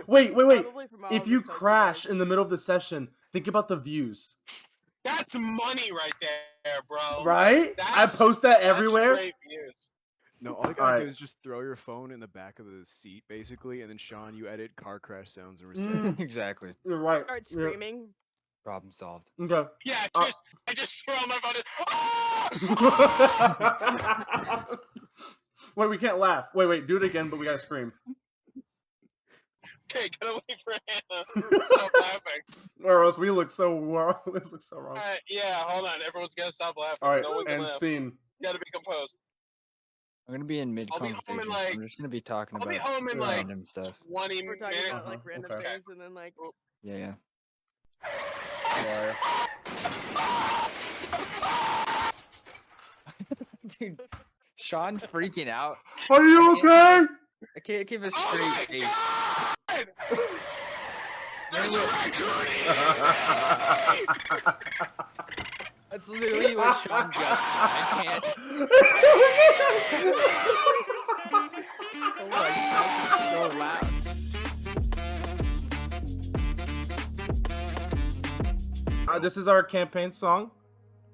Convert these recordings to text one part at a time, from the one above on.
Wait. Probably from all If of you his crash Pokeballs. in the middle of the session, think about the views. That's money right there, bro. Right? I post that everywhere. That's straight views. No, all you gotta do is just throw your phone in the back of the seat, basically, and then Sean, you edit car crash sounds and reset. Exactly. You're right. Start screaming. Problem solved. Okay. Yeah, I just throw my phone in. Ah! Wait, we can't laugh. Wait, do it again, but we gotta scream. Okay, gotta wait for Hannah to stop laughing. Or else we look so wrong. This looks so wrong. Alright, yeah, hold on. Everyone's gotta stop laughing. All right, no one can and laugh. scene. You gotta be composed. I'm gonna be in mid I'll be home conversation. in, like- I'm just gonna be talking I'll about be home in like random stuff. 20 We're talking minutes. about like random okay. things, and then like. Yeah. Dude, Sean's freaking out. Are you okay? I can't keep a Oh straight my face. god! There's a raccoon in here! That's literally what Sean just did. I can't. Oh my god, so loud. This is our campaign song.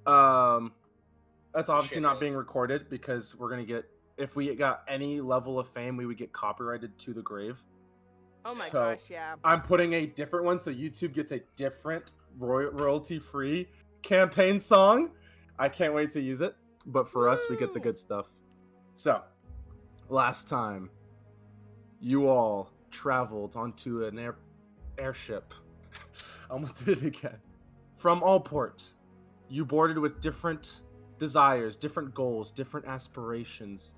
That's obviously not being recorded because we're gonna get, if we got any level of fame, we would get copyrighted to the grave. Oh my So, gosh, yeah. I'm putting a different one so YouTube gets a different royalty-free campaign song. I can't wait to use it, but for us, we get the good stuff. So, last time, you all traveled onto an airship. I almost did it again. From Allport, you boarded with different desires, different goals, different aspirations.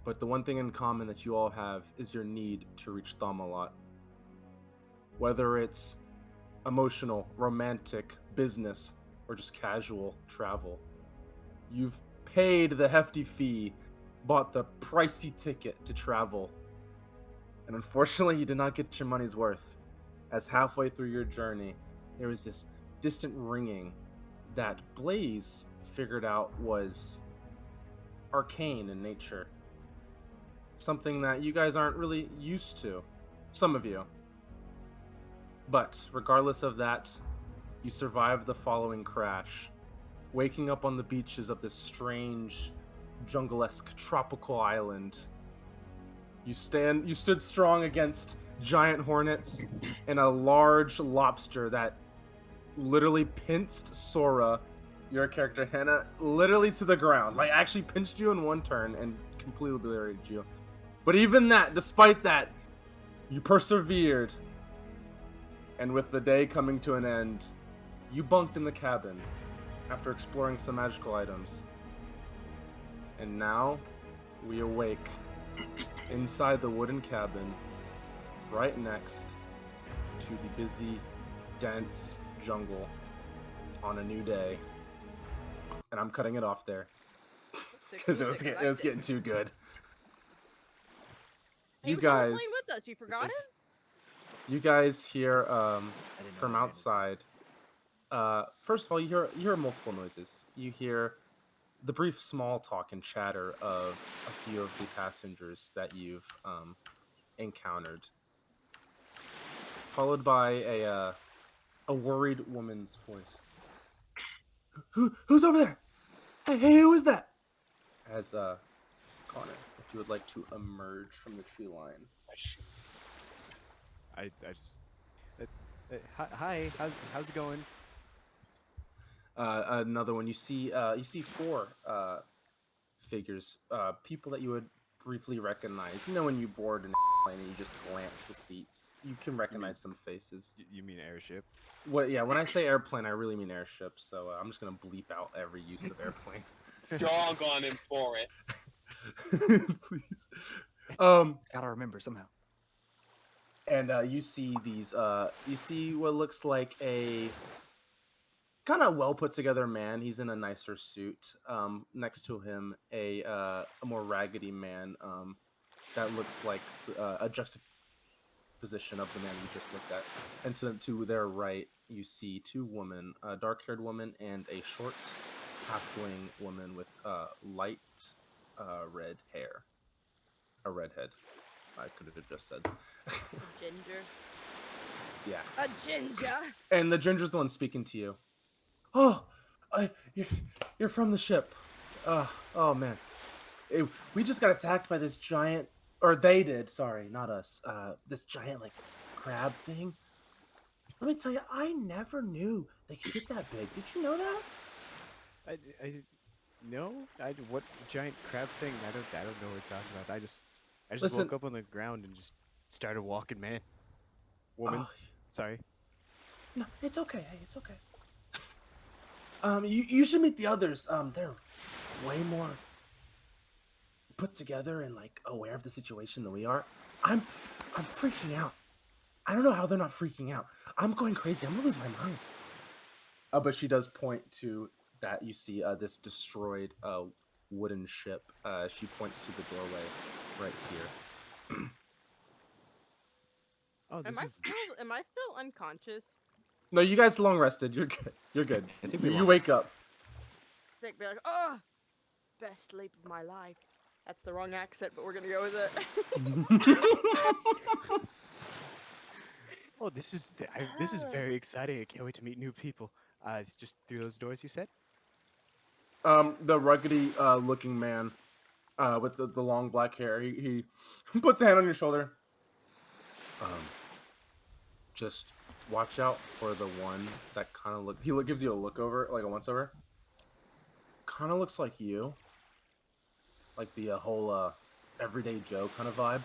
But the one thing in common that you all have is your need to reach Thamalot. Whether it's emotional, romantic, business, or just casual travel. You've paid the hefty fee, bought the pricey ticket to travel. And unfortunately, you did not get your money's worth, as halfway through your journey, there was this distant ringing that Blaze figured out was arcane in nature. Something that you guys aren't really used to. Some of you. But regardless of that, you survived the following crash, waking up on the beaches of this strange, jungle-esque tropical island. You stood strong against giant hornets and a large lobster that literally pinched Sora, your character Hannah, literally to the ground. Like, actually pinched you in one turn and completely obliterated you. But even that, despite that, you persevered. And with the day coming to an end, you bunked in the cabin after exploring some magical items. And now, we awake inside the wooden cabin, right next to the busy, dense jungle on a new day. And I'm cutting it off there because it was getting too good. He You was playing guys, with us. You forgot him? you guys hear I didn't know from that. outside. First of all, you hear multiple noises. You hear the brief small talk and chatter of a few of the passengers that you've encountered, followed by a worried woman's voice. Who's over there? Hey, who is that? As Connor, if you would like to emerge from the tree line. I just. Hi, how's it going? Another one. You see four figures, people that you would briefly recognize. You know, when you board an plane and you just glance the seats, you can recognize some faces. You mean airship? What? Yeah, when I say airplane, I really mean airship. So I'm just gonna bleep out every use of airplane. Dog on him for it. Please. Gotta remember somehow. And you see these. You see what looks like a kind of well put together man. He's in a nicer suit. Next to him, a more raggedy man. That looks like a juxtaposition of the man you just looked at. And to their right, you see two women, a dark-haired woman and a short halfling woman with light red hair, a redhead. I could have just said. Ginger. Yeah. A ginger. And the ginger's the one speaking to you. Oh, you're from the ship. Oh man. We just got attacked by this giant, or they did, sorry, not us. This giant, like, crab thing. Let me tell you, I never knew they could get that big. Did you know that? I no. What giant crab thing? I don't know what you're talking about. I just Listen. woke up on the ground and just started walking, man. Woman. Oh, Sorry. no, it's okay. Hey, it's okay. You should meet the others. They're way more put together and like aware of the situation than we are. I'm freaking out. I don't know how they're not freaking out. I'm going crazy. I'm gonna lose my mind. But she does point to that you see this destroyed wooden ship. She points to the doorway right here. Oh, this is. Am I still unconscious? No, you guys long rested. You're good. You're good. I think we You long wake up. Be like, oh, best sleep of my life. That's the wrong accent, but we're gonna go with it. Oh, this is very exciting. I can't wait to meet new people. It's just through those doors, you said? The ruggedy looking man with the long black hair. He puts a hand on your shoulder. Just watch out for the one that kind of look. He gives you a look over, like a once over. Kind of looks like you, like the whole everyday Joe kind of vibe.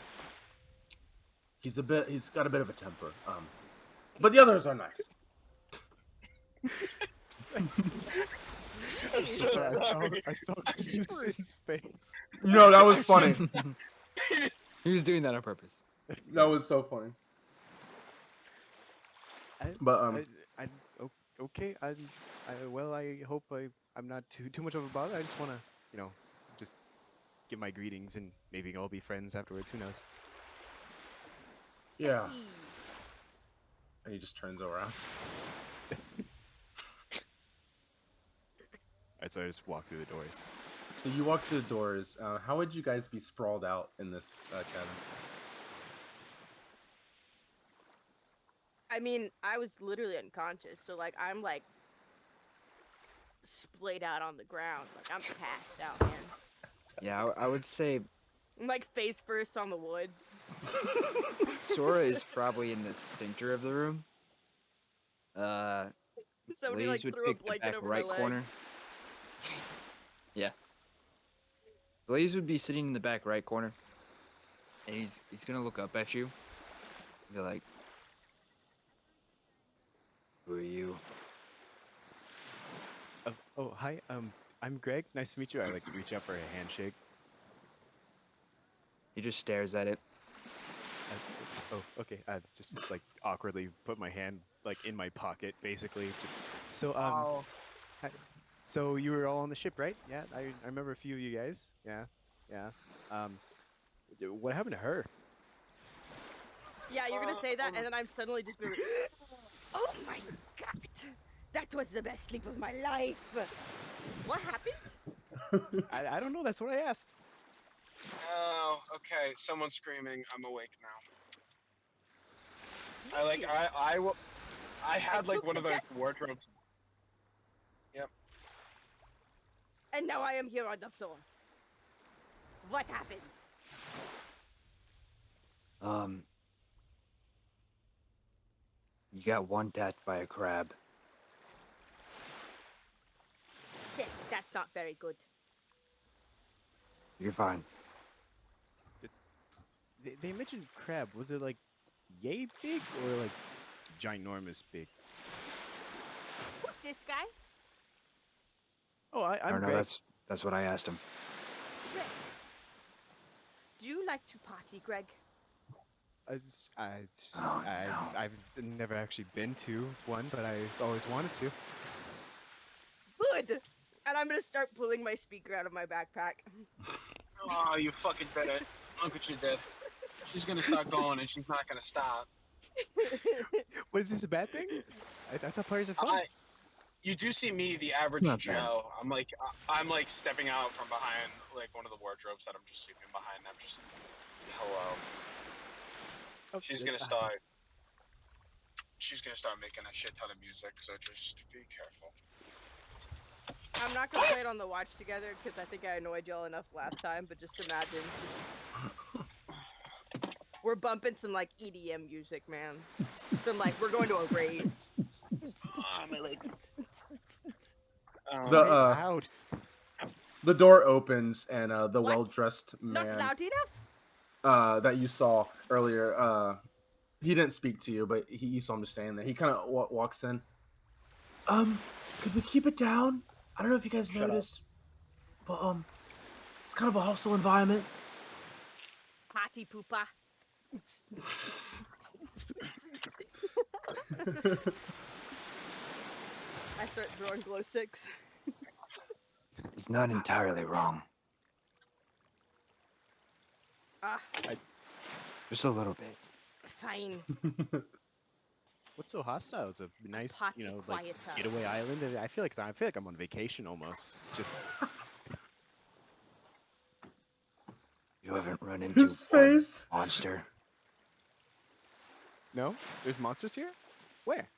He's got a bit of a temper. But the others are nice. I'm so sorry. I saw Kristen's face. No, that was funny. He was doing that on purpose. That was so funny. But Okay. Well, I hope I'm not too much of a bother. I just want to, just give my greetings and maybe I'll be friends afterwards. Who knows? Yeah. Besties. And he just turns around. Alright, so I just walk through the doors. So you walk through the doors. How would you guys be sprawled out in this cabin? I mean, I was literally unconscious, so like I'm like splayed out on the ground. Like I'm passed out, man. Yeah, I would say I'm like face first on the wood. Sora is probably in the center of the room. Somebody like Blaze would threw a pick the blanket back over right my leg. corner. Yeah. Blaze would be sitting in the back right corner. And he's gonna look up at you. And be like, "Who are you?" Oh, hi. I'm Greg. Nice to meet you. I like reach out for a handshake. He just stares at it. Oh, okay. I just like awkwardly put my hand like in my pocket, basically. Just so Oh. hi- so you were all on the ship, right? Yeah, I remember a few of you guys. Yeah. What happened to her? Yeah, you're gonna say that, and then I'm suddenly just going, oh my god! That was the best sleep of my life! What happened? I don't know. That's what I asked. Oh, okay. Someone's screaming. I'm awake now. Listen, I had like took one the of the test. wardrobes. and now I am here on the floor. What happened? You got one death by a crab. That's not very good. You're fine. They mentioned crab. Was it like yay big or like ginormous big? What's this guy? Oh, I I'm don't know. Greg. That's what I asked him. Greg. Do you like to party, Greg? I've never actually been to one, but I've always wanted to. Good! And I'm gonna start pulling my speaker out of my backpack. Oh, you fucking better. Look what you did. She's gonna start going and she's not gonna stop. What is this a bad thing? I thought parties are fun. You do see me, the average Not bad. Joe. I'm like stepping out from behind like one of the wardrobes that I'm just sleeping behind. And I'm just, hello. Oh, She's gonna start. She's gonna start making a shit ton of music. So just be careful. I'm not gonna play it on the watch together because I think I annoyed y'all enough last time. But just imagine, we're bumping some like EDM music, man. Some like we're going to a rave. The Way loud. the door opens and the What? well-dressed Not man loud enough. that you saw earlier, he didn't speak to you, but you saw him just standing there. He kind of walks in. Could we keep it down? I don't know if you guys Shut up. noticed, but it's kind of a hostile environment. Party pooper. I start throwing glow sticks. He's not entirely wrong. Ah, Just a little bit. fine. What's so hostile? It's a nice, party like quieter. getaway island. And I feel like I'm on vacation almost. Just You haven't run into His one face. monster. no. There's monsters here. Where?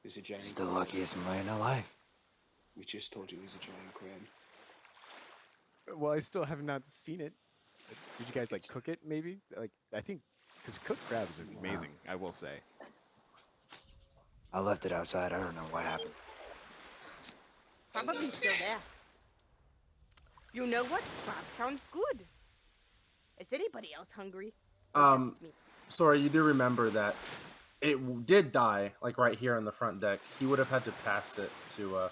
He's a giant He's the crab. luckiest man alive. We just told you he's a giant crab. Well, I still have not seen it. Did you guys like cook it? Maybe. Like I think because cooked crab is amazing. I will say. I left it outside. I don't know what happened. Probably still there. You know what? Crab sounds good. Is anybody else hungry? Or just me? Sorry, you do remember that it did die, like right here on the front deck. He would have had to pass it to,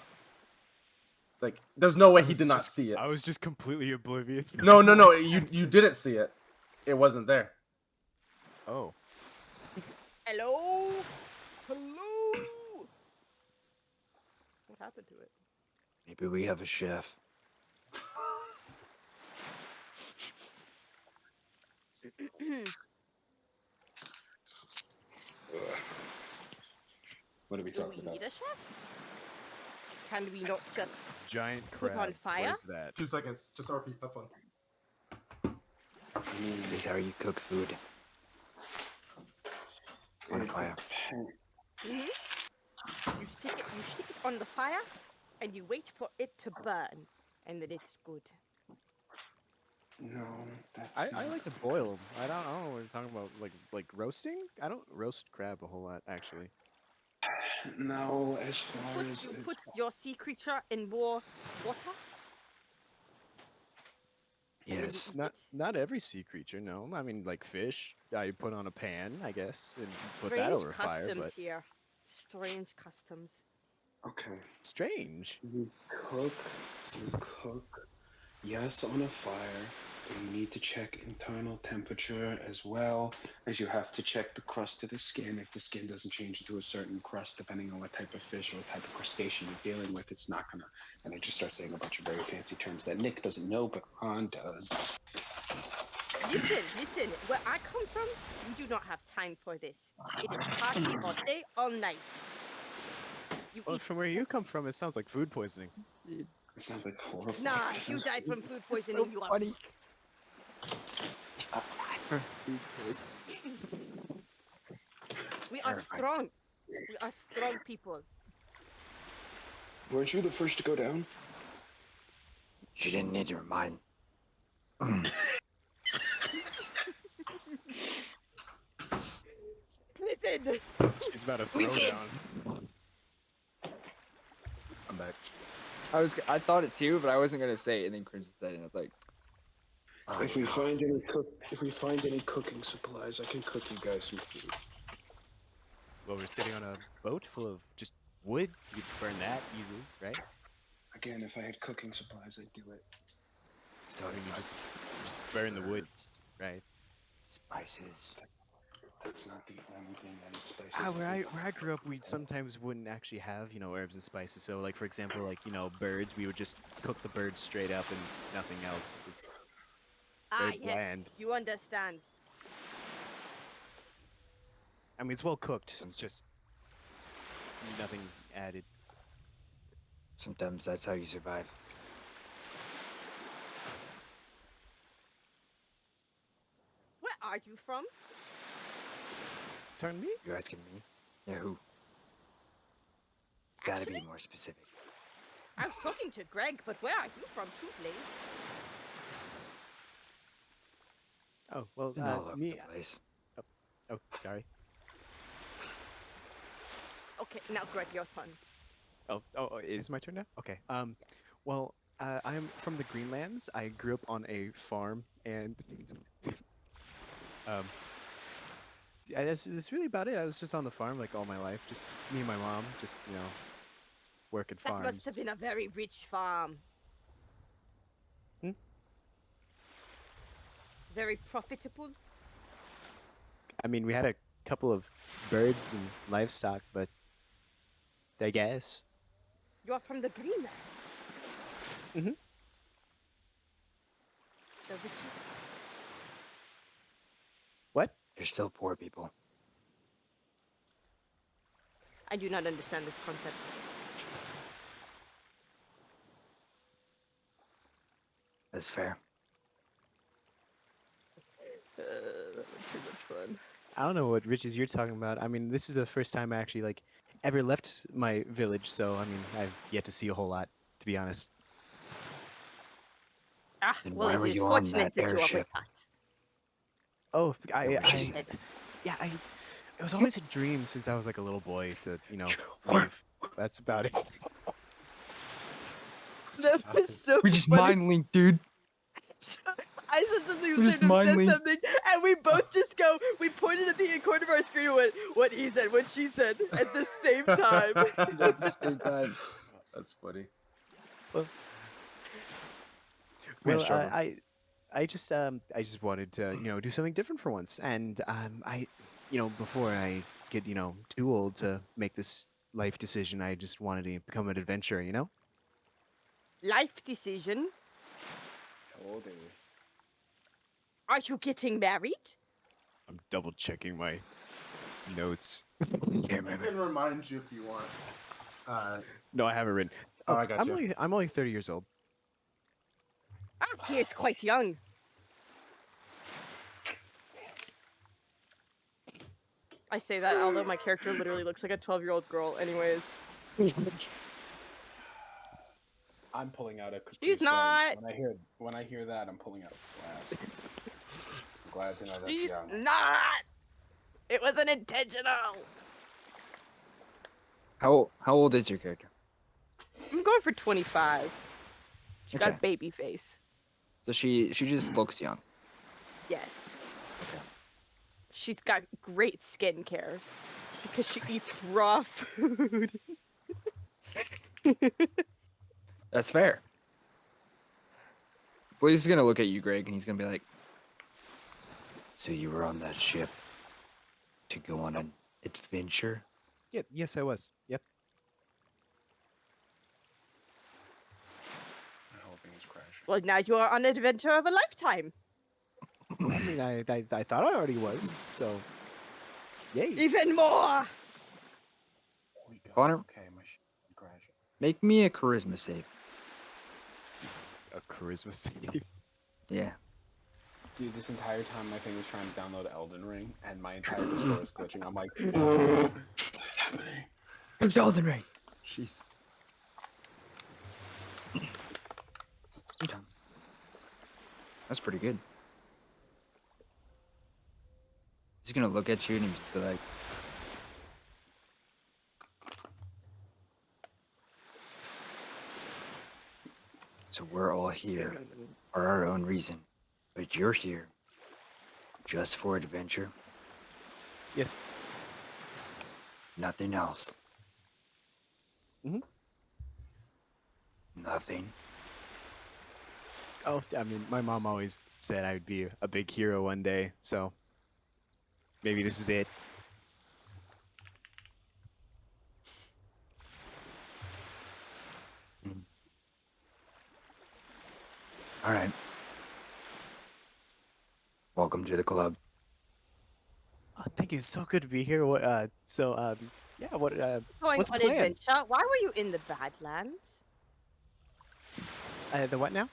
like, there's no way he did not see it. I was just completely oblivious. No, you didn't see it. It wasn't there. Oh. Hello? Hello? What happened to it? Maybe we have a chef. Ugh. What are we Do talking we about? need a chef? Can we not just Giant Put crab. on fire? What is that? 2 seconds. Just RP. Have fun. I mean, This is how you cook food. On a fire. you stick it on the fire and you wait for it to burn and then it's good. No, that's I not- like to boil them. I don't know what you're talking about. Like roasting? I don't roast crab a whole lot actually. No, as far as You put your sea creature in more water? and then you Yes. eat it? Not every sea creature. No, I mean like fish. You put on a pan, I guess, and put Strange that over fire. customs But here. Strange customs. okay. strange. You cook, yes, on a fire, but you need to check internal temperature as well as you have to check the crust of the skin. If the skin doesn't change into a certain crust, depending on what type of fish or what type of crustacean you're dealing with, it's not gonna. And I just start saying a bunch of very fancy terms that Nick doesn't know, but Han does. Listen. Where I come from, we do not have time for this. It is party all day, all night. You Well, eat. from where you come from, it sounds like food poisoning. It sounds like horrible. Nah, It you sounds died from horrible. food poisoning. You are funny. weak. We are Terrifying. strong. We are strong people. Weren't you the first to go down? She didn't need to remind. Listen. She's about to throw down. I'm back. I thought it too, but I wasn't gonna say it, and then Crimson said it, and I was like, oh, If we find any cooking supplies, I can cook you guys some food. Well, we're sitting on a boat full of just wood. You could burn that easily, right? Again, if I had cooking supplies, I'd do it. I mean, you just burn the wood, right? spices. That's not the only thing that needs spices. Where I grew up, we sometimes wouldn't actually have herbs and spices. So, like for example, like birds, we would just cook the birds straight up and nothing else. It's very Yes, bland. you understand. I mean, it's well cooked. It's just nothing added. Sometimes that's how you survive. are you from? Turn me? You're asking me? Yeah, who? Gotta be Actually, more specific. I was talking to Greg, but where are you from too, Blaze? Oh, well, Been all over me. the place. Oh, sorry. Okay, now Greg, your turn. Oh, it is my turn now? Okay. Yes. Well, I'm from the Greenlands. I grew up on a farm, and um, yeah, that's really about it. I was just on the farm like all my life, just me and my mom, just working That farms. must have been a very rich farm. Hmm? Very profitable. I mean, we had a couple of birds and livestock, but I guess. You are from the Greenlands. Mhm. The richest. What? You're still poor people. I do not understand this concept. That's fair. Too much fun. I don't know what riches you're talking about. I mean, this is the first time I actually like ever left my village, so I mean, I've yet to see a whole lot, to be honest. Ah, Then well, why it were is you on fortunate that that you are with airship? us. Oh, That was As she you I said. yeah, it was always a dream since I was like a little boy to, What? leave. That's about it. That was so We just funny. mind linked, dude. I said something, We're the just same time said mind-linked. something, and we both just go, we pointed at the corner of our screen and went, what he said, what she said, at the same time. At the same time. That's funny. Well, Man, well, struggle. I just wanted to, do something different for once, and before I get, too old to make this life decision, I just wanted to become an adventurer, Life decision. How old are you? Are you getting married? I'm double checking my notes. Can't I remember. can remind you if you want. No, I haven't written. Oh, I got you. I'm only 30 years old. Ah, he is quite young. I say that, although my character literally looks like a 12-year-old girl anyways. I'm pulling out a Capri She's Sun. not. When I hear that, I'm pulling out a flask. I'm glad to know that's She's young. not. It wasn't intentional. How old is your character? I'm going for 25. She got a Okay. baby face. So she just looks young. Yes. Okay. She's got great skincare because she eats raw food. That's fair. Blaze is gonna look at you, Greg, and he's gonna be like, "So you were on that ship to go on an adventure?" Yeah, yes, I was. Yep. I'm hoping it's crashing. Well, now you are on an adventure of a lifetime. I mean, I thought I already was. So, yay. Even more. We go. Connor? Okay, my shit is crashing. Make me a charisma save. A charisma save. Yeah. Dude, this entire time my thing was trying to download Elden Ring, and my entire Discord is glitching. I'm like, what is happening? It's Elden Ring. Jeez. Okay. That's pretty good. He's gonna look at you and just be like, "So we're all here for our own reason, but you're here just for adventure, Yes. nothing else." Mhm. Nothing. Oh, I mean, my mom always said I would be a big hero one day. So, maybe this is it. All right. Welcome to the club. Oh, thank you. It's so good to be here. What? Yeah. What? Going What's the on plan? adventure. Why were you in the Badlands? The what now?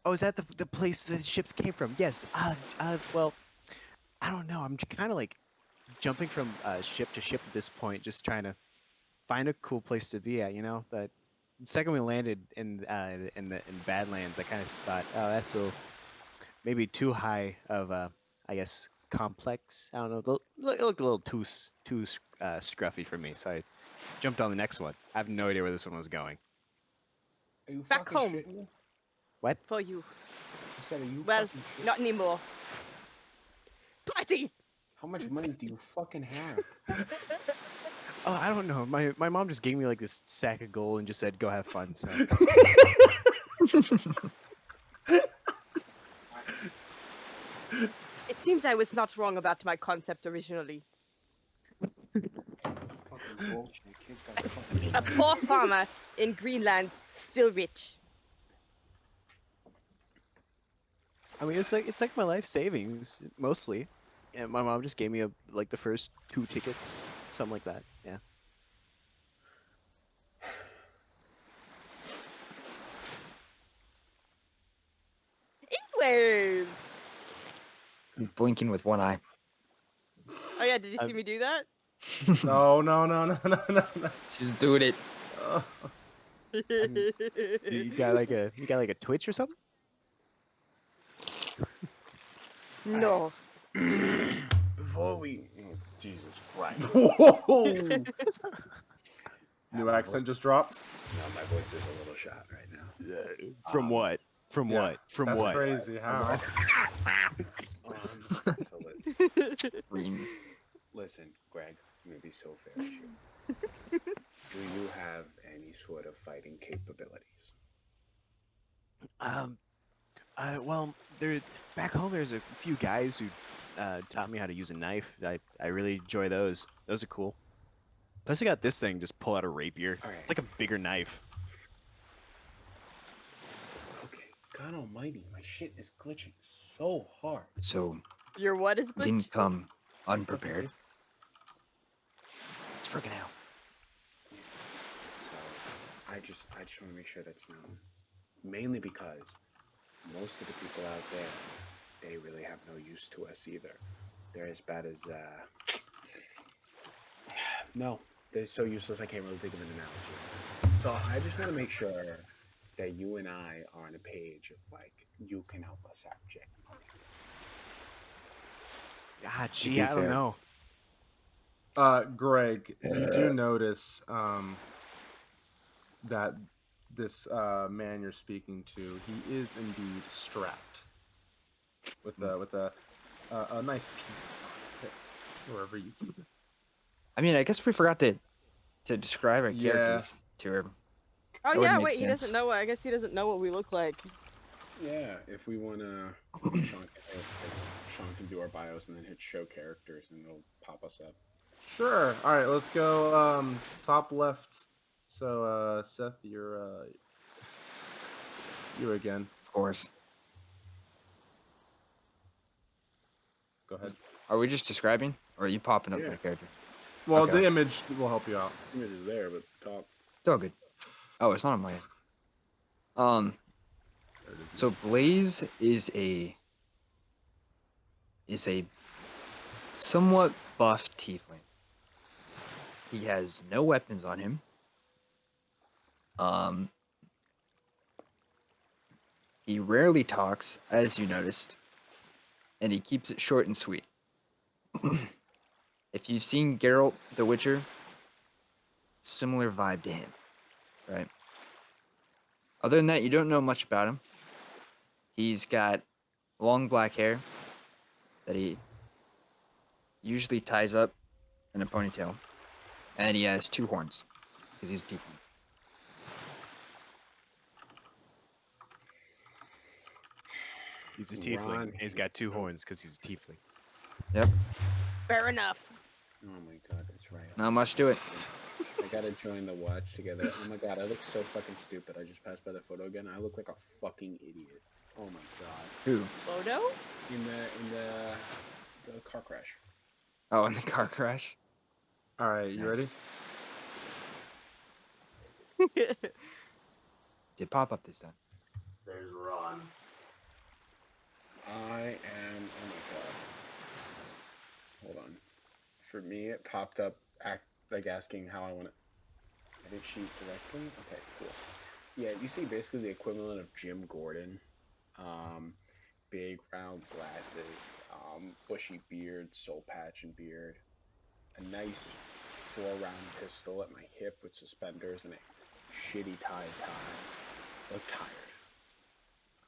Oh, is that the place the ship came from? Yes. Well, I don't know. I'm kind of like jumping from ship to ship at this point, just trying to find a cool place to be at. You know, that the second we landed in Badlands, I kind of thought, oh, that's still maybe too high of I guess complex. I don't know. It looked a little too scruffy for me, so I jumped on the next one. I have no idea where this one was going. Are you Back fucking home. shitting me? What? For you. I said, are you Well, fucking shitting? not anymore. Party! How much money do you fucking have? Oh, I don't know. My mom just gave me like this sack of gold and just said, "Go have fun." So It seems I was not wrong about my concept originally. Fucking bullshit. Kid's got fucking A poor farmer in Greenland's still rich. I mean, it's like my life savings mostly. And my mom just gave me like the first 2 tickets, something like that. Yeah. Anyways. He's blinking with one eye. Oh yeah, did you see me do that? No, no, no, no, no, no, no. She's doing it. Oh. You got like a Twitch or something? No. Before we. Oh, Jesus Christ. Whoa! New My accent voice- just dropped. No, my voice is a little shot right now. From what? From yeah, what? From That's what? crazy. How? So listen, Screams. listen, Greg, I'm gonna be so fair with you. Do you have any sort of fighting capabilities? Well, back home. There's a few guys who taught me how to use a knife. I really enjoy those. Those are cool. Plus, I got this thing. Just pull out a rapier. Alright. It's like a bigger knife. Okay, God Almighty, my shit is glitching so hard. So Your what is you glitch? didn't come unprepared. Fucking It's freaking out. So I just want to make sure that's known. Mainly because most of the people out there, they really have no use to us either. They're as bad as no, they're so useless I can't really think of an analogy. So I just want to make sure that you and I are on a page of like you can help us out, Jay. Ah, To gee, be I don't fair. know. Greg, you do notice that this man you're speaking to, he is indeed strapped with a nice piece on his hip, wherever you keep it. I mean, I guess we forgot to describe our Yeah. characters to her. Oh That would yeah, make wait, he doesn't sense. know. I guess he doesn't know what we look like. Yeah, if we wanna, Sean can do our bios and then hit show characters and it'll pop us up. Sure. All right, let's go top left. So Seth, you're it's you again. Of course. Go ahead. Are we just describing, or are you popping up Yeah. my character? Well, Okay. the image will help you out. Image is there, but top. It's all good. Oh, it's not on my end. There it is. So Blaze is a somewhat buff tiefling. He has no weapons on him. He rarely talks, as you noticed, and he keeps it short and sweet. If you've seen Geralt the Witcher, similar vibe to him, right? Other than that, you don't know much about him. He's got long black hair that he usually ties up in a ponytail, and he has 2 horns because he's a tiefling. He's a tiefling. Ron. And he's got 2 horns because he's a tiefling. Yep, Fair enough. Oh my god, that's right. not much to it. I gotta join the watch together. Oh my god, I look so fucking stupid. I just passed by the photo again. I look like a fucking idiot. Oh my god. Who? Photo? In the car crash. Oh, in the car crash. All right, you Nice. ready? Did pop up this time? There's Ron. for me, it popped up like asking how I want to edit sheet directly. Okay, cool. Yeah, you see basically the equivalent of Jim Gordon. Big round glasses, bushy beard, soul patch and beard, a nice 4-round pistol at my hip with suspenders and a shitty tie. Look tired.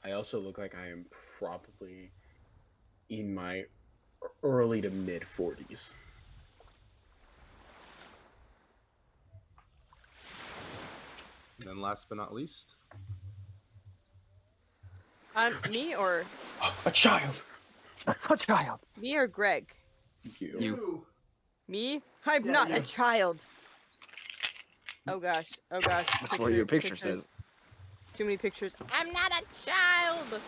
I also look like I am probably in my early to mid 40s. And then last but not least, Me or a child. A child. me or Greg? You. Me? I'm Yeah, not you. a child. Oh gosh. Oh gosh. That's what your picture says. Too many pictures. I'm not a child.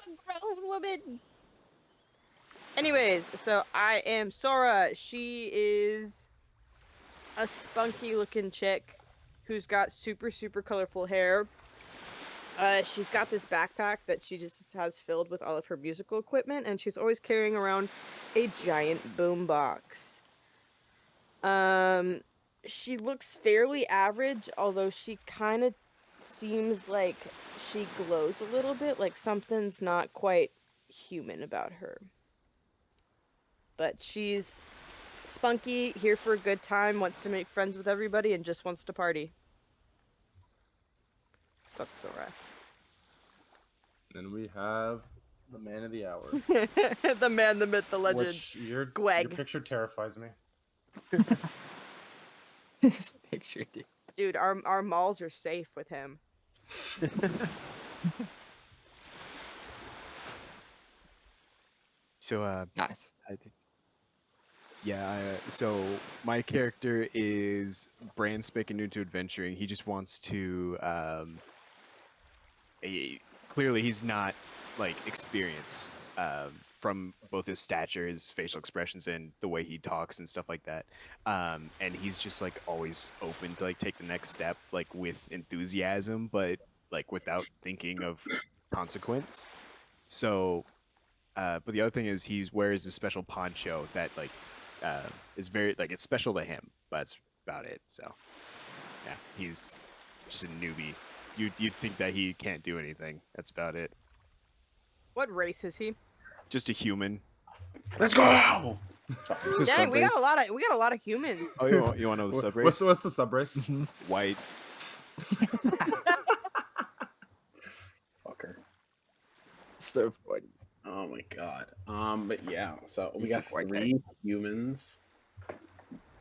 I'm a grown woman. Anyways, so I am Sora. She is a spunky looking chick who's got super colorful hair. She's got this backpack that she just has filled with all of her musical equipment, and she's always carrying around a giant boombox. She looks fairly average, although she kind of seems like she glows a little bit, like something's not quite human about her. But she's spunky, here for a good time, wants to make friends with everybody, and just wants to party. So that's Sora. Then we have the man of the hour. The man, the myth, the legend. Which your Gweg. picture terrifies me. This picture, dude. Dude, our malls are safe with him. So Nice. So my character is brand spanking new to adventuring. He just wants to clearly he's not like experienced from both his stature, his facial expressions, and the way he talks and stuff like that. And he's just like always open to like take the next step, like with enthusiasm, but like without thinking of consequence. So, but the other thing is he wears a special poncho that like is very like it's special to him, but it's about it. So, yeah, he's just a newbie. You'd think that he can't do anything. That's about it. What race is he? Just a human. Let's go. Sorry. Dang, we got a lot of humans. Oh, you want to know the sub race? What's the sub race? White. Fucker. So funny. Oh my god. But yeah, so we He's got a white guy. 3 humans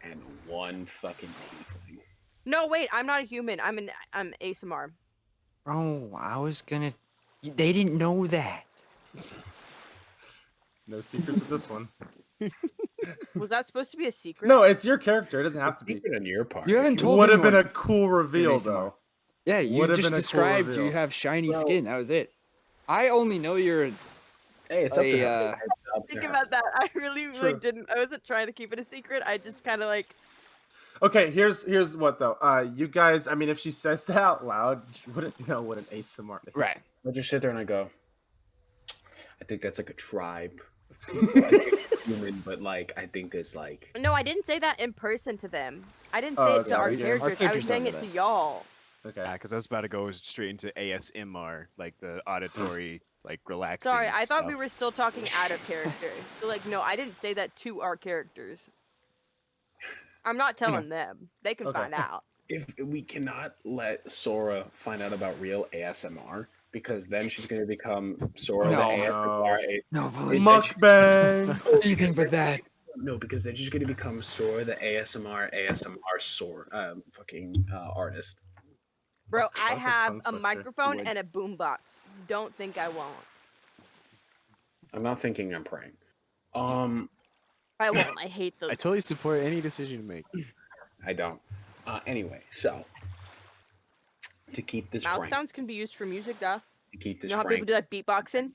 and 1 fucking tiefling. No, wait, I'm not a human. I'm ASMR. Bro, I was gonna. They didn't know that. No secrets with this one. Was that supposed to be a secret? No, it's your character. It doesn't have to be. Secret on your part. You haven't told Would have been a anyone. cool reveal ASMR. though. Yeah, you Would've just been a cool described you reveal. have shiny Bro. skin. That was it. I only know you're. Hey, it's up to a, her. uh, It's up to Think her. about that. I really True. like didn't. I wasn't trying to keep it a secret. I just kind of like. Okay, here's what though. You guys, I mean, if she says that out loud, you wouldn't know what an ASMR is. Right. I just sit there and I go, I think that's like a tribe of people. I think it's human, but like I think there's like No, I didn't say that in person to them. I didn't Oh, say it okay. to our Our characters. I was characters saying don't it know to that. y'all. Okay. Yeah, because I was about to go straight into ASMR, like the auditory, like relaxing. Sorry, I thought we stuff. were still talking out of character. So like, no, I didn't say that to our characters. I'm not telling them. They can Okay. find out. if we cannot let Sora find out about real ASMR because then she's gonna become Sora No. the ASMR. No, Mukbang. anything but that. No, because then she's gonna become Sora the ASMR Sora fucking artist. Bro, I That's a have tongue a twister. microphone Would. and a boombox. Don't think I won't. I'm not thinking, I'm praying. I won't. I hate those. I totally support any decision you make. I don't. Anyway, so to keep this Mouth frank, sounds can be used for music, duh. to keep You this know how people frank, do that beatboxing?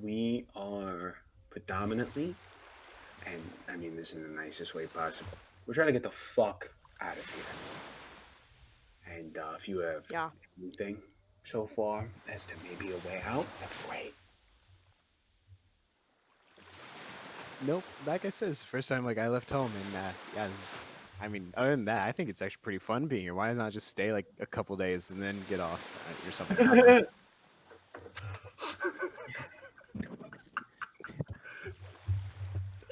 we are predominantly, and I mean this in the nicest way possible, we're trying to get the fuck out of here. And if you have Yeah. anything so far as to maybe a way out, that'd be great. Nope. Like I said, it's the first time like I left home, and yeah, I mean, other than that, I think it's actually pretty fun being here. Why not just stay like a couple days and then get off or something? I don't know.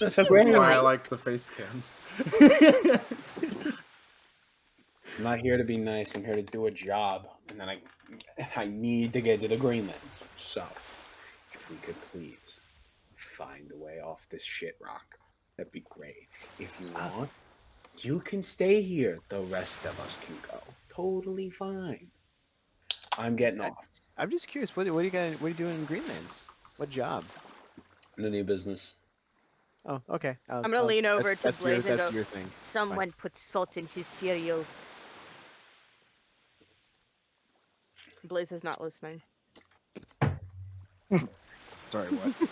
That's a She's great Why I nice. like the face cams. I'm not here to be nice. I'm here to do a job, and then I need to get to the Greenlands. So, if we could please find a way off this shit rock, that'd be great. If you want, you can stay here. The rest of us can go. Totally fine. I'm getting off. I'm just curious. What are you guys? What are you doing in Greenlands? What job? None of your business. Oh, okay. I'm gonna lean over to that's Blaze and that's go, your thing. It's fine. someone put salt in his cereal. Blaze is not listening. Sorry, what?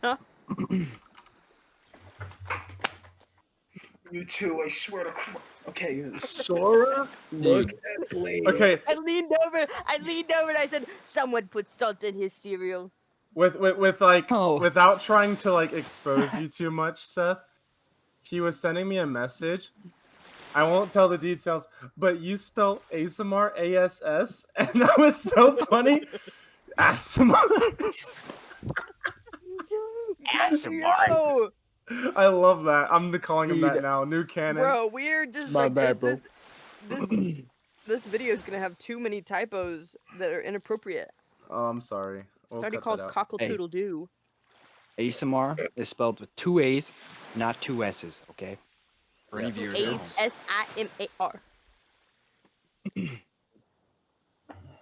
Huh? You two, I swear to Christ. Okay, Sora, look at Blaze. Okay, I leaned over and I said, someone put salt in his cereal. with like Oh. without trying to like expose you too much, Seth, he was sending me a message. I won't tell the details, but you spelled ASMR ASS, and that was so funny. ASMR. Yo, I love that. I'm calling him that Dude. now. New canon. bro, we're just My like bad, bro. this video is gonna have too many typos that are inappropriate. Oh, I'm sorry. It's We'll already cut called that out. cockle toodle doo. ASMR is spelled with 2 A's, not 2 S's, okay? For any Yes. viewers at home. ASIMAR.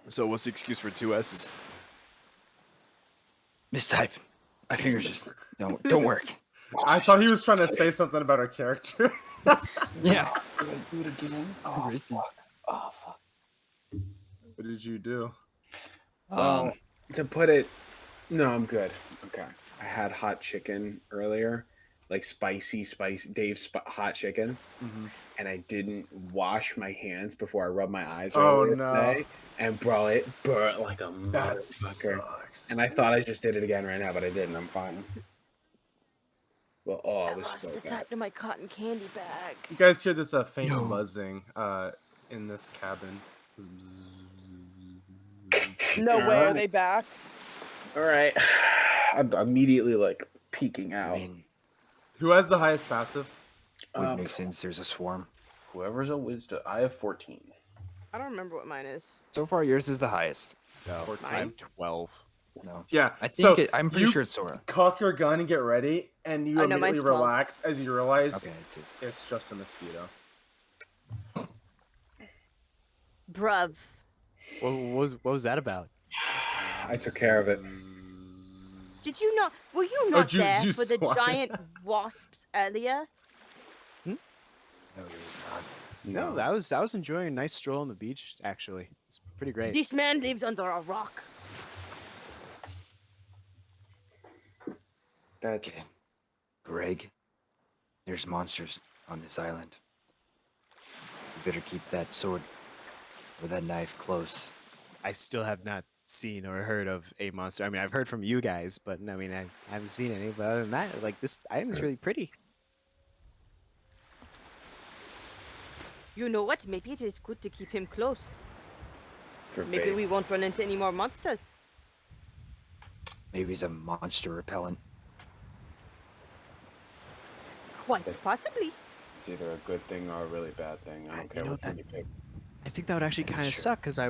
So what's the excuse for 2 S's? Mistype. My fingers just don't work. I thought he was trying to say something about our character. Yeah. Did I do it again? Oh, fuck. Oh, fuck. What did you do? Well, to put it, no, I'm good. Okay. I had hot chicken earlier, like spicy, Dave's hot chicken, Mhm. and I didn't wash my hands before I rubbed my eyes Oh, earlier no. today, and bro, it burnt like a That motherfucker. sucks. And I thought I just did it again right now, but I didn't. I'm fine. Well, oh, I this is lost so the bad. type to my cotton candy bag. You guys hear this faint No. buzzing in this cabin. No way, are Alright. they back? All right. I'm immediately like peeking I out. mean, Who has the highest passive? would make sense. There's a swarm. Whoever's a wisdom, I have 14. I don't remember what mine is. So far, yours is the highest. No, I have 12. No. Yeah. I so think I'm pretty you sure it's Sora. cock your gun and get ready, and you Oh, no, immediately mine's 12. relax as you realize Okay, it's just a mosquito. Bruv. What was that about? I took care of it. Did you not? Were you not you there for the swat. giant wasps earlier? No, it was not. No, I was enjoying a nice stroll on the beach. Actually, it's pretty great. This man lives under a rock. That's Greg, there's monsters on this island. You better keep that sword or that knife close. I still have not seen or heard of a monster. I mean, I've heard from you guys, but I mean, I haven't seen any. But other than that, like this island's really pretty. You know what? Maybe it is good to keep him close. for Maybe bait. we won't run into any more monsters. Maybe it's a monster repellent. Quite possibly. It's either a good thing or a really bad thing. I don't You care know which one that- you pick. I think that would actually Yeah, kind of sure. suck because I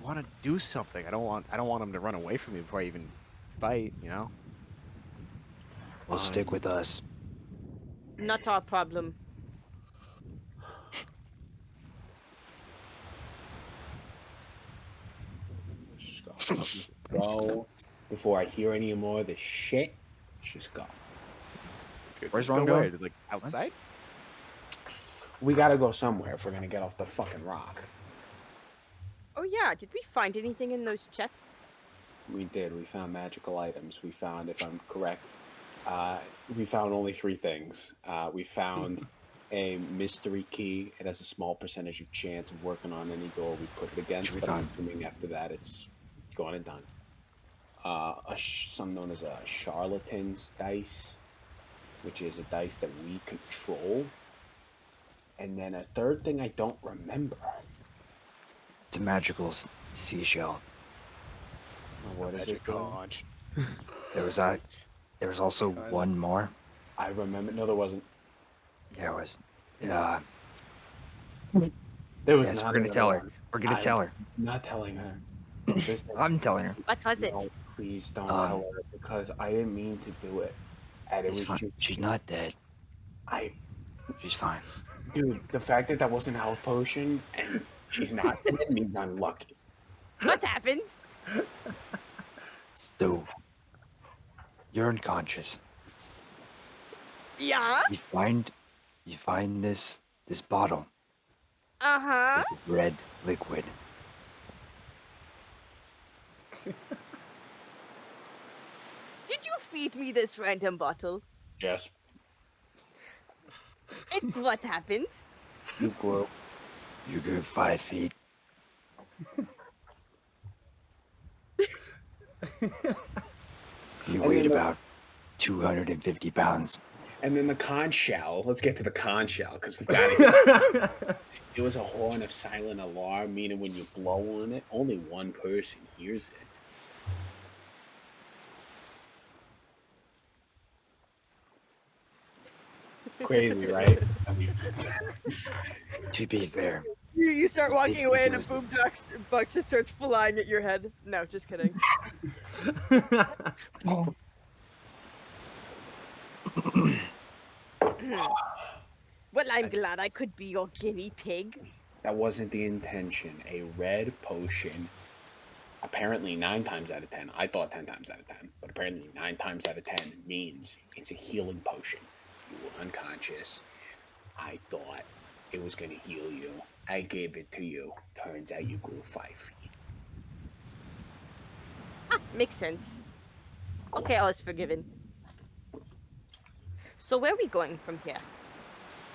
want to do something. I don't want him to run away from me before I even fight. You know. Well, stick with us. Not our problem. Let's just go. Go before I hear any more of this shit. Let's just go. Where's Go Ron where? going? Like outside? We gotta go somewhere if we're gonna get off the fucking rock. Oh yeah, did we find anything in those chests? We did. We found magical items. We found, if I'm correct, we found only 3 things. We found a mystery key. It has a small percentage of chance of working on any door we put it against, We but I'm found- assuming after that it's gone and done. some known as a charlatan's dice, which is a dice that we control. And then a third thing I don't remember. It's a magical seashell. What is Magic it? Called? conch. There was also Kinda. one more. I remember. No, there wasn't. There was. There was Yes, not. we're gonna tell her. one. We're gonna tell her. Not telling her. Listen, I'm telling her. What was it? no, please don't Um, tell her because I didn't mean to do it. And it It's was fine. just She's not dead. She's fine. dude. The fact that wasn't a health potion and she's not dead means I'm lucky. What happened? So, you're unconscious. Yeah. You find this bottle Uh-huh. with red liquid. Did you feed me this random bottle? Yes, And what happened? you grew. You grew 5 feet. You And weighed then the- about 250 pounds. And then the conch shell. Let's get to the conch shell because we got it. It was a horn of silent alarm, meaning when you blow on it, only one person hears it. Crazy, right? I mean, To be fair, You start walking It away and a was- boom box just starts flying at your head. No, just kidding. Well, I'm glad I could be your guinea pig. that wasn't the intention. A red potion. Apparently, 9 times out of 10. I thought 10 times out of 10, but apparently 9 times out of 10 means it's a healing potion. You were unconscious. I thought it was gonna heal you. I gave it to you. Turns out you grew 5 feet. Makes sense. Okay, all is forgiven. So where are we going from here?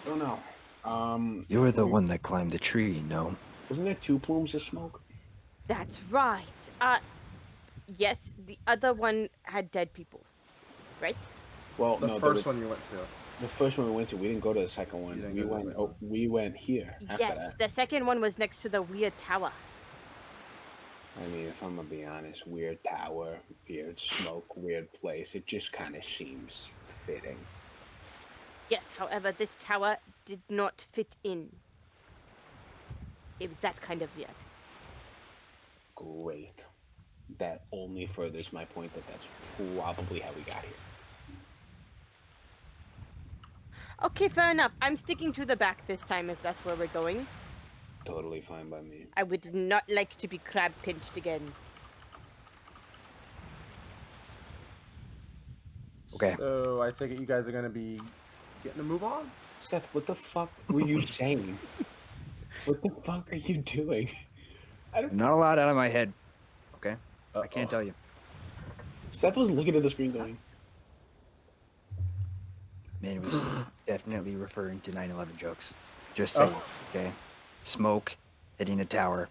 Don't know. you were the one that climbed the tree, no? Wasn't there 2 plumes of smoke? That's right. Yes, the other one had dead people, right? Well, The no. first one you went to. The first one we went to, we didn't go to the second You one. didn't We go to the went. second one. We went here after Yes, that. the second one was next to the weird tower. I mean, if I'm gonna be honest, weird tower, weird smoke, weird place. It just kind of seems fitting. Yes, however, this tower did not fit in. It was that kind of weird. Great. That only furthers my point that that's probably how we got here. Okay, fair enough. I'm sticking to the back this time if that's where we're going. Totally fine by me. I would not like to be crab pinched again. Okay. So I take it you guys are gonna be getting a move on. Seth, what the fuck were you saying? What the fuck are you doing? I don't. Not a lot out of my head. Okay? I can't Uh-oh. tell you. Seth was looking at the screen going. Man was definitely referring to 9/11 jokes. Just Oh. saying, okay? Smoke, hitting a tower,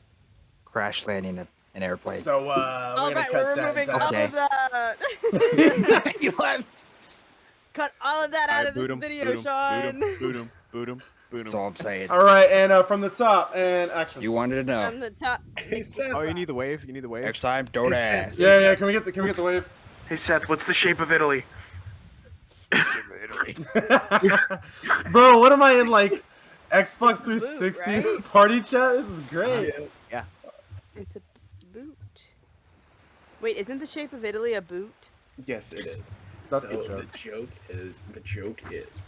crash landing an airplane. So we're All gonna right, cut we're that. removing down. all Okay. of that. You left. Cut all of that out of this boot 'em, video, boot 'em, Sean. boot 'em, boot 'em, boot 'em. That's all I'm saying. All right, and from the top and action. You wanted to know. On the top. Hey, Seth. Oh, you need the wave. You need the wave. Next time, don't ask. Yeah. Can we get the wave? Hey Seth, what's the shape of Italy? Bro, what am I in like Xbox 360 right? party chat? This is great. It's a boot. Wait, isn't the shape of Italy a boot? Yes, it is. That's So the joke. the joke is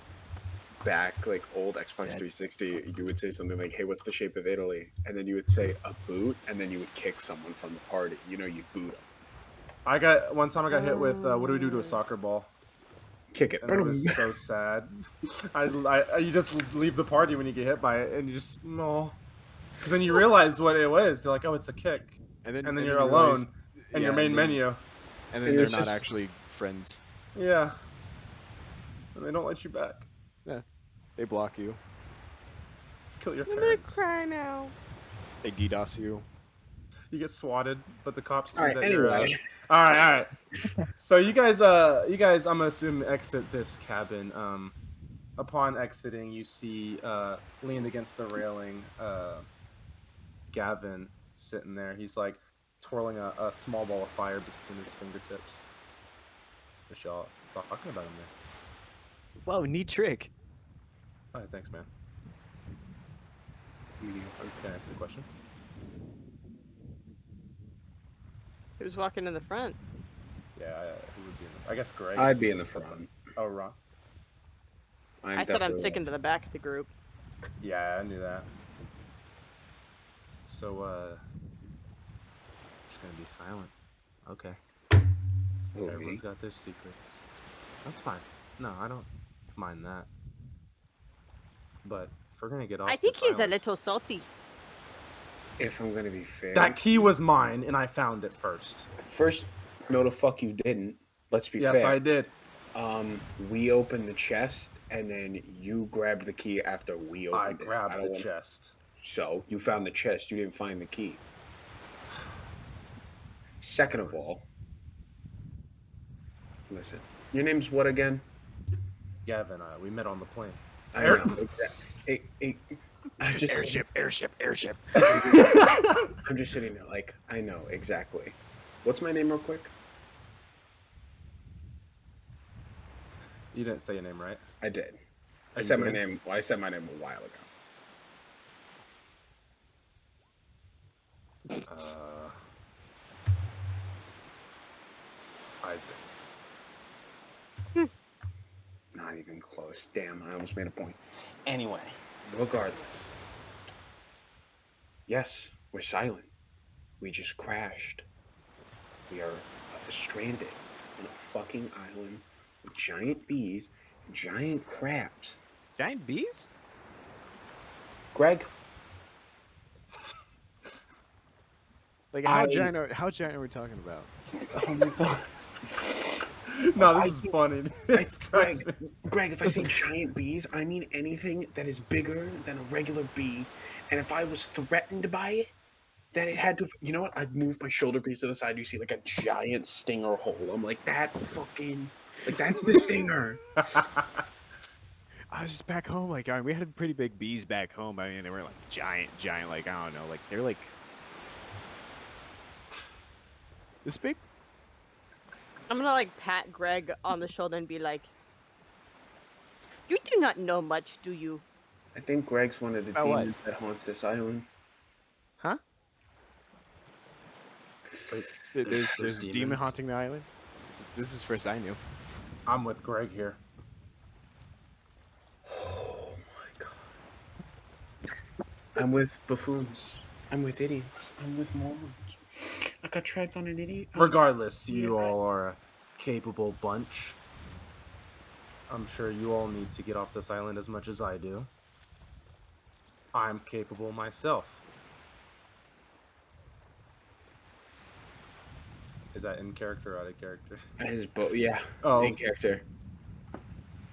back like old Xbox Sad. 360, you would say something like, "Hey, what's the shape of Italy?" And then you would say a boot, and then you would kick someone from the party. You know, you boot them. One time I got hit with what do we do to a soccer ball? Kick it. And it was so sad. You just leave the party when you get hit by it, and you just no. Because then you realize what it was. You're like, oh, it's a kick, And then you're you alone realize- in your yeah, main and then- menu. And And then they're it's not just- actually friends. Yeah. And they don't let you back. They block you. Kill your I'm gonna parents. cry now. They DDoS you. You get swatted, but the cops see All right, that you're. anyway. All right. So you guys, I'm gonna assume exit this cabin. Upon exiting, you see leaned against the railing, Gavin sitting there. He's like twirling a small ball of fire between his fingertips. Just y'all talking about him there. Whoa, neat trick. All right, thanks, man. Can I ask you a question? Who's walking in the front? Yeah, who would be in the... I guess Greg. I'd be in the That's- front. Oh, Ron. I said I'm sticking to the back of the group. Yeah, I knew that. So, just gonna be silent. Okay. Who, me? Everyone's got their secrets. That's fine. No, I don't mind that. But if we're gonna get off I think this he's a island- little salty. If I'm gonna be fair, That key was mine, and I found it first. first, no, the fuck you didn't. Let's be Yes, fair. I did. We opened the chest, and then you grabbed the key after we I opened it. grabbed don't the wanna- chest. So you found the chest. You didn't find the key. Second of all, listen. Your name's what again? Gavin, we met on the plane. I Air- know. I'm just Airship. I'm just sitting there like, I know exactly. What's my name real quick? You didn't say your name, right? I did. I You said my did? name. Well, I said my name a while ago. Isaac. Not even close. Damn, I almost made a point. Anyway, regardless. Yes, we're silent. We just crashed. We are stranded on a fucking island with giant bees, giant crabs. Giant bees? Greg, Like how giant are we talking about? oh my god. No, this is funny. It's Greg, crazy. Greg, if I say giant bees, I mean anything that is bigger than a regular bee. And if I was threatened by it, then it had to, you know what? I'd move my shoulder piece to the side. You see like a giant stinger hole. I'm like, that's the stinger. I was just back home. Like we had pretty big bees back home. I mean, they were like giant. Like I don't know. Like they're like this big. I'm gonna like pat Greg on the shoulder and be like, "You do not know much, do you?" I think Greg's one of the About what? demons that haunts this island. Huh? Wait, There's a demon demons? haunting the island. This is first I knew. I'm with Greg here. Oh my god. I'm with buffoons. I'm with idiots. I'm with morons. I got trapped on an idiot. Regardless, you all are a capable bunch. I'm sure you all need to get off this island as much as I do. I'm capable myself. Is that in character or out of character? His yeah. Oh. In character.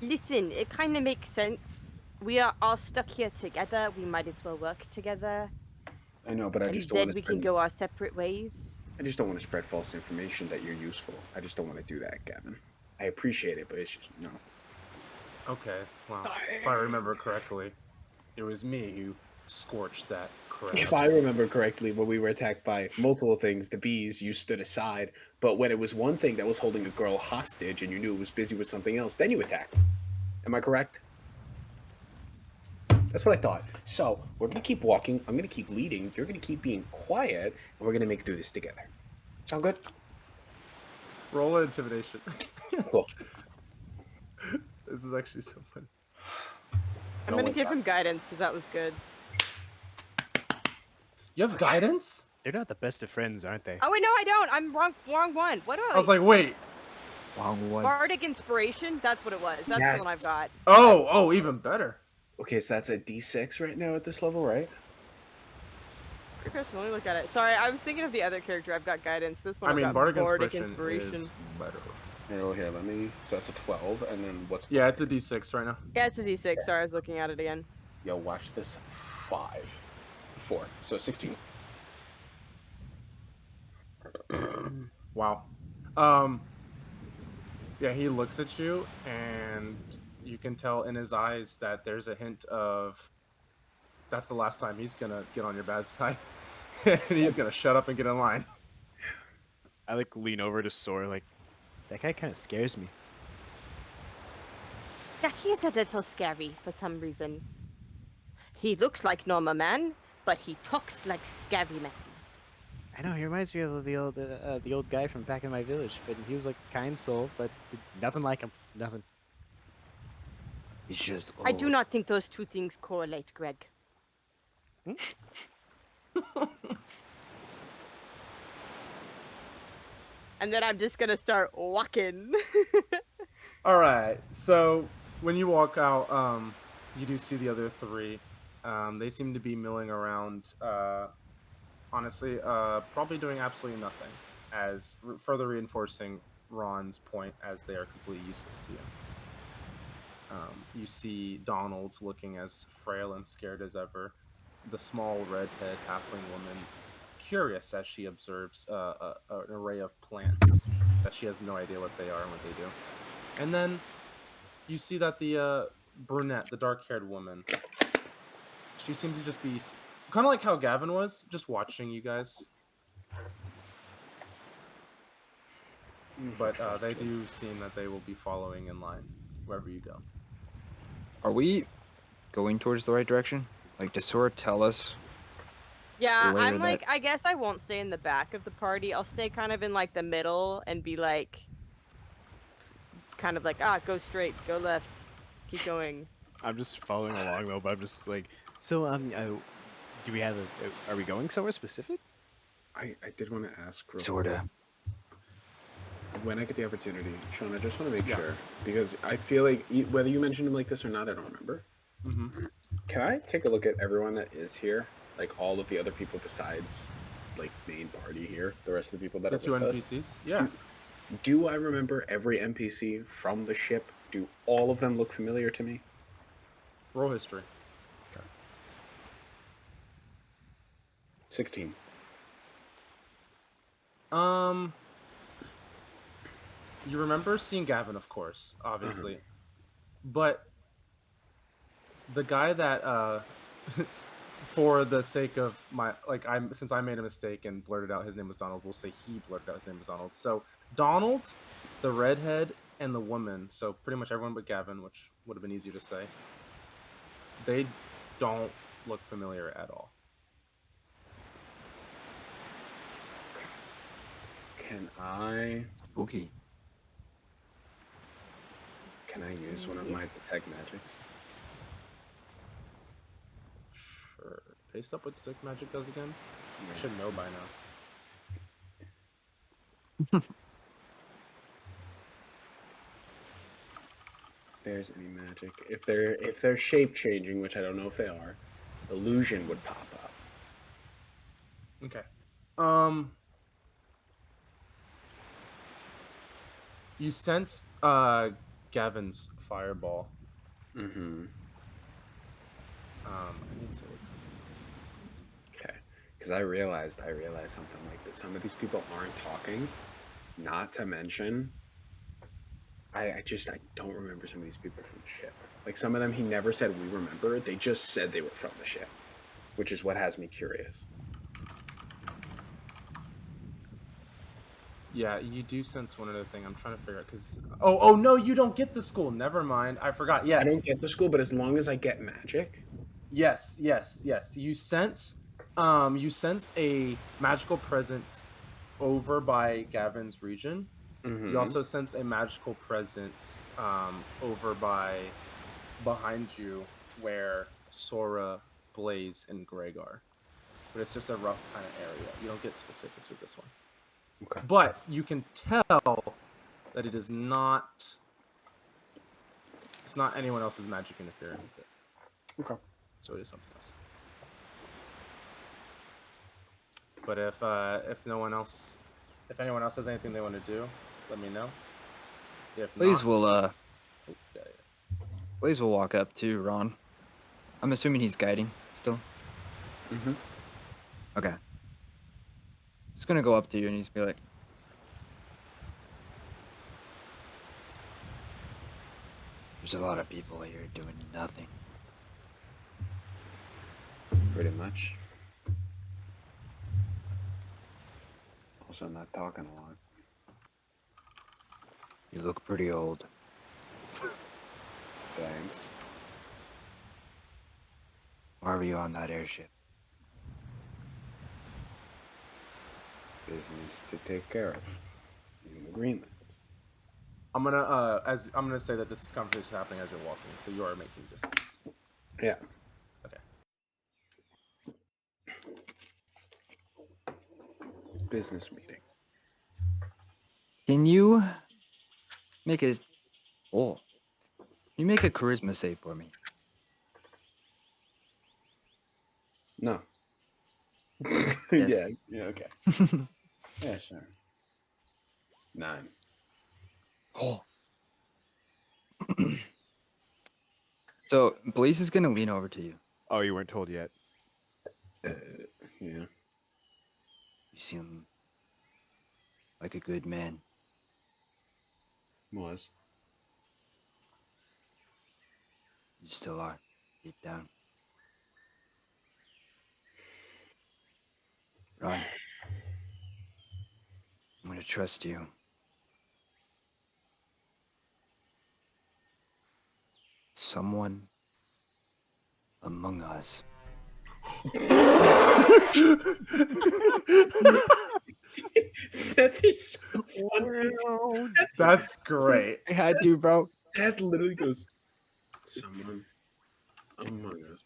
Listen, it kind of makes sense. We are all stuck here together. We might as well work together, I know, but I and just don't then want we to can spread, go our separate ways. I just don't want to spread false information that you're useful. I just don't want to do that, Gavin. I appreciate it, but it's just no. Okay, well, if I remember correctly, it was me who scorched that crab. If I remember correctly, when we were attacked by multiple things, the bees, you stood aside. But when it was one thing that was holding a girl hostage and you knew it was busy with something else, then you attacked. Am I correct? That's what I thought. So we're going to keep walking. I'm going to keep leading. You're going to keep being quiet. And we're going to make it through this together. Sound good? Roll an intimidation. Cool. This is actually so funny. I'm gonna give him guidance because that was good. You have guidance? They're not the best of friends, aren't they? Oh wait, no, I don't. I'm wrong one. What do I was like, wait. Wrong one. Bardic Inspiration? That's what it was. That's the one I've Yes. got. Oh, even better. Okay, so that's a D6 right now at this level, right? Good question. Let me look at it. Sorry, I was thinking of the other character. I've got guidance. This one I I've mean, got Bardic Bardic Inspiration is better. Here, let me. So that's a 12, and then what's. Yeah, it's a D6 right now. Yeah, it's a D6. Sorry, I was looking at it again. Yo, watch this. 4. So 16. Wow. Yeah, he looks at you, and you can tell in his eyes that there's a hint of that's the last time he's gonna get on your bad side, and he's gonna shut up and get in line. I like lean over to Sora, like, that guy kind of scares me. Yeah, he's a little scary for some reason. He looks like normal man, but he talks like scary man. I know he reminds me of the old guy from back in my village, but he was like kind soul, but nothing like him. Nothing. He's just I do old. not think those two things correlate, Greg. And then I'm just gonna start walking. All right. So when you walk out, you do see the other three. They seem to be milling around. Honestly, probably doing absolutely nothing, as further reinforcing Ron's point, as they are completely useless to you. You see Donald looking as frail and scared as ever. The small redhead halfling woman, curious as she observes an array of plants that she has no idea what they are and what they do. And then you see that the brunette, the dark-haired woman, she seems to just be kind of like how Gavin was, just watching you guys. But they do seem that they will be following in line wherever you go. Are we going towards the right direction? Like, does Sora tell us? Yeah, Where I'm like, that- I guess I won't stay in the back of the party. I'll stay kind of in like the middle and be like, kind of like, go straight, go left, keep going. I'm just following along though, but I'm just like, so do we have are we going somewhere specific? I did want to ask real Sorta. quick, when I get the opportunity, Sean, I just want to make Yeah. sure, because I feel like whether you mentioned him like this or not, I don't remember. Mm-hmm. Can I take a look at everyone that is here, like all of the other people besides like main party here, the rest of the people that The are two with NPCs? us? Yeah. Do I remember every NPC from the ship? Do all of them look familiar to me? Roll history. 16. You remember seeing Gavin, of course, obviously. But the guy that for the sake of my since I made a mistake and blurted out his name was Donald, we'll say he blurted out his name was Donald. So Donald, the redhead, and the woman, so pretty much everyone but Gavin, which would have been easier to say, they don't look familiar at all. Can I Spooky. use one of my detect magics? Sure. Paste up what detect magic does again? I should know by now. If there's any magic, if they're shape changing, which I don't know if they are, illusion would pop up. Okay. You sense Gavin's fireball. Mm-hmm. I need to say what something is. Okay. Because I realized something like this. Some of these people aren't talking. Not to mention, I don't remember some of these people from the ship. Like some of them, he never said we remember. They just said they were from the ship, which is what has me curious. Yeah, you do sense one other thing. I'm trying to figure out because oh no, you don't get the school. Never mind. I forgot. Yeah. I don't get the school, but as long as I get magic. Yes. You sense a magical presence over by Gavin's region. Mm-hmm. You also sense a magical presence over behind you where Sora, Blaze, and Greg are. But it's just a rough kind of area. You don't get specifics with this one. Okay. But you can tell that it is not. It's not anyone else's magic interfering with it. Okay. So it is something else. But if anyone else has anything they want to do, let me know. If Blaze not, will yeah. Blaze will walk up to Ron. I'm assuming he's guiding still. Mm-hmm. Okay. He's gonna go up to you and he's be like, There's a lot of people here doing nothing. Pretty much. Also, not talking a lot. You look pretty old. Thanks. Why were you on that airship? Business to take care of in the Greenland. I'm gonna say that this conversation is happening as you're walking, so you are making distance. Yeah. Okay. Business meeting. Can you make a charisma save for me? No. Yes. Yeah, okay. Yeah, sure. 9. Oh. So Blaze is gonna lean over to you. Oh, you weren't told yet. Yeah. You seem like a good man. Was. You still are, deep down. Ron, I'm gonna trust you. Someone among us. Seth is so funny. That's great. I had to, bro. Seth literally goes, someone among us.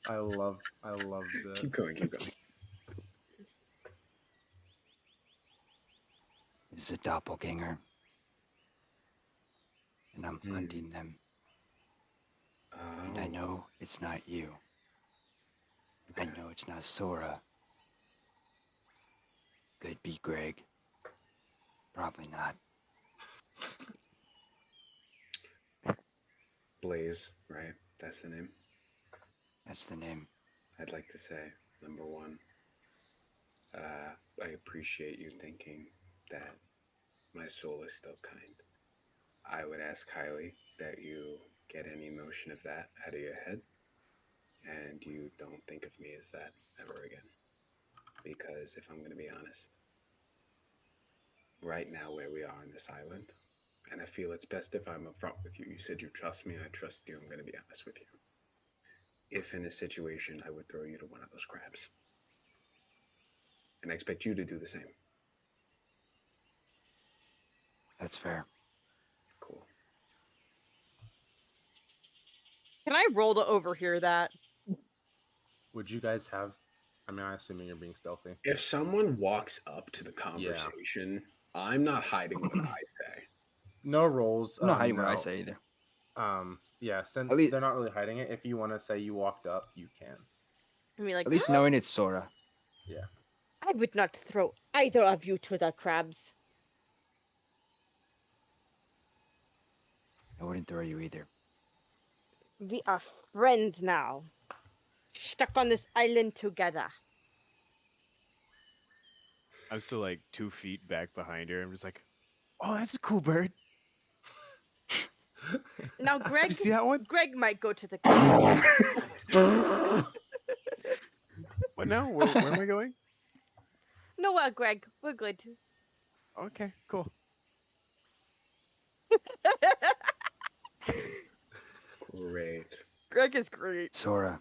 I loved it. Keep going. This is a doppelganger. And I'm hunting them. And I know it's not you. I know it's not Sora. Could be Greg. Probably not. Blaze, right? That's the name. That's the name. I'd like to say, number one, I appreciate you thinking that my soul is still kind. I would ask highly that you get any notion of that out of your head and you don't think of me as that ever again. Because if I'm going to be honest, right now where we are on this island, and I feel it's best if I'm upfront with you. You said you trust me, I trust you, I'm going to be honest with you. If in a situation, I would throw you to one of those crabs. And I expect you to do the same. That's fair. Cool. Can I roll to overhear that? Would you guys have? I mean, I'm assuming you're being stealthy. If someone walks up to the conversation, I'm not hiding what I say. No rolls. I'm not hiding no. what I say either. Yeah, since At least- they're not really hiding it, if you want to say you walked up, you can. I mean, like, At least knowing it's Sora. Yeah. I would not throw either of you to the crabs. I wouldn't throw you either. We are friends now. Stuck on this island together. I'm still like 2 feet back behind her. I'm just like, oh, that's a cool bird. Now, Greg, You see that one? Greg might go to the crabs. What now? Where am I going? No, Greg, we're good. Okay, cool. Great. Greg is great. Sora,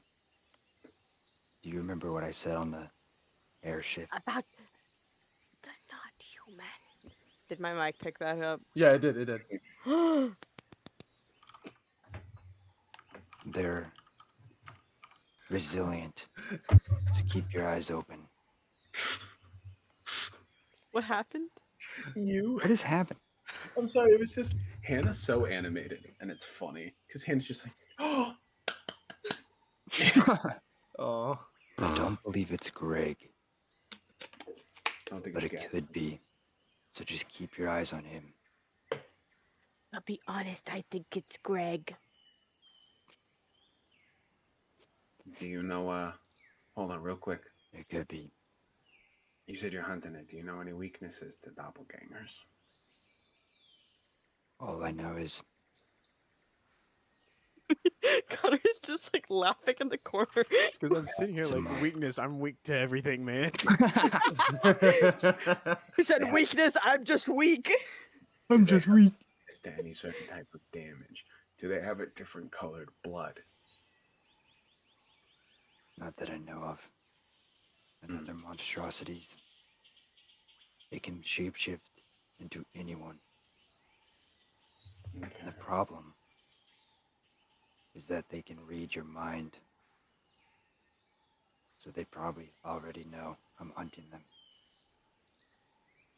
do you remember what I said on the airship? About the not human. Did my mic pick that up? Yeah, it did. It did. They're resilient. So keep your eyes open. What happened? You. What has happened? I'm sorry, it was just Hannah's so animated and it's funny because Hannah's just like, oh. Oh. I don't believe it's Greg, I don't think but it's it could be. So just keep your eyes on him. I'll be honest, I think it's Greg. Do you know, hold on real quick. It could be. You said you're hunting it. Do you know any weaknesses to doppelgangers? All I know is Connor's just like laughing in the corner. Because I'm sitting here It's a like mark. weakness. I'm weak to everything, man. He said Yeah. weakness, I'm just weak. I'm just weak. Is there any certain type of damage? Do they have a different colored blood? not that I know of. And other monstrosities. They can shapeshift into anyone. Okay. And the problem is that they can read your mind. So they probably already know I'm hunting them.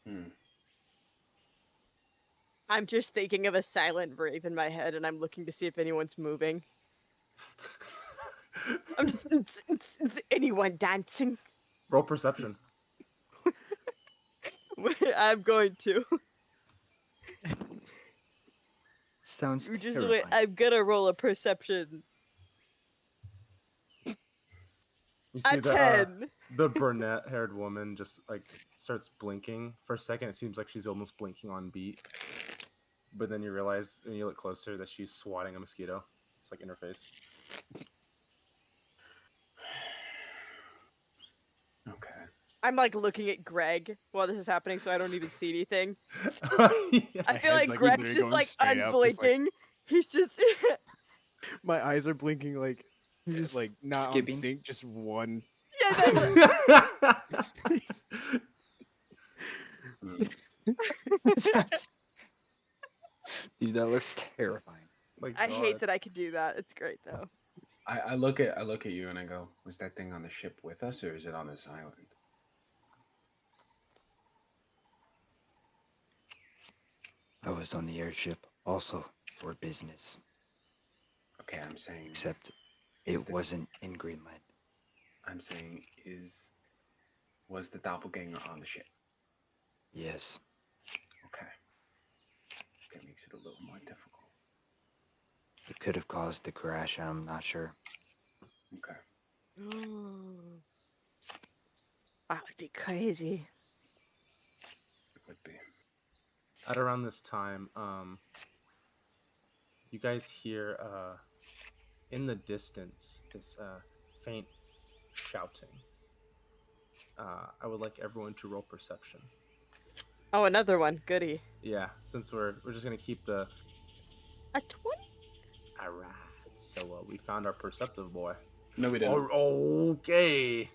Hmm. I'm just thinking of a silent brave in my head, and I'm looking to see if anyone's moving. I'm just is anyone dancing? Roll perception. I'm going to. Sounds Just terrifying. wait, I'm gonna roll a perception. You A see 10. the brunette-haired woman just like starts blinking. For a second, it seems like she's almost blinking on beat, but then you realize when you look closer that she's swatting a mosquito. It's like in her face. Okay. I'm like looking at Greg while this is happening, so I don't even see anything. Yeah. I feel head's, like like, Greg's literally just going like straight up, just, like- unblinking. He's just My eyes are blinking like Just like not skipping. on sync, just one. yeah, Dude, that looks terrifying. Like, I hate God. that I could do that. It's great though. I look at you and I go, was that thing on the ship with us or is it on this island? I was on the airship also for business, Okay, I'm saying except Is it the- wasn't in Greenland. was the doppelganger on the ship? Yes, Okay. That makes it a little more difficult. it could have caused the crash, I'm not sure. Okay. That would be crazy. It would be. At around this time, you guys hear in the distance this faint shouting. I would like everyone to roll perception. Oh, another one. Goody. Yeah, since we're just gonna keep the A 20? alright. So we found our perceptive boy. No, we didn't. Okay.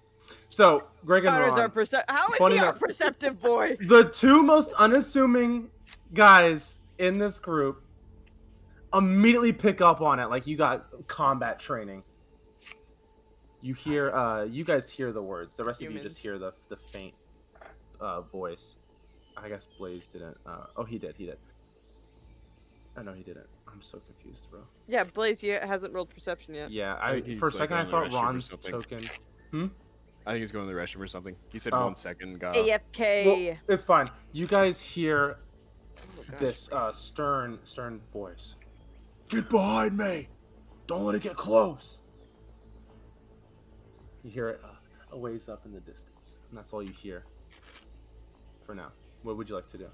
So Greg and Connor's our Ron, How is funny he our enough- perceptive boy? the two most unassuming guys in this group, immediately pick up on it like you got combat training. You hear, you guys hear the words. The rest of you just hear the faint voice. I guess Blaze didn't. Oh, he did. Oh no, he didn't. I'm so confused, bro. Yeah, Blaze hasn't rolled perception yet. Yeah, I think for a he's, second like, I going to the thought restroom or Ron's something. token. I think he's going to the restroom or something. He said Oh. 1 second. AFK. Well, it's fine. You guys hear Oh my gosh. this stern voice. Get behind me! Don't let it get close. You hear it a ways up in the distance, and that's all you hear. For now, what would you like to do?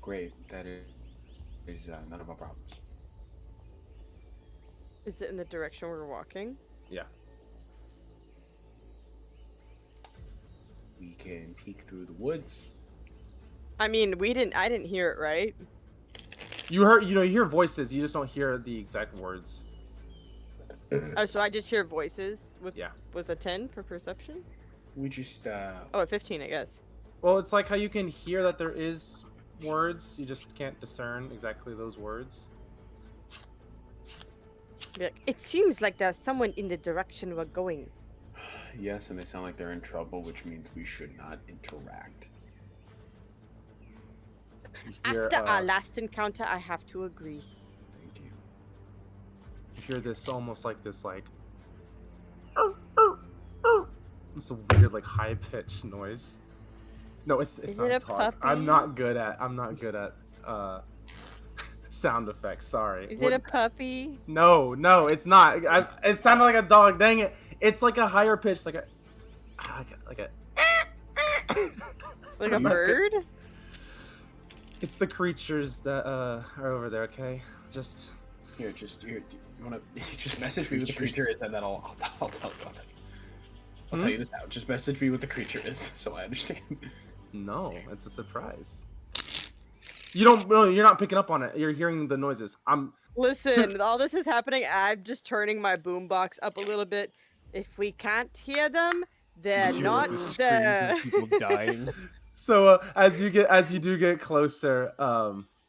Great. That is none of our problems. Is it in the direction we're walking? Yeah. We can peek through the woods. I mean, I didn't hear it, right? You heard, you hear voices. You just don't hear the exact words. Oh, so I just hear voices with Yeah. with a 10 for perception? We just Oh, a 15, I guess. Well, it's like how you can hear that there is words. You just can't discern exactly those words. Be like, it seems like there's someone in the direction we're going. yes, and they sound like they're in trouble, which means we should not interact. You hear, After our last encounter, I have to agree. Thank you. you hear this almost like this like. It's a weird like high pitched noise. No, it's Is not it a talk. puppy? I'm not good at sound effects. Sorry. Is What- it a puppy? No, it's not. It sounded like a dog. Dang it! It's like a higher pitch, like a. Like a You- bird? It's the creatures that are over there. Okay, just Here, you wanna just message me what the creature is, and then I'll tell you. I'll tell you this out. Just message me what the creature is, so I understand. no. It's a surprise. You don't. No, you're not picking up on it. You're hearing the noises. Listen, all this is happening. I'm just turning my boombox up a little bit. If we can't hear them, they're Just hear, like, not the screams there. and people dying. So as you do get closer, the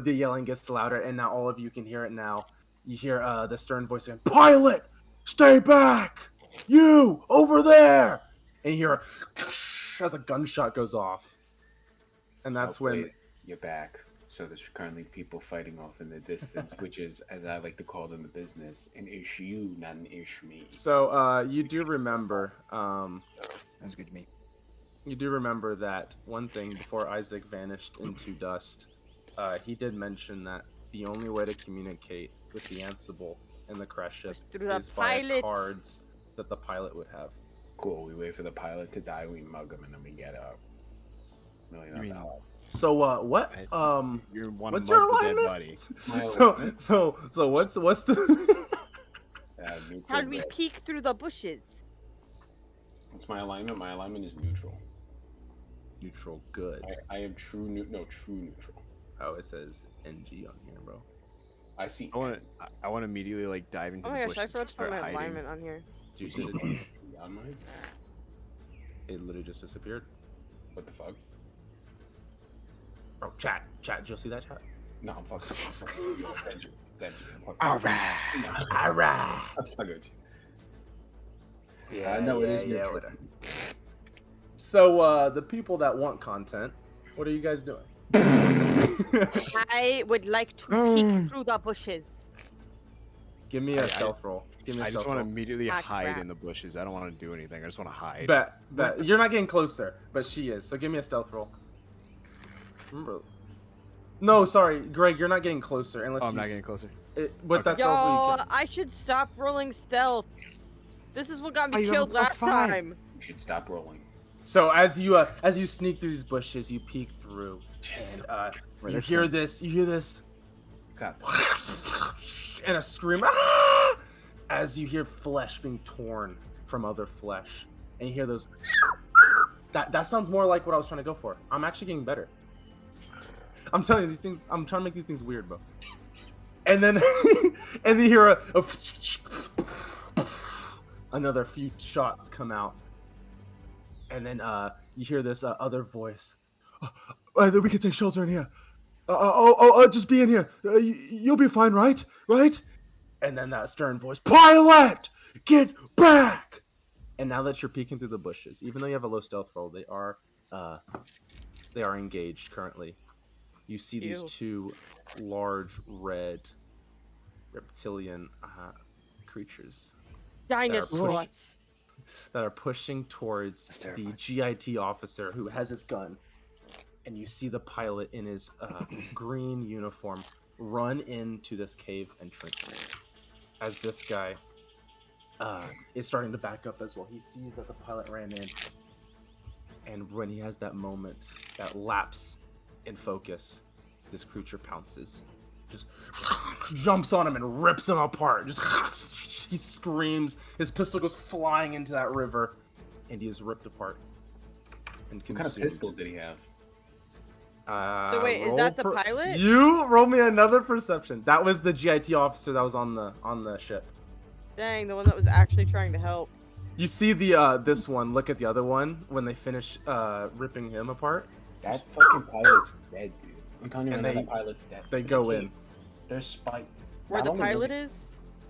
yelling gets louder, and now all of you can hear it. Now you hear the stern voice again. Pilot, stay back! You over there! And you hear as a gunshot goes off, and that's Okay, when you're back. So there's currently people fighting off in the distance, which is, as I like to call it in the business, an issue, not an ish me. So you do remember Sounds good to me. you do remember that one thing before Isaac vanished into dust. He did mention that the only way to communicate with the Ansible and the crash ship Was through the is via pilot. cards that the pilot would have. Cool. We wait for the pilot to die, we mug him, and then we get up. Million You mean- $1. So what? You want What's to your mug the dead alignment? body. So what's the? Neutral How do we red. peek through the bushes? What's my alignment? My alignment is neutral. Neutral good. I am true neutral. Oh, it says NG on here, bro. I see. I want to immediately like dive into Oh the my gosh, I bushes forgot and to start put my hiding. alignment on here. Do you see it? On mine? It literally just disappeared. What the fuck? Oh, chat. Did you see that chat? No, I'm fucking. Thank you. All right. All right. I'm fucking with you. Yeah, no, it yeah, is yeah, neutral. whatever. So, the people that want content, what are you guys doing? I would like to peek through the bushes. Give me a stealth roll. Give me a I just stealth want to roll. immediately Ah, hide crap. in the bushes. I don't want to do anything. I just want to hide. Bet. You're not getting closer, but she is. So give me a stealth roll. Remember. No, sorry, Greg, you're not getting closer unless Oh, I'm you not getting closer. With that stealth roll, you Yo, can. I should stop rolling stealth. This is what got Oh, me you have a killed last +5. time. You should stop rolling. So as you sneak through these bushes, you peek through, and you hear this, God. and a scream, "Ah!" as you hear flesh being torn from other flesh, and you hear those. That sounds more like what I was trying to go for. I'm actually getting better. I'm telling you these things. I'm trying to make these things weird, bro. And then, and you hear another few shots come out, and then you hear this other voice. We can take shelter in here. Just be in here. You'll be fine, right? Right? And then that stern voice, pilot, get back! And now that you're peeking through the bushes, even though you have a low stealth roll, they are engaged currently. You see these Ew. two large red reptilian creatures Dinosaurs. that are pushing towards That's the terrifying. GIT officer who has his gun. And you see the pilot in his green uniform run into this cave entrance as this guy is starting to back up as well. He sees that the pilot ran in, and when he has that moment, that lapse in focus, this creature pounces, just jumps on him and rips him apart. Just he screams, his pistol goes flying into that river, and he is ripped apart and What kind of consumed. pistol did he have? So wait, is roll that the pilot? You roll me another perception. That was the GIT officer that was on the ship. Dang, the one that was actually trying to help. You see the this one. Look at the other one when they finish ripping him apart. That fucking pilot's dead, dude. I'm telling you right And now, they- that pilot's dead. They go in. There's spite. Where Not the only pilot would- is?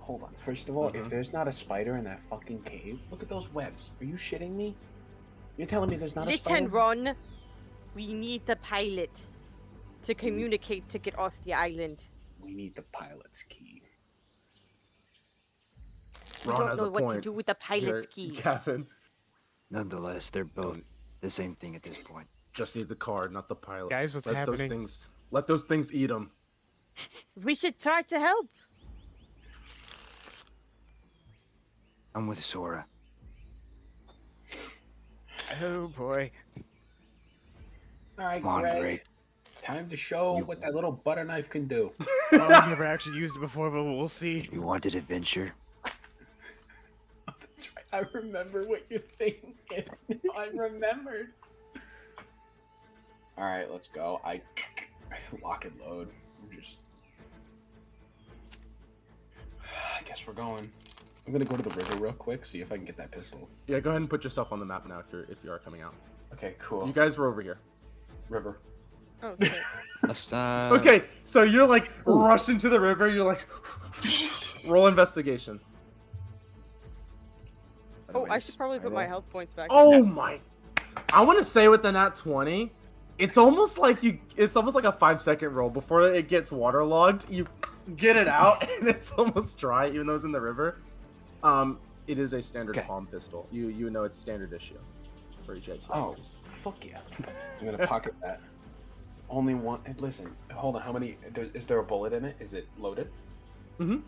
Hold on. First of all, Mhm. if there's not a spider in that fucking cave, look at those webs. Are you shitting me? You're telling me there's not a Listen, spider? Ron. We need the pilot to communicate to get off the island. We need the pilot's key. We Ron don't has know a what to point. do with the pilot's Here, key. Gavin. Nonetheless, they're both the same thing at this point. Just need the card, not the pilot. Guys, what's let happening? Let those things eat them. We should try to help. I'm with Sora. Oh boy. All right, Come on, Greg. Greg. Time to show You- what that little butter knife can do. Well, I've never actually used it before, but we'll see. You wanted adventure? That's right. I remember what your thing is. I remembered. All right, let's go. I lock and load. I'm just. I guess we're going. I'm gonna go to the river real quick, see if I can get that pistol. Yeah, go ahead and put yourself on the map now if you are coming out. Okay, cool. You guys were over here. River. Oh, shit. Left side. Okay, so you're like rushing to the river. You're like, roll investigation. Oh, I should probably put my health points back. Oh my! I want to say with the nat 20, it's almost like a 5-second roll before it gets waterlogged. You get it out and it's almost dry, even though it's in the river. It is a standard palm pistol. You know it's standard issue for each Oh, fuck yeah! I'm gonna pocket that. Only one. And listen, hold on. How many? Is there a bullet in it? Is it loaded? Mm-hmm.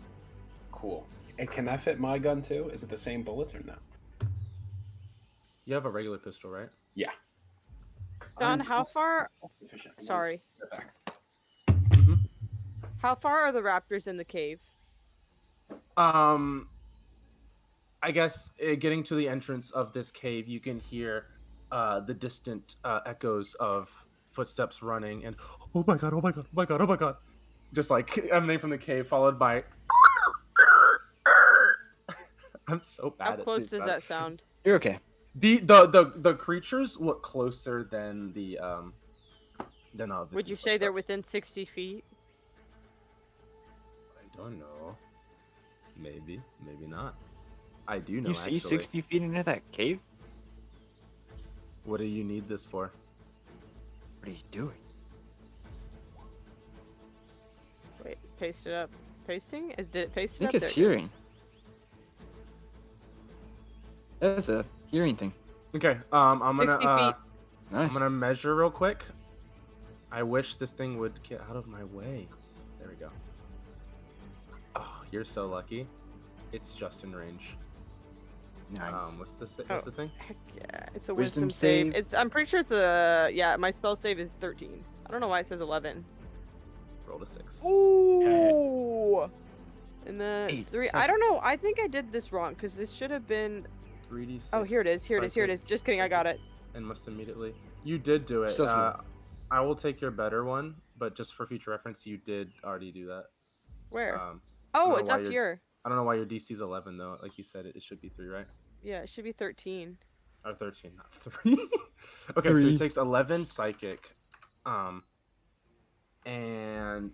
Cool. And can that fit my gun too? Is it the same bullets or no? You have a regular pistol, right? Yeah. John, how far? Efficient. Sorry. Get back. Mm-hmm. How far are the raptors in the cave? I guess getting to the entrance of this cave, you can hear the distant echoes of footsteps running and oh my god, oh my god, oh my god, oh my god, just like emanating from the cave, followed by. I'm so bad How at close this does sound. that sound? You're okay. The creatures look closer than the obviously Would you say they're footsteps. within 60 feet? I don't know. Maybe not. I do know. You see actually. 60 feet into that cave? What do you need this for? What are you doing? Wait, paste it up. Pasting? Did it paste I it think up? it's There it is. hearing. That's a hearing thing. Okay. I'm 60 gonna feet. Nice. I'm gonna measure real quick. I wish this thing would get out of my way. There we go. Oh, you're so lucky. It's just in range. Nice. What's the thing? Heck yeah, it's a Wisdom wisdom save. save. I'm pretty sure it's a my spell save is 13. I don't know why it says 11. Roll a 6. Ooh. And then Eight, it's 3. I second. don't know. I think I did this wrong because this should have been. 3d6. Oh, here it is. Here it is. Here it is. Just kidding. I got it. And must immediately. You did do it. Still says I will take your better one, but just for future reference, you did already do that. Where? I don't Oh, know it's why up you're- here. I don't know why your DC is 11 though. Like you said, it should be 3, right? Yeah, it should be 13. Or 13, not 3. Okay, so Three. he takes 11 psychic, and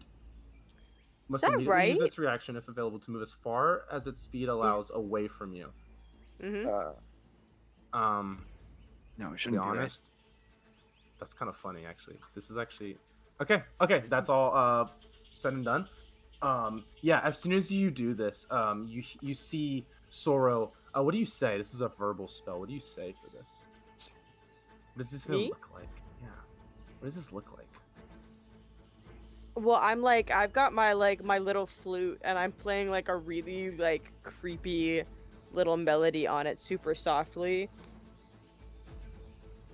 must that immediately right? use its reaction if available to move as far as its speed allows away from you. Mm-hmm. No, it To be shouldn't be right. honest, that's kind of funny actually. This is actually okay. That's all said and done. Yeah, as soon as you do this, you see Sorrow. What do you say? This is a verbal spell. What do you say for this? What does this even Me? look like? Yeah. What does this look like? Well, I'm like, I've got my my little flute, and I'm playing like a really like creepy little melody on it, super softly.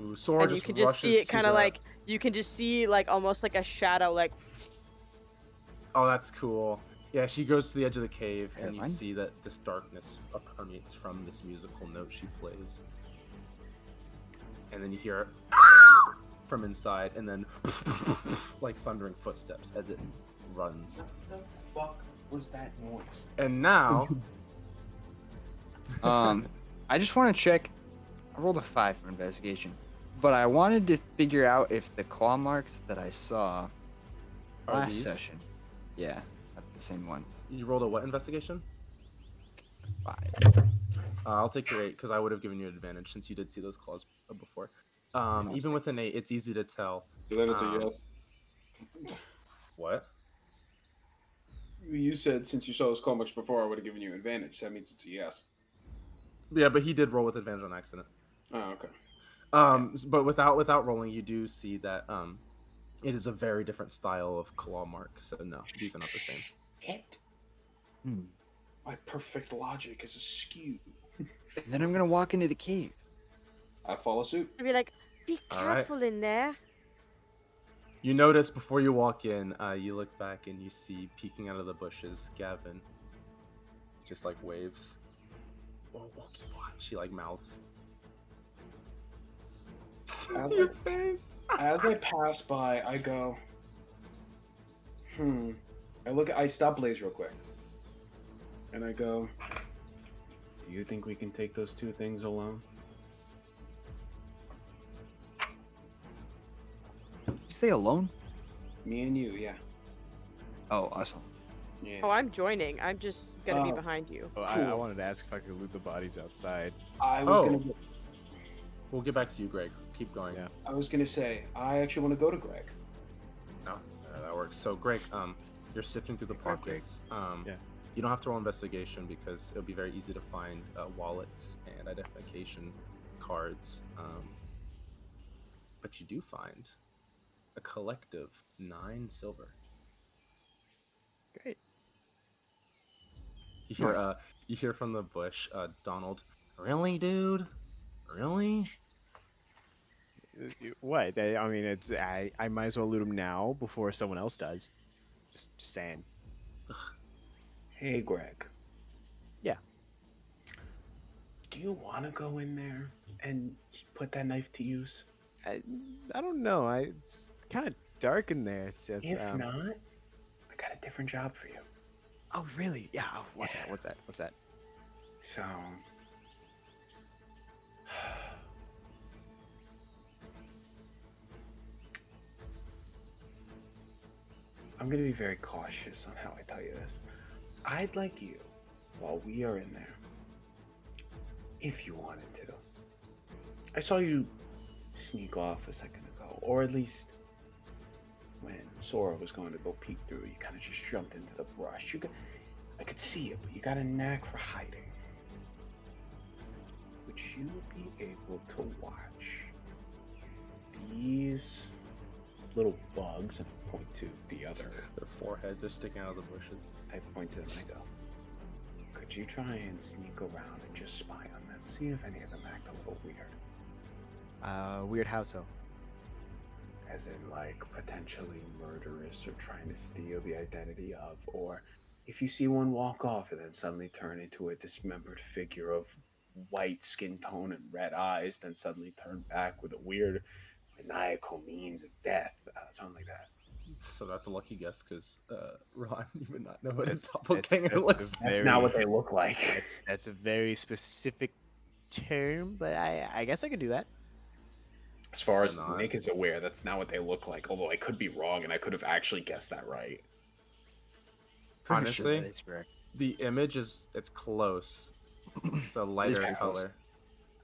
Ooh, Sora And you just can just see rushes it to kind of the- like, you can just see like almost like a shadow, like. Oh, that's cool. Yeah, she goes to the edge of the cave, and you Terrifying. see that this darkness permeates from this musical note she plays. And then you hear from inside, and then like thundering footsteps as it runs. What the fuck was that noise? And now, I just want to check. I rolled a 5 for investigation, but I wanted to figure out if the claw marks that I saw Are last these? session, yeah, are the same ones. you rolled a what investigation? 5. I'll take your 8 because I would have given you an advantage since you did see those claws before. Even with an 8, it's easy to tell. So then it's a Um, yes. What? You said since you saw those comics before, I would have given you advantage. That means it's a yes. Yeah, but he did roll with advantage on accident. Oh, okay. But without rolling, you do see that it is a very different style of claw mark. So no, these are not the same. Shit. Hmm. My perfect logic is askew. And then I'm gonna walk into the cave. I follow suit. I'd be like, be All right. careful in there. You notice before you walk in, you look back and you see peeking out of the bushes Gavin. Just like waves. We'll keep watch. She like mouths. As Your face. As I pass by, I go, I stop Blaze real quick. And I go, do you think we can take those two things alone? Did you say alone? Me and you, yeah. Oh, awesome. Yeah. Oh, I'm joining. I'm just gonna be Oh. behind you. Oh, I Cool. wanted to ask if I could loot the bodies outside. I was Oh. gonna We'll get back to you, Greg. Keep going. Yeah. I was gonna say, I actually want to go to Greg. No, that works. So, Greg, you're sifting through the Greg. pockets. Yeah. You don't have to roll investigation because it'll be very easy to find wallets and identification cards. But you do find a collective 9 silver. Great. You hear, Nice. you hear from the bush, Donald. Really, dude? Really? What? I mean, it's I might as well loot them now before someone else does. Just saying. Hey, Greg. Yeah. Do you want to go in there and put that knife to use? I don't know. It's kind of dark in there. It's If not, I got a different job for you. Oh, really? Yeah. Oh, what's Yeah. that? What's that? So, I'm going to be very cautious on how I tell you this. I'd like you, while we are in there, if you wanted to. I saw you sneak off a second ago, or at least when Sora was going to go peek through, you kind of just jumped into the brush. I could see it, but you got a knack for hiding. Would you be able to watch these little bugs, and I point to the other, Their foreheads are sticking out of the bushes. I point to them and I go, could you try and sneak around and just spy on them? See if any of them act a little weird. Weird how so? As in, like, potentially murderous or trying to steal the identity of, or if you see one walk off and then suddenly turn into a dismembered figure of white skin tone and red eyes, then suddenly turn back with a weird maniacal means of death, something like that. So that's a lucky guess because Ron, you would not know what a That's doppelganger looks. That's not what they look like. That's a very specific term, but I guess I could do that. As far Is as it not? Nick is aware, that's not what they look like. Although I could be wrong, and I could have actually guessed that right. Pretty sure Honestly, that is correct. The image it's close. It's a lighter kinda close. color.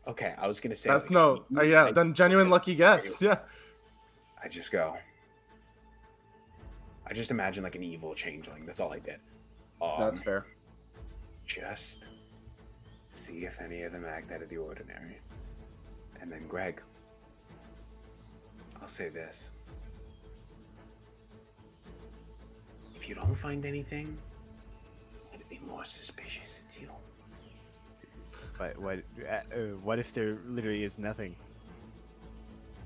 Okay, I was gonna say That's like, no. Yeah, I- then genuine lucky guess. Yeah. I just go. I just imagine like an evil changeling. That's all I did. That's fair. Just see if any of them act out of the ordinary. And then Greg, I'll say this. If you don't find anything, it'd be more suspicious it's you. But what if there literally is nothing?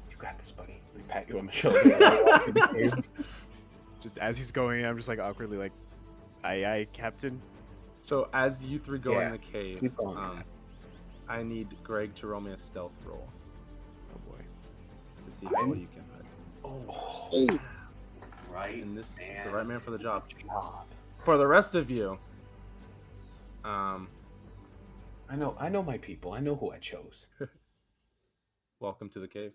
You got this, buddy. Let me pat you on the shoulder. while I walk through the cave. Just as he's going, I'm just like awkwardly like, aye, Captain. So as you three go in Yeah, the cave, keep going, man. I need Greg to roll me a stealth roll Oh boy. to see how well you can hide. Oh, right. And this is man. the right man for the job. job. For the rest of you, I know my people. I know who I chose. welcome to the cave.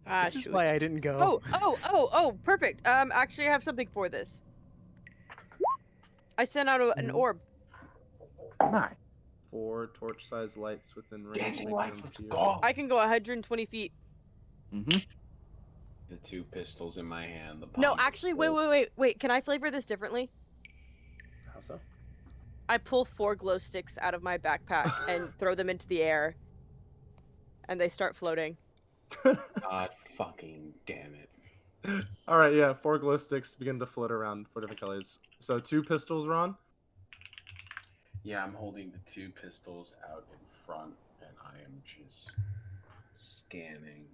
Ah, This is shoot. why I didn't go. Oh, perfect. Actually, I have something for this. I sent out an orb. Nice. 4 torch-sized lights within range. Dancing making lights, them let's to you. go. I can go 120 feet. Mm-hmm. The 2 pistols in my hand. The No, palm actually, pistol. wait. Can I flavor this differently? How so? I pull 4 glow sticks out of my backpack and throw them into the air, and they start floating. God fucking damn it. All right, yeah. 4 glow sticks begin to float around 4 different colors. So 2 pistols, Ron. Yeah, I'm holding the 2 pistols out in front, and I am just scanning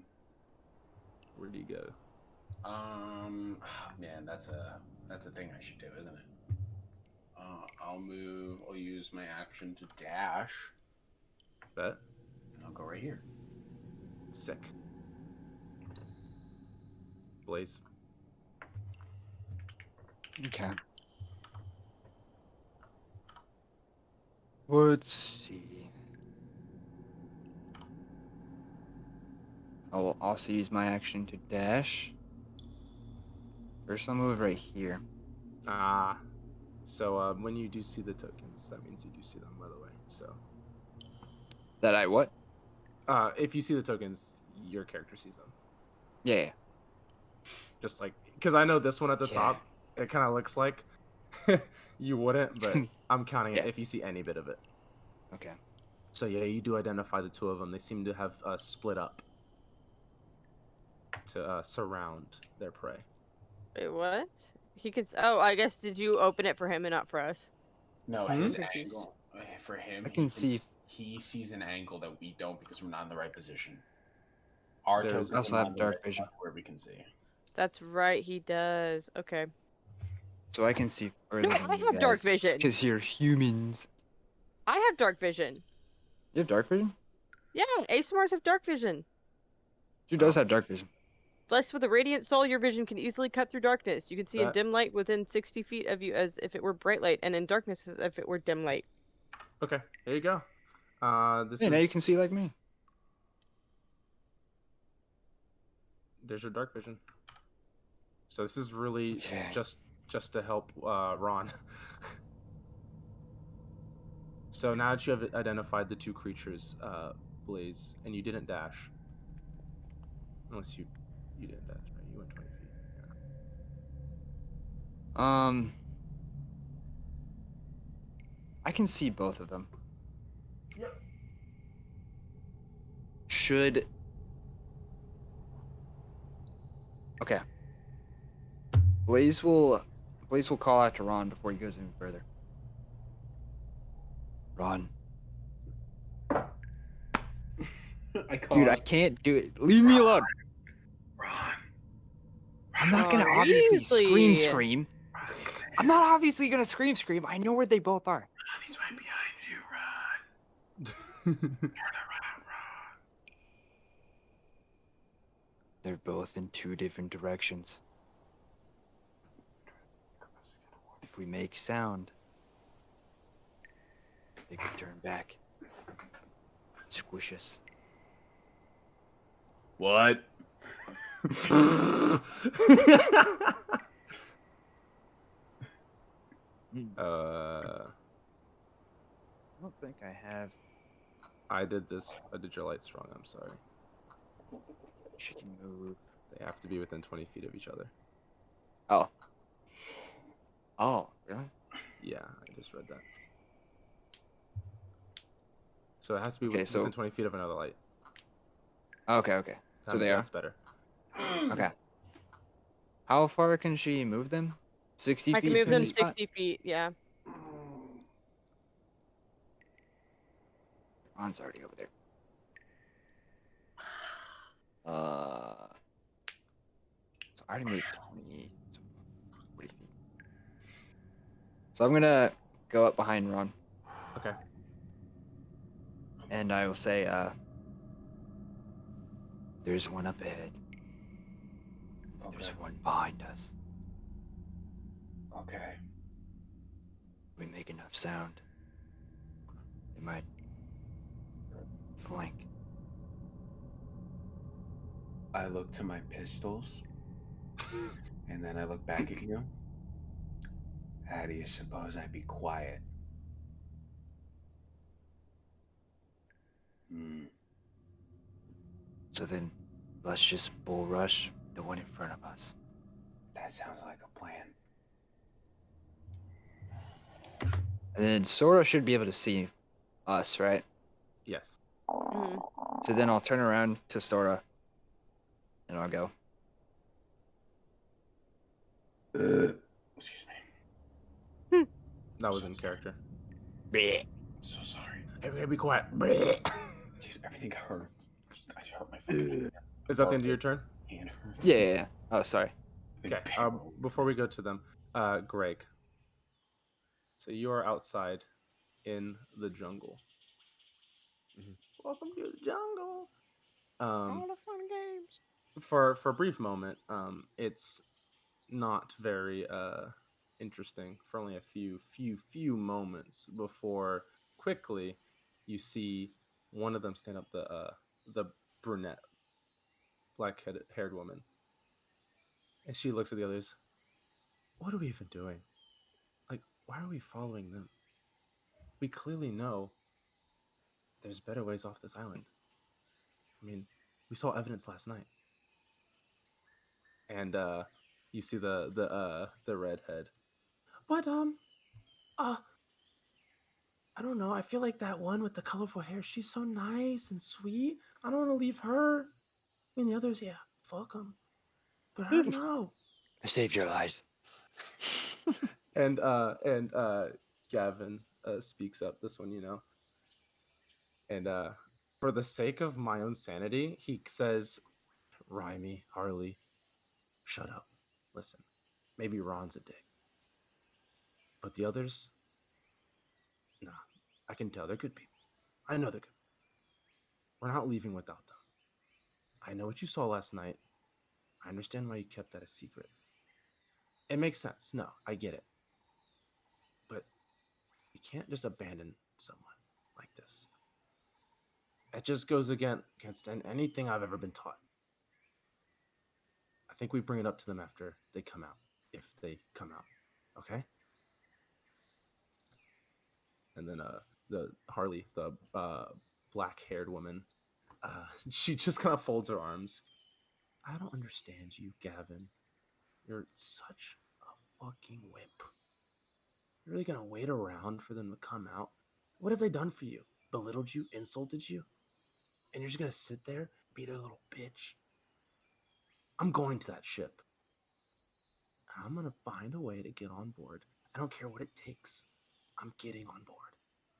Where do you go? Man, that's a thing I should do, isn't it? I'll move. I'll use my action to dash, Bet. and I'll go right here. Sick. Blaze. Okay. Let's see. I will also use my action to dash. First, I'll move right here. Ah. So when you do see the tokens, that means you do see them, by the way. So That I what? if you see the tokens, your character sees them. Yeah. Just like, because I know this one at the Yeah. top, it kind of looks like you wouldn't, but I'm counting it Yeah. if you see any bit of it. Okay. So yeah, you do identify the two of them. They seem to have split up to surround their prey. Wait, what? He could. Oh, I guess did you open it for him and not for us? No, Hmm? his Confused. angle for him. I can see. He sees an angle that we don't because we're not in the right position. Our There's- tokens I also are not have in the dark right vision. spot where we can see. That's right, he does. Okay. So I can see further No, than I you have dark guys, vision. because you're humans. I have dark vision. You have dark vision? Yeah, ASMRs have dark vision. Who does have dark vision? Blessed with a radiant soul, your vision can easily cut through darkness. You can see in That- dim light within 60 feet of you as if it were bright light, and in darkness as if it were dim light. Okay, there you go. This Hey, is now you can see like me. there's your dark vision. So this is really Okay. just to help Ron. So now that you have identified the two creatures, Blaze, and you didn't dash, unless you didn't dash, right? You went 20 feet. Yeah. I can see both of them. Yep. Should. Okay. Blaze will call out to Ron before he goes any further. Ron, I call dude, I out, can't do it. Leave me alone. Ron. I'm not gonna Ron, obviously seriously. scream. I'm not obviously gonna scream. I know where they both are. He's right behind you, Ron. Turn around, Ron. They're both in two different directions. If we make sound, they could turn back. Squish us. What? I don't think I have I did your lights wrong. I'm sorry. chicken move. They have to be within 20 feet of each other. Oh. Oh, really? Yeah, I just read that. So it has to be Okay, within so- 20 feet of another light. Okay. So they are. That's better. Okay. How far can she move them? 60 I feet can move from them the spot? 60 feet, yeah. Ron's already over there. So I already moved 20, so 40 feet. So I'm gonna go up behind Ron, Okay. and I will say, there's one up ahead. And there's Okay. one behind us. Okay. We make enough sound, they might flank. I look to my pistols, and then I look back at you. How do you suppose I'd be quiet? So then, let's just bull rush the one in front of us. That sounds like a plan. And then Sora should be able to see us, right? Yes. Mhm. So then I'll turn around to Sora, and I'll go. Excuse me. That was in character. Bleh. I'm so sorry. Everybody be quiet. Dude, everything hurts. I just hurt my fucking head. Is that the end of your turn? And her Yeah. Oh, sorry. Okay. barrel. Before we go to them, Greg. So you are outside in the jungle. Mhm. Welcome to the jungle. All the fun games. For a brief moment, it's not very interesting for only a few moments before quickly you see one of them stand up, the brunette black haired woman, and she looks at the others. What are we even doing? Like, why are we following them? We clearly know there's better ways off this island. I mean, we saw evidence last night. And you see the redhead. But uh I don't know. I feel like that one with the colorful hair, she's so nice and sweet. I don't want to leave her. I mean, the others, yeah, fuck them. But I don't know. I saved your life. And Gavin speaks up. This one, and for the sake of my own sanity, he says, "Rhymy, Harley, shut up. Listen, maybe Ron's a dick, but the others, nah, I can tell they're good people. I know they're good. We're not leaving without them. I know what you saw last night. I understand why you kept that a secret. It makes sense. No, I get it. But you can't just abandon someone like this. It just goes against anything I've ever been taught. I think we bring it up to them after they come out, if they come out. Okay?" And then the Harley, the black-haired woman, she just kind of folds her arms. "I don't understand you, Gavin. You're such a fucking wimp. You're really gonna wait around for them to come out? What have they done for you? Belittled you? Insulted you? And you're just gonna sit there, be their little bitch? I'm going to that ship. I'm gonna find a way to get on board. I don't care what it takes. I'm getting on board.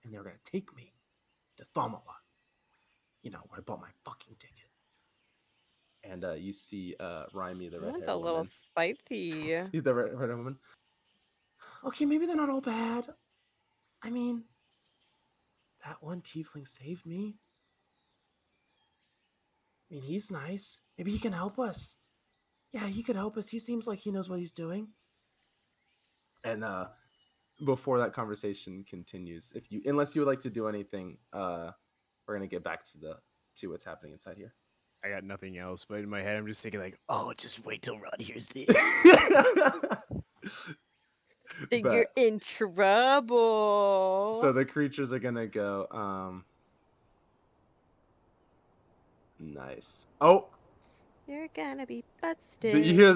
And they're gonna take me to Thomala. Where I bought my fucking ticket." And you see Rhymy, the That's red-haired a little woman. spicy. The red-haired woman. "Okay, maybe they're not all bad. I mean, that one tiefling saved me. I mean, he's nice. Maybe he can help us. Yeah, he could help us. He seems like he knows what he's doing." And before that conversation continues, unless you would like to do anything, we're gonna get back to what's happening inside here. I got nothing else, but in my head, I'm just thinking like, oh, just wait till Ron hears this. Then But- you're in trouble. So the creatures are gonna go. Nice. Oh, You're gonna be busted. you hear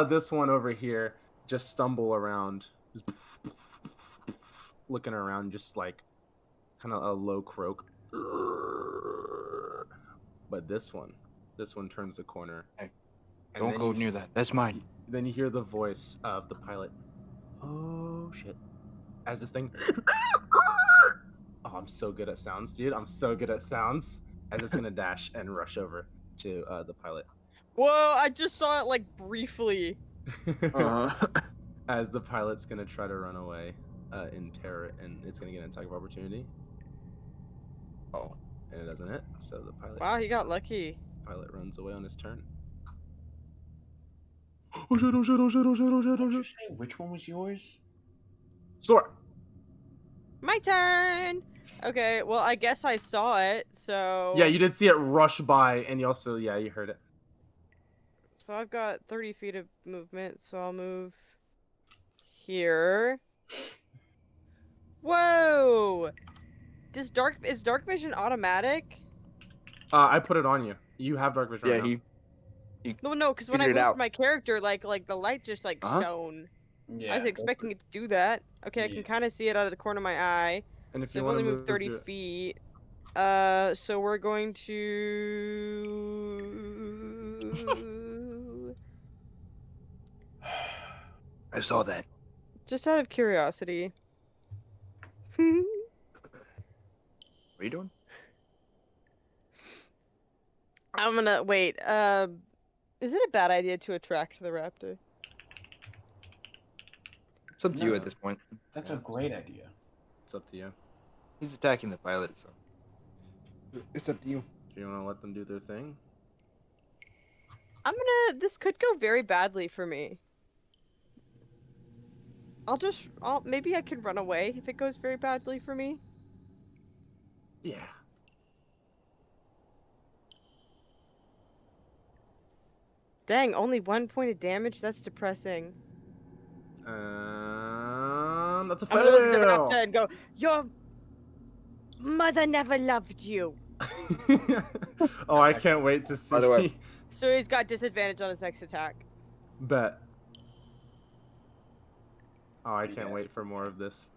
this one over here just stumble around, just looking around, just like kind of a low croak. But this one turns the corner. Hey, and Don't then go you- near that. That's mine. Then you hear the voice of the pilot. "Oh shit!" As this thing. Oh, I'm so good at sounds, dude. I'm so good at sounds. As it's gonna dash and rush over to the pilot. Whoa, I just saw it like briefly. As the pilot's gonna try to run away in terror, and it's gonna get an attack of opportunity. Oh. And it doesn't hit, so the Wow, he got lucky. pilot runs away on his turn. Oh shit, oh shit, oh shit, oh shit, oh shit, What oh did you shit. say? Which one was yours? Sora! My turn. Okay, well, I guess I saw it, so... Yeah, you did see it rush by, and you also, you heard it. So I've got 30 feet of movement, so I'll move here. Whoa! Is dark vision automatic? I put it on you. You have dark vision Yeah, right he No, because when I Figured it moved out. my character, like the light just like Uh-huh. shone. Yeah. I was expecting it to do that. Okay, I Yeah. can kind of see it out of the corner of my eye. now. And if So you I've want to only move moved 30 your... feet. So we're going to... I saw that. Just out of curiosity. What are you doing? I'm gonna wait. Is it a bad idea to attract the raptor? It's up to you No. at this point. That's a great idea. It's up to you. He's attacking the pilot, so it's up to you. Do you want to let them do their thing? This could go very badly for me. Maybe I can run away if it goes very badly for me. Yeah. Dang, only 1 point of damage? That's depressing. That's a I'm gonna look at the fail. raptor and go, your mother never loved you. Oh, I can't wait to see. By the way- So he's got disadvantage on his next attack. Bet. Oh, I Pretty can't bad. wait for more of this.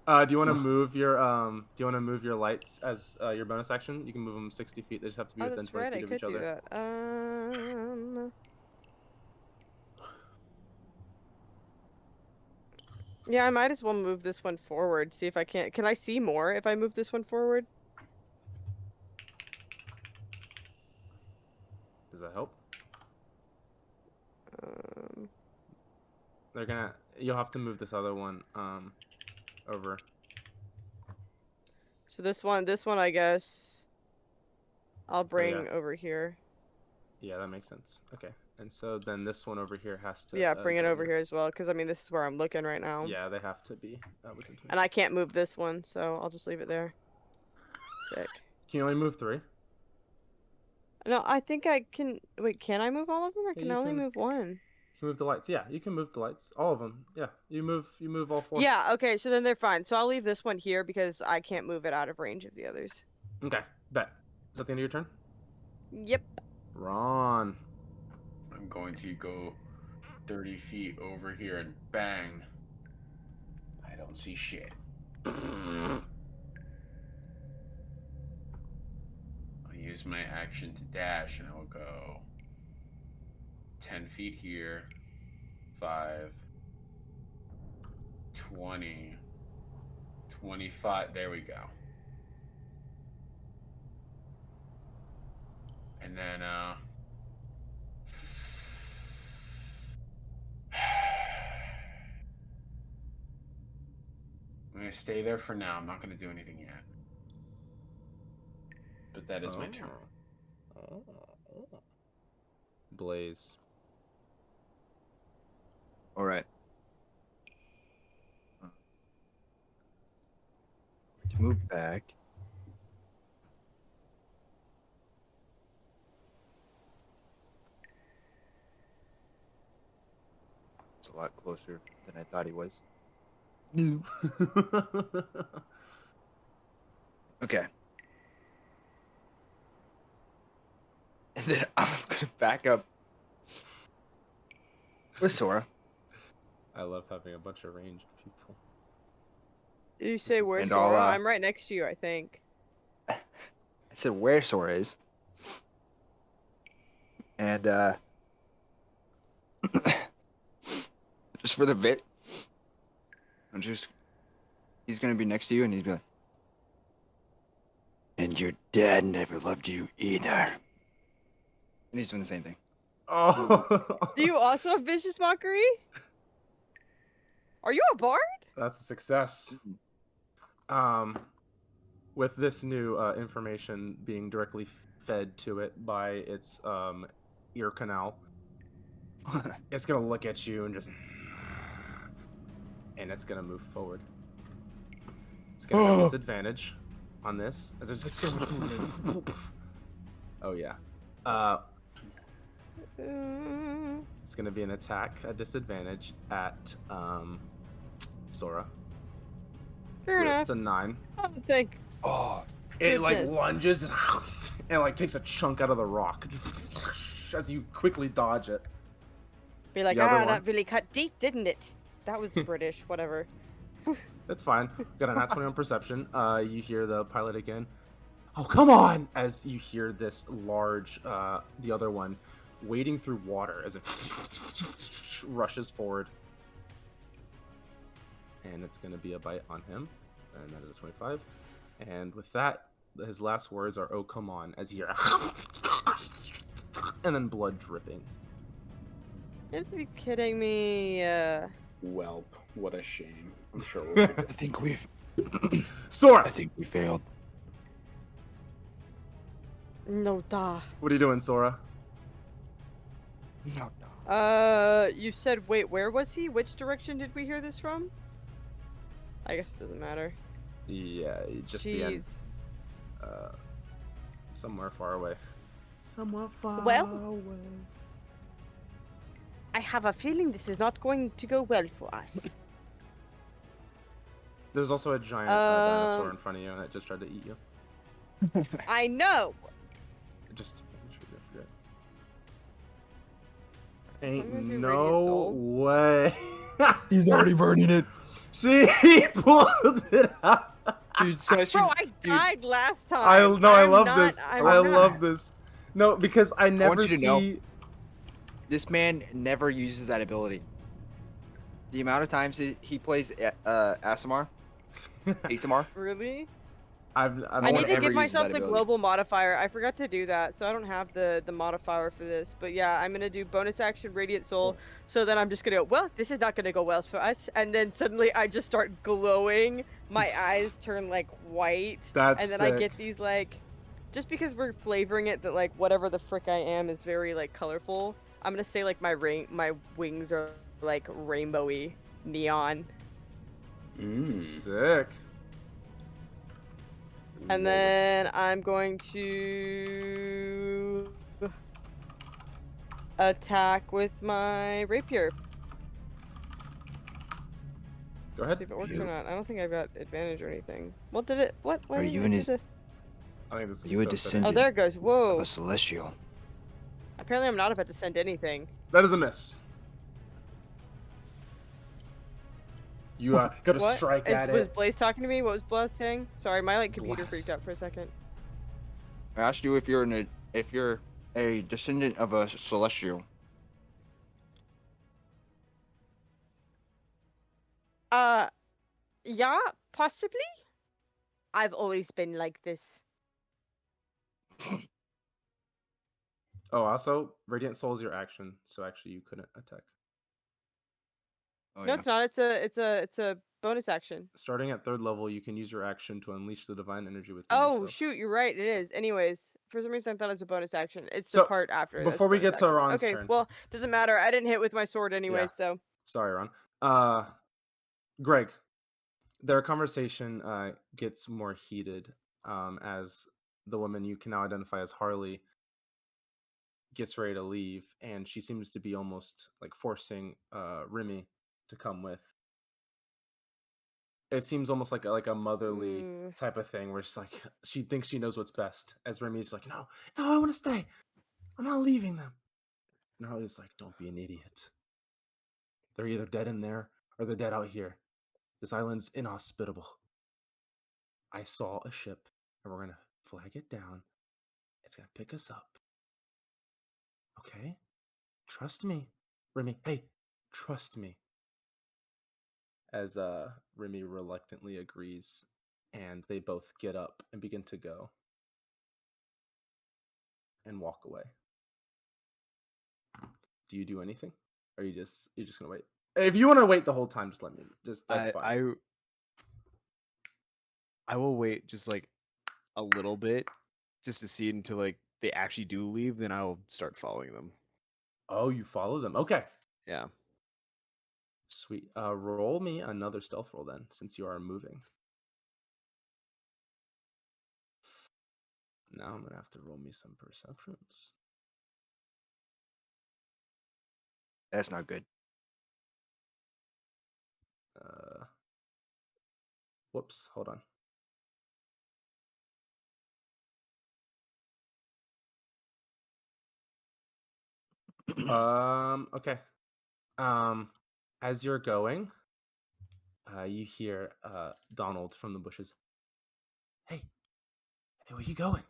Do you want to move your Do you want to move your lights as your bonus action? You can move them 60 feet. They just have to be Oh, within that's 20 right, I feet of could each do other. that. Yeah, I might as well move this one forward, see if I can. Can I see more if I move this one forward? Does that help? Um, You'll have to move this other one over. so this one, I guess, I'll bring yeah. over here. Yeah, that makes sense. Okay. And so then this one over here has to. Yeah, bring it go over here as well, because I mean, this is where I'm looking right now. Yeah, they have to be within 20 And I can't move this one, so I'll just leave it there. Sick. Can you only move 3? No, I think I can. Wait, can I move all of them, or Yeah, can I you only can. move one? You can move the lights. Yeah, you can move the lights. All of them. Yeah, you move all 4. Yeah, okay, so then they're fine. So I'll leave this one here because I can't move it out of range of the others. Okay, bet. Is that the end of your turn? Yep. Ron. I'm going to go 30 feet over here and bang. I don't see shit. I'll use my action to dash and I will go 10 feet here. 5, 20, 25. There we go. And then, I'm going to stay there for now. I'm not going to do anything yet. But that is my turn. Oh. Blaze. All right. To move back. It's a lot closer than I thought he was. Okay. And then I'm gonna back up with Sora. I love having a bunch of ranged people. Did you say where's And I'll, Sora? I'm right next to you, I think. I said where Sora is. And just for the bit, he's gonna be next to you and he's be like, and your dad never loved you either. And he's doing the same thing. Oh. Do you also have Vicious Mockery? Are you a bard? That's a success. With this new information being directly fed to it by its ear canal, it's gonna look at you and just, and it's gonna move forward. It's gonna have disadvantage on this as it just. Oh yeah. It's gonna be an attack at disadvantage at Sora. Fair enough. It's a 9. I don't think. Oh, it like Goodness. lunges and like takes a chunk out of the rock as you quickly dodge it. Be like, The other one. that really cut deep, didn't it? That was British, whatever. That's fine. Got a nat 20 on perception. You hear the pilot again. Oh, come on! As you hear this large, the other one, wading through water as it rushes forward. And it's going to be a bite on him. And that is a 25. And with that, his last words are, oh, come on, as you hear. and then blood dripping. You have to be kidding me. Welp, what a shame. I'm sure we'll figure I think we've. Sora, I think we failed. No da. what are you doing, Sora? No. You said, wait, where was he? Which direction did we hear this from? I guess it doesn't matter. Yeah, just the end. Jeez. Somewhere far away. Somewhere far Well, away. I have a feeling this is not going to go well for us. There's also a giant dinosaur Um, in front of you, and it just tried to eat you. I know. It just I'm sure you forget. So I'm Ain't gonna do Radiant no Soul. way. He's already burning it. She pulled it out. Dude, Bro, I died last time. I I'm love not- this. I'm I not- love this. No, because I never you to know- see. This man never uses that ability. The amount of times he plays ASMR, Really? I I need one to ever give uses myself that the ability. global modifier. I forgot to do that, so I don't have the modifier for this. But yeah, I'm gonna do bonus action Radiant Soul. So then I'm just gonna go, well, this is not gonna go well for us. And then suddenly I just start glowing. My eyes turn like white. That's and then I sick. get these like, just because we're flavoring it that like whatever the frick I am is very like colorful. I'm gonna say like my wings are like rainbowy neon. Sick. And then I'm going to attack with my rapier. Go ahead. See if it works or not. I don't think I've got advantage or anything. What did it? What? Why Are didn't you it in do his- the- I think this is You a so descendant? Oh, there it goes. Whoa. a celestial. Apparently, I'm not about to send anything. That is a miss. You gotta What? strike at Was it. Blaze talking to me? What was Blaze saying? Sorry, my like computer Blaze. freaked out for a second. I asked you if you're a descendant of a celestial. Yeah, possibly. I've always been like this. Oh, also, Radiant Soul is your action, so actually you couldn't attack. Oh, No, it's not. It's a bonus action. Starting at 3rd level, you can use your action to unleash the divine energy within Oh yourself. shoot, you're right. It is. Anyways, for some reason I thought it was a bonus action. It's the So, part after. that's before we bonus get to action. Ron's okay, turn. well, doesn't matter. I didn't hit with my sword anyway, Yeah. so. Sorry, Ron. Greg, their conversation gets more heated as the woman you can now identify as Harley gets ready to leave, and she seems to be almost like forcing Remy to come with. It seems almost like a motherly type of thing, where it's like she thinks she knows what's best, as Remy's like, no, I want to stay. I'm not leaving them. And Harley's like, don't be an idiot. They're either dead in there or they're dead out here. This island's inhospitable. I saw a ship, and we're gonna flag it down. It's gonna pick us up. Okay? Trust me. Remy, hey, trust me. As Remy reluctantly agrees, and they both get up and begin to go and walk away. Do you do anything? Or you're just gonna wait? If you want to wait the whole time, just let me. That's fine. I will wait just like a little bit, just to see it until like they actually do leave. Then I will start following them. Oh, you follow them. Okay. Yeah. Sweet. Roll me another stealth roll then, since you are moving. Now I'm gonna have to roll me some perceptions. That's not good. Whoops. Hold on. Okay. As you're going, you hear Donald from the bushes. Hey, where you going?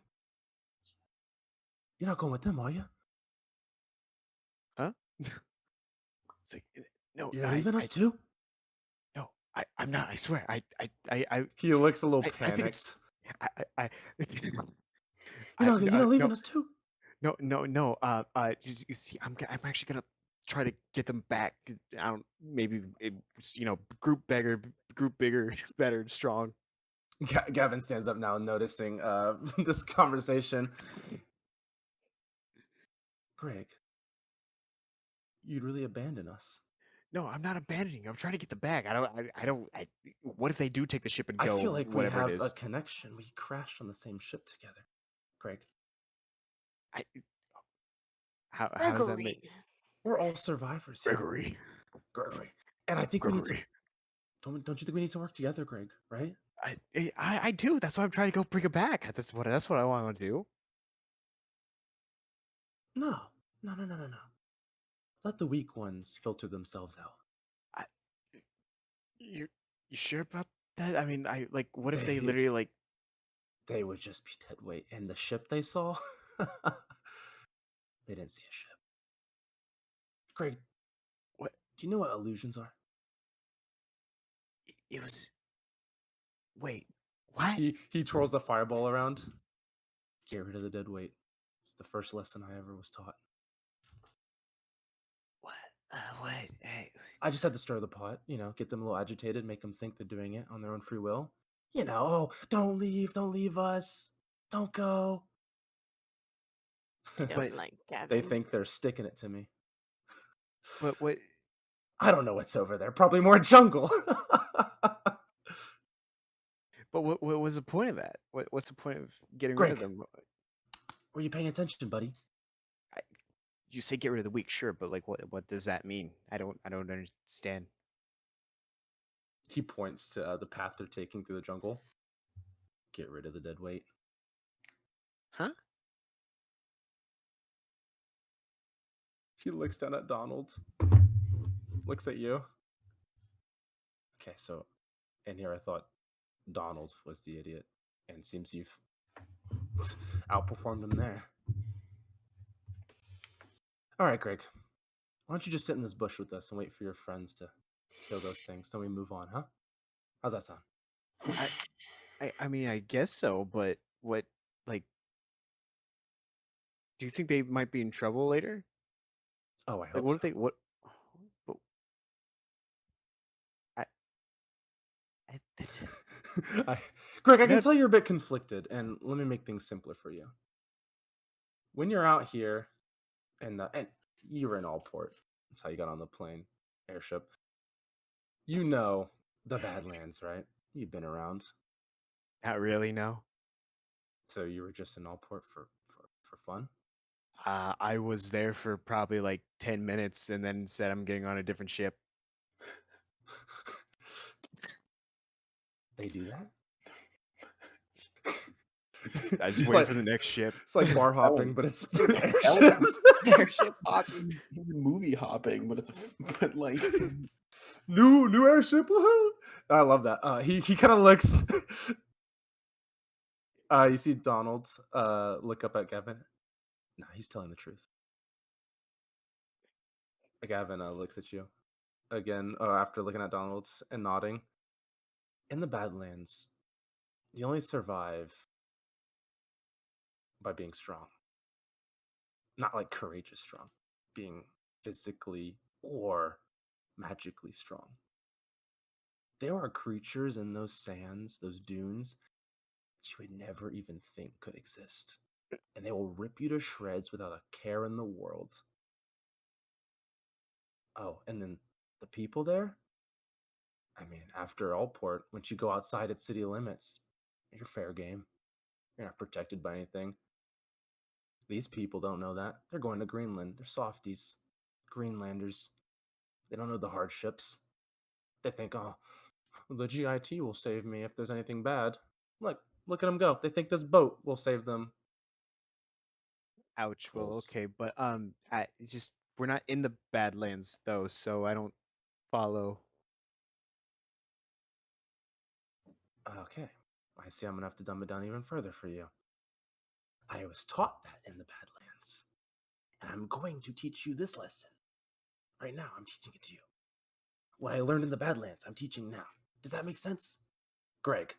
You're not going with them, are you? Huh? It's like, no, You're leaving us too? No, I'm not. I swear. He looks a little I panicked. think it's. You're not leaving us too? No. You see, I'm actually gonna try to get them back. I don't. Maybe group bigger, better, strong. Gavin stands up now, noticing this conversation. Greg, you'd really abandon us. No, I'm not abandoning. I'm trying to get them back. What if they do take the ship and I go? feel like we Whatever it have a is. connection. We crashed on the same ship together. Greg, I. How does that make Gregory. we're all survivors here. Gregory? And I think we need to. Gregory. Don't you think we need to work together, Greg? Right? I do. That's why I'm trying to go bring it back. That's what I want to do. No. Let the weak ones filter themselves out. I, you sure about that? I mean, what if they They- literally like? They would just be dead weight. And the ship they saw, they didn't see a ship. Greg, What? Do you know what illusions are? It was. Wait, what? He twirls the fireball around. Get rid of the dead weight. It's the first lesson I ever was taught. What? What? Hey, I just had to stir the pot, get them a little agitated, make them think they're doing it on their own free will. Oh, don't leave us, don't go. I don't But- like Gavin. They think they're sticking it to me. But what? I don't know what's over there. Probably more jungle. But what was the point of that? What's the point of getting rid of Greg. them? Were you paying attention, buddy? You say get rid of the weak, sure, but like, what does that mean? I don't understand. He points to the path they're taking through the jungle. Get rid of the dead weight. Huh? He looks down at Donald. Looks at you. Okay, so, and here I thought Donald was the idiot, and seems you've outperformed him there. All right, Greg. Why don't you just sit in this bush with us and wait for your friends to kill those things? Then we move on, huh? How's that sound? I mean, I guess so, but what, like, do you think they might be in trouble later? Oh, I Like, hope what if so. they, what, but, that's just, Greg, I can No. tell you're a bit conflicted, and let me make things simpler for you. When you're out here, and you were in Allport, that's how you got on the plane, airship. You know the Badlands, right? You've been around, not really, no. so you were just in Allport for fun. I was there for probably like 10 minutes and then said I'm getting on a different ship. They do that. I just It's wait like- for the next ship. It's like bar hopping, but it's airships. Airship hopping, movie hopping, but like new airship. Woohoo! I love that. He kind of looks. You see Donald look up at Gavin. No, he's telling the truth. Gavin looks at you again after looking at Donald and nodding. In the Badlands, you only survive by being strong. Not like courageous strong, being physically or magically strong. There are creatures in those sands, those dunes, that you would never even think could exist. And they will rip you to shreds without a care in the world. Oh, and then the people there? I mean, after Allport, once you go outside its city limits, you're fair game. You're not protected by anything. These people don't know that. They're going to Greenland. They're softies. Greenlanders. They don't know the hardships. They think, oh, the GIT will save me if there's anything bad. Look at them go. They think this boat will save them. Ouch. Well, Fools. okay, but it's just we're not in the Badlands though, so I don't follow. Okay. I see I'm going to have to dumb it down even further for you. I was taught that in the Badlands. And I'm going to teach you this lesson. Right now, I'm teaching it to you. What I learned in the Badlands, I'm teaching now. Does that make sense? Greg.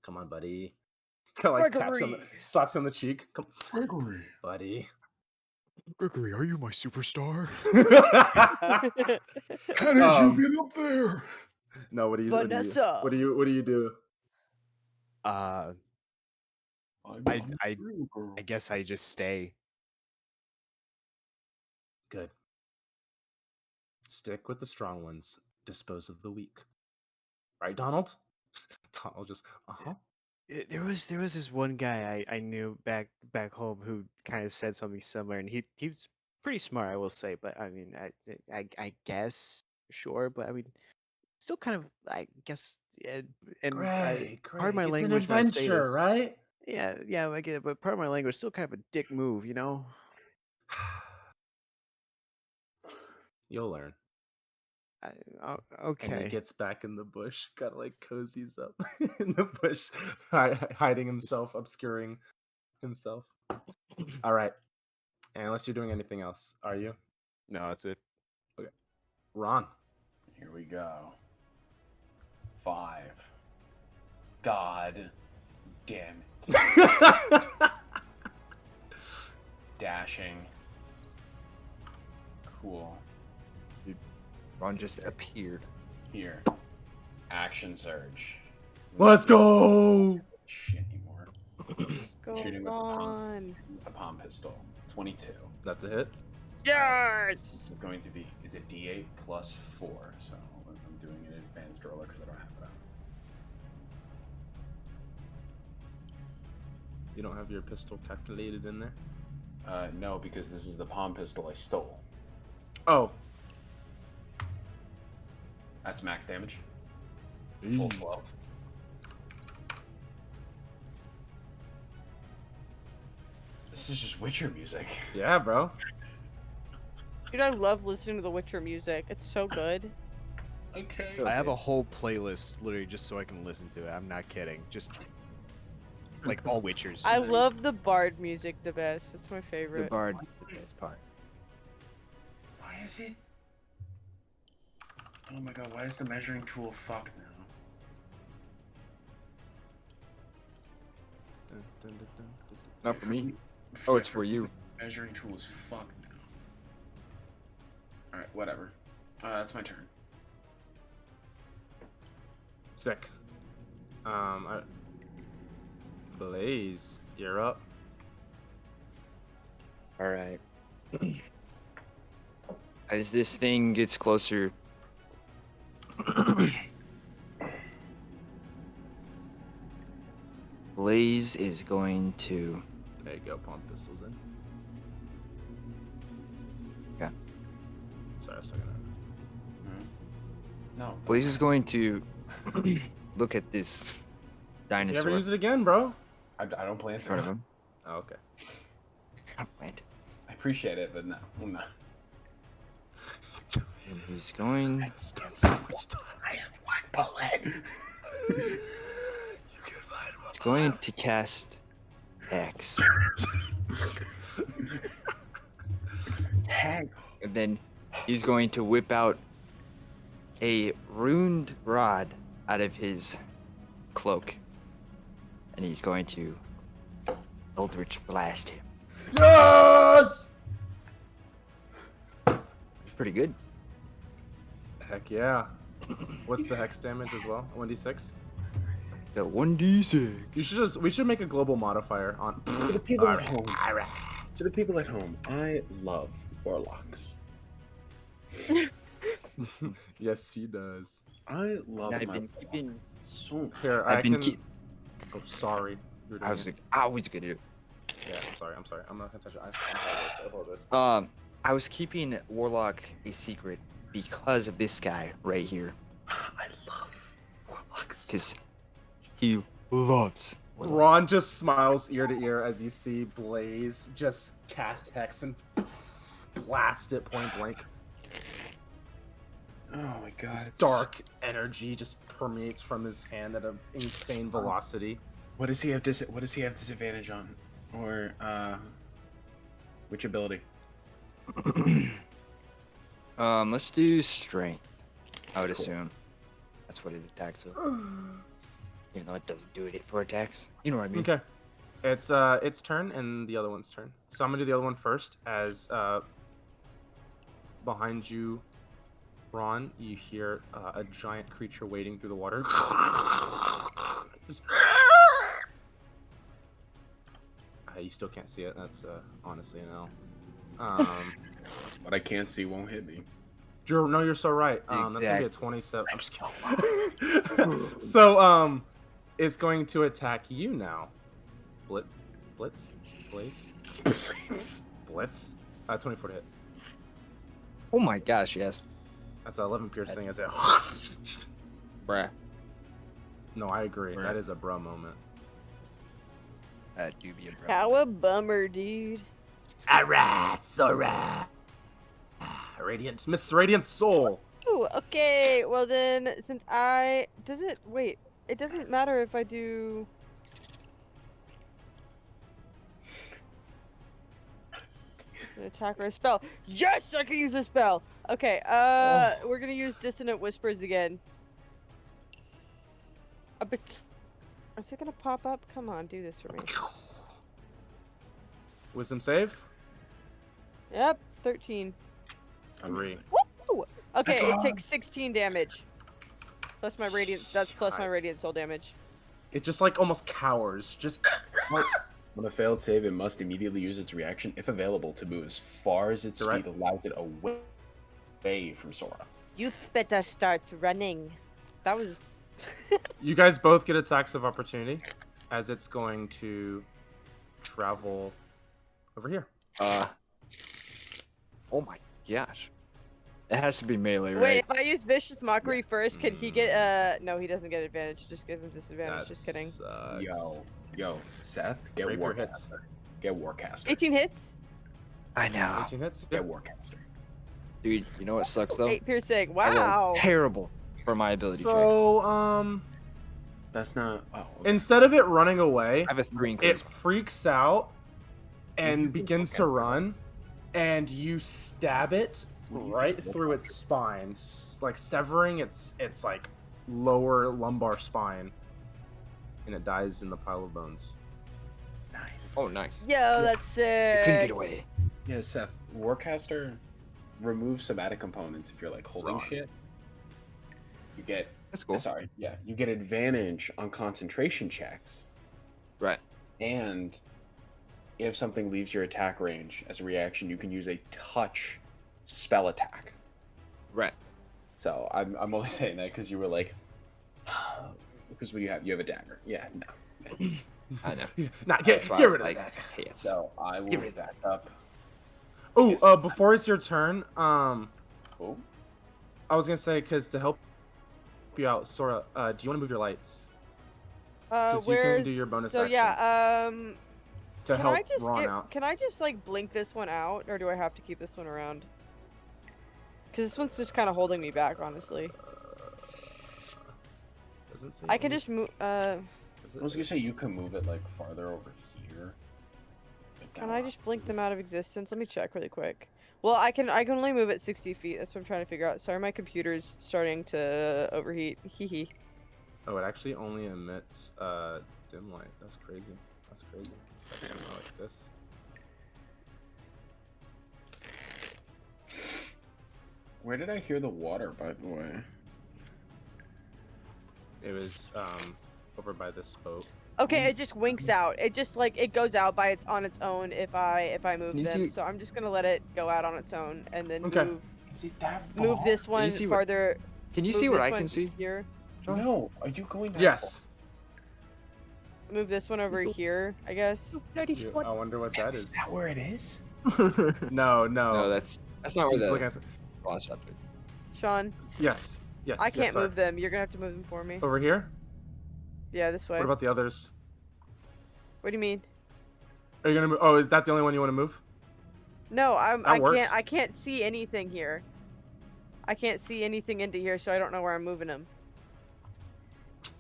Come on, buddy. Kind of like taps on the, Gregory! slaps on the cheek. Come, Gregory. buddy. Gregory, are you my superstar? How did Um, you get up there? No, what do you Vanessa. What do you do? Uh, I'm I a real girl. I guess I just stay. Good. Stick with the strong ones. Dispose of the weak. Right, Donald? Donald just There was this one guy I knew back home who kind of said something similar, and he was pretty smart, I will say. But I mean, I guess sure, but I mean, still kind of I guess, and part of my It's an language when I say adventure, this, right? yeah, I get it, but part of my language still kind of a dick move, you know. You'll learn. And he Okay. gets back in the bush, kind of like cozies up in the bush, hiding himself, obscuring himself. All right. And unless you're doing anything else, are you? No, that's it. Okay. Ron. Here we go. 5. God damn it. Dashing. Cool. Ron just appeared. Here. Action surge. Let's go. Shit anymore. Go Shooting with on. the palm pistol. 22. That's a hit. Yes! This is going to be is a D8 plus 4. So I'm doing an advanced roller because I don't have it out. You don't have your pistol calculated in there? No, because this is the palm pistol I stole. Oh. That's max damage. Full 12. This is just Witcher music. Yeah, bro. Dude, I love listening to the Witcher music. It's so good. Okay. So- I have a whole playlist literally just so I can listen to it. I'm not kidding. Just like all Witchers. I love the bard music the best. It's my The favorite. bard's the best part. Why is it? Oh my god, why is the measuring tool fucked now? Dun, dun, dun, dun, dun, dun. Not for me. Oh, it's for you. Measuring tool is fucked now. Alright, whatever. That's my turn. Sick. Blaze, you're up. All right. As this thing gets closer, Blaze is going to. There you go, palm pistols in. Yeah. Sorry, I was talking No. Blaze is going to look at this You ever dinosaur use it again, bro? I don't plan in front of to. him. Oh, okay. Wait. I appreciate it, but no. I'm not. And he's going. I spent so much time. I have one bullet. You can find him. He's going to cast X. Hang. And then he's going to whip out a runed rod out of his cloak. And he's going to Eldritch Blast him. Yes! Pretty good. Heck yeah. What's the hex damage as well? 1d6? The 1d6. We should make a global modifier on. To the people at home. To the people at home, I love warlocks. Yes, he does. I love I've my been keeping. warlocks so much. Here, I've I been can. Oh, sorry. You were I doing was it. always gonna do. Yeah, I'm sorry. I'm not gonna touch it. I apologize. I was keeping Warlock a secret because of this guy right here. I love warlocks. Because he loves Warlock. Ron just smiles ear to ear as you see Blaze just cast Hex and blast it point blank. Oh my god. This it's- dark energy just permeates from his hand at an insane velocity. What does he have disadvantage on? Or which ability? Let's do strength. I would Cool. assume that's what it attacks with. Even though it doesn't do it for attacks. You know what I mean? Okay. It's turn and the other one's turn. So I'm gonna do the other one first. As behind you, Ron, you hear a giant creature wading through the water. Just- you still can't see it. That's honestly an L. What I can't see won't hit me. You're so right. That's gonna be a Exactly. 27. I'm just kidding. So it's going to attack you now. Blitz. 24 to hit. Oh my gosh, yes. That's 11 piercing. That's it. Bruh. No, I agree. Right. That is a bruh moment. That do be a bro. How a bummer, dude. Alright, so right. Radiant, Miss Radiant Soul. Ooh, okay. Well then, since wait, it doesn't matter if I do. An attack or a spell. Yes, I can use a spell. Okay, we're gonna use Dissonant Whispers again. A bit. Is it gonna pop up? Come on, do this for me. Wisdom save. Yep, 13. 3. Woo! Okay, it takes 16 damage. Plus my radiant. That's plus my Nice. radiant soul damage. It just like almost cowers. Just On a failed save, it must immediately use its reaction, if available, to move as far as its Correct. speed allows it away from Sora. You better start running. That was. you guys both get attacks of opportunity, as it's going to travel over here. Oh my gosh. It has to be melee, Wait, right? if I use Vicious Mockery first, can he get no, he doesn't get advantage. Just give him disadvantage. That Just kidding. sucks. Yo, Seth, get Rapier hits. Warcaster. Get Warcaster. 18 hits. I know. 18 hits. Yeah. Get Warcaster. Dude, you know what sucks though? 8 piercing. I rolled Wow. terrible for my ability checks. So That's not. Oh, okay. instead of it running away, I have a 3 in it charisma. freaks out and Mhm. begins to run, and you stab it right through its spine, like severing its like lower lumbar spine, and it dies in the pile of bones. Nice. Oh, nice. Yo, that's You sick. couldn't get away. Yeah, Seth, Warcaster removes somatic components if you're like holding Ron. shit. You get. That's cool. Sorry. Yeah, you get advantage on concentration checks, Right. and if something leaves your attack range as a reaction, you can use a touch spell attack. Right. So I'm only saying that because you were like, because what you have a dagger. Yeah, no. I know. Nah, get That's why I rid was of like, that. hey, it's... So I will Give me back up. Oh, Yes. before it's your turn, Oh, I was gonna say, because to help you out, Sora, do you want to move your lights 'Cause you can Where's do your bonus so action. yeah, to can help I just Ron out? can I just like blink this one out, or do I have to keep this one around? Because this one's just kind of holding me back, honestly. Doesn't say I can any- just move. is it- I was gonna say you can move it like farther over here. Like, Can down. I just blink them out of existence? Let me check really quick. Well, I can only move it 60 feet. That's what I'm trying to figure out. Sorry, my computer's starting to overheat. Hee hee. Oh, it actually only emits dim light. That's crazy. That's crazy. It's actually not like this. Where did I hear the water, by the way? It was over by this boat. Okay, it just winks out. It just like it goes out on its own if I move You them. see- So I'm just gonna let it go out on its own and then Okay. Is it that move this one see what- farther. Can you move see what this I one can see? Here. No, are you going that Yes. Move this one over here, I guess. You- I wonder what far? that Is is. that where it is? No, no. No, that's not where He's the looking at- velociraptor is. Sean, Yes. Yes. I yes, can't sorry. move them. You're gonna have to move them for me. Over here. Yeah, this way. What about the others? What do you mean? Are you gonna move? Oh, is that the only one you want to move? No, That works. I can't see anything here. I can't see anything into here, so I don't know where I'm moving them.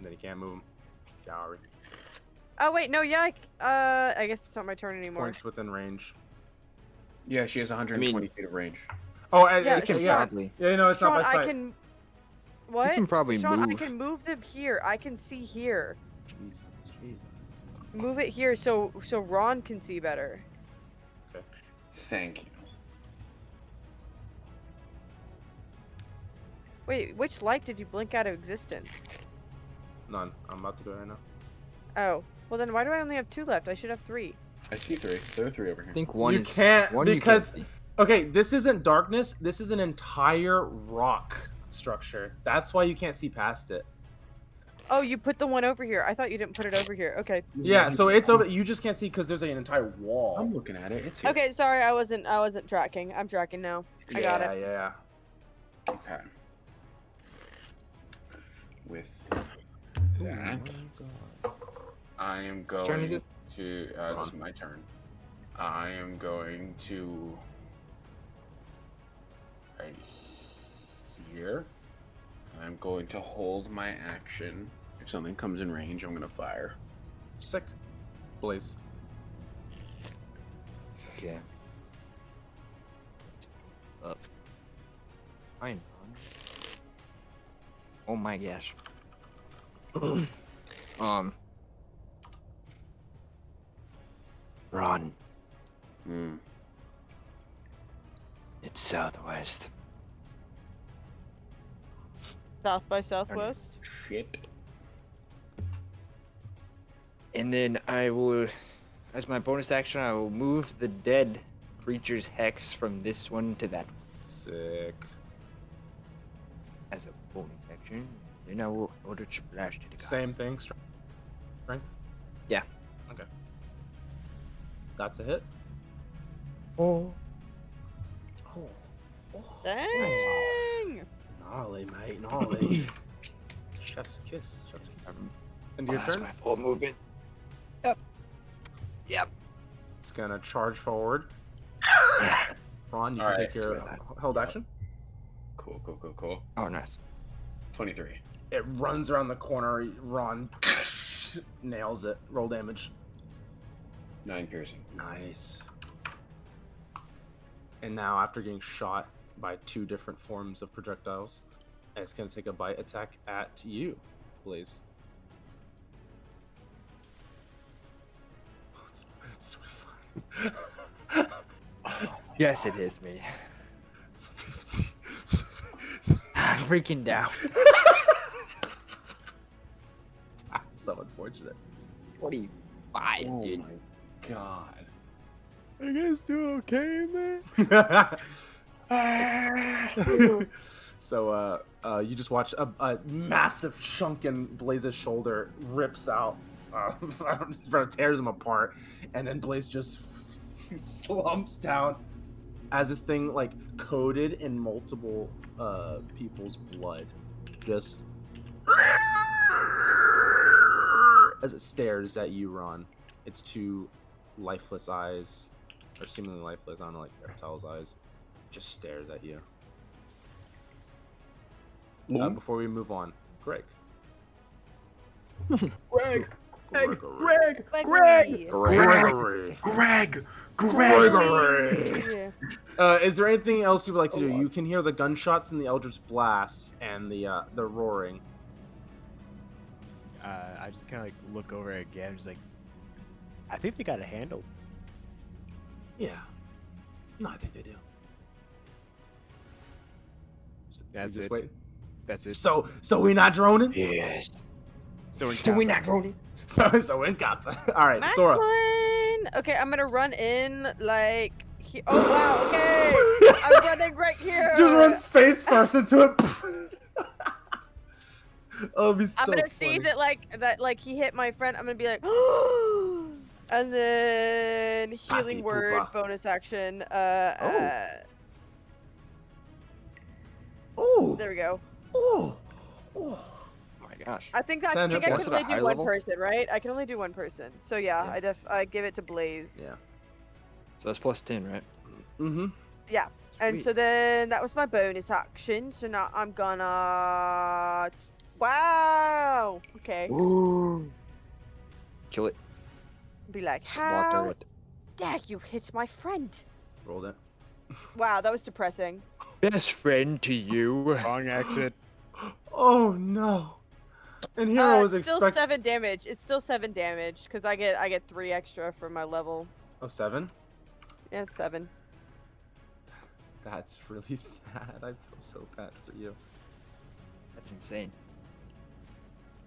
Then you can't move them. Sorry. Oh wait, no, yeah, I guess it's not my turn anymore. Points within range. Yeah, she has 120 feet of range. Oh, Yeah, it can, Sean- yeah. Badly. Yeah, no, it's Sean, not by sight. What? can probably Sean, I move. can move them here. I can see here. Jesus, Jesus. Move it here so Ron can see better. Thank you. Wait, which light did you blink out of existence? None. I'm about to do it right now. Oh, well then why do I only have 2 left? I should have 3. I see 3. There are 3 over here. I think one You is can't one because you can't see. okay, this isn't darkness. This is an entire rock structure. That's why you can't see past it. Oh, you put the one over here. I thought you didn't put it over here. Okay. Yeah, so it's over. You just can't see because there's an entire wall. I'm looking at it. It's here. Okay, sorry, I wasn't tracking. I'm tracking now. I got it. Yeah. Okay. With that, I am Whose turn is going it? to. It's my turn. I am going to. Right here. I'm going to hold my action. If something comes in range, I'm going to fire. Sick. Blaze. Okay. Up. Fine. Oh my gosh. Ron, Hmm. it's southwest. South by Southwest. Shit. And then I will, as my bonus action, I will move the dead creature's hex from this one to that one Sick. as a bonus action. Then I will order to blast it. Same thing. Strength. Yeah. Okay. That's a hit. Oh. Oh. Dang! Gnarly, mate. Gnarly. Chef's kiss. Chef's kiss. And your That's turn. my full movement. Yep. It's gonna charge forward. Yeah. Ron, you All can right, take your do that. held action. Cool. Oh, nice. 23. It runs around the corner. Ron nails it. Roll damage. 9 piercing. Nice. And now, after getting shot by 2 different forms of projectiles, it's going to take a bite attack at you, Blaze. It's fine. Yes, it is me. It's 50. I'm freaking down. That's so unfortunate. 45, Oh dude. my god. Are you guys doing okay in there? So, you just watch a massive chunk in Blaze's shoulder rips out, tears him apart, and then Blaze just slumps down as this thing, like, coated in multiple people's blood, just as it stares at you, Ron. Its 2 lifeless eyes, or seemingly lifeless, I don't know, like reptile's eyes, just stares at you. Before we move on, Greg. Greg! Gregory. Yeah. Is there anything else you would like to do? You can hear the gunshots and the eldritch blasts and the roaring. I just kind of like look over again, just like, I think they got it handled. Yeah. No, I think they do. That's You just it. Wait. That's it. So we not droning? Yes. So So we not rolling. So in Kappa. All right, Sora. Fine. Okay, I'm gonna run in like. Oh wow. Okay, I'm running right here. Just runs face first into it. Oh, it'd be so I'm gonna funny. see that like he hit my friend. I'm gonna be like, and then healing Pati word poopa. bonus action. Oh. There we go. Oh. Oh my gosh. I think I Sandra, can what's only the do high one level? person, right? I can only do one person. So yeah, Yeah. I give it to Blaze. Yeah. So that's plus 10, right? Mm-hmm. And Sweet. so then that was my bonus action. So now I'm gonna. Wow. Okay. Ooh. Kill it. Be like, Slaughter how it. dare you hit my friend? Rolled it. Wow, that was depressing. Best friend to you. Wrong exit. Oh no. And Hero was It's still expect 7 damage. It's still 7 damage because I get 3 extra for my level. Oh, 7? Yeah, it's 7. That's really sad. I feel so bad for you. That's insane.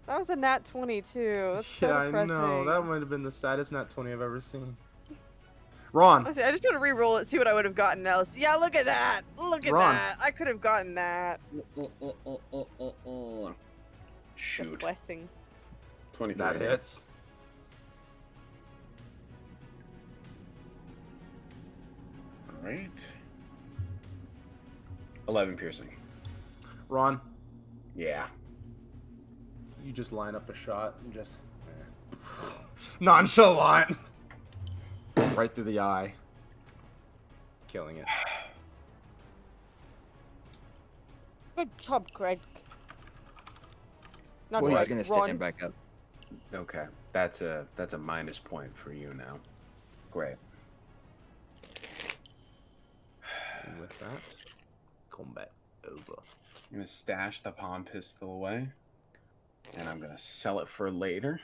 That was a nat 22. That's so Yeah, I depressing. know. That might have been the saddest nat 20 I've ever seen. Ron. Honestly, I just want to re-roll it, see what I would have gotten else. Yeah, look at that. Look at Ron. that. I could have gotten that. Shoot. Depressing. 23. That hits. All right. 11 piercing. Ron, Yeah. you just line up a shot and just nonchalant. Right through the eye. Killing it. Good job, Greg. Not Well, Greg, he's gonna Ron. stand back up. Okay. That's a minus point for you now. Great. And with that, combat over. I'm gonna stash the palm pistol away, and I'm gonna sell it for later.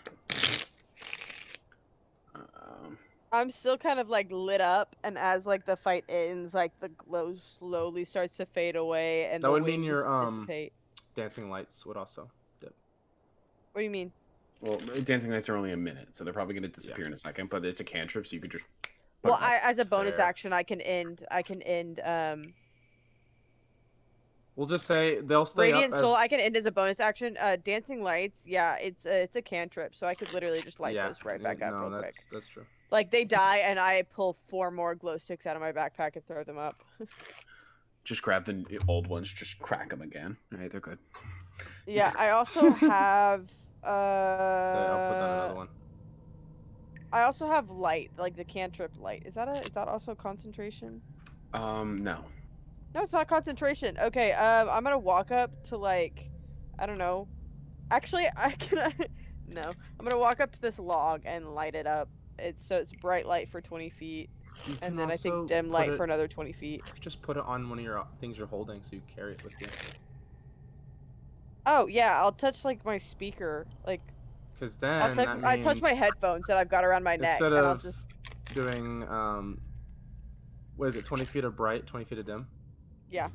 I'm still kind of like lit up, and as like the fight ends, like the glow slowly starts to fade away, and That the would mean wings your dissipate. dancing lights would also dip. What do you mean? Well, dancing lights are only a minute, so they're probably gonna disappear in a second. But it's a cantrip, so you could just. put Well, it back. as a bonus Fair. action, I can end. We'll just say they'll stay Radiant up Soul. as... I can end as a bonus action. Dancing Lights. Yeah, it's a cantrip, so I could literally just light those right back up real quick. That's true. Like they die, and I pull 4 more glow sticks out of my backpack and throw them up. Just grab the old ones, just crack them again. All right, they're good. Yeah, I also have. So I'll put down another one. I also have light, like the cantrip light. Is that also concentration? No. No, it's not concentration. Okay, I'm gonna walk up to like, I don't know. Actually, no. I'm gonna walk up to this log and light it up. It's bright light for 20 feet, You can and then I also think dim put light it- for another 20 feet. Just put it on one of your things you're holding so you carry it with you. Oh yeah, I'll touch like my speaker, like Because then I touch my means headphones that I've got around my neck, instead and I'll of just doing what is it, 20 feet of bright, 20 feet of dim? yeah.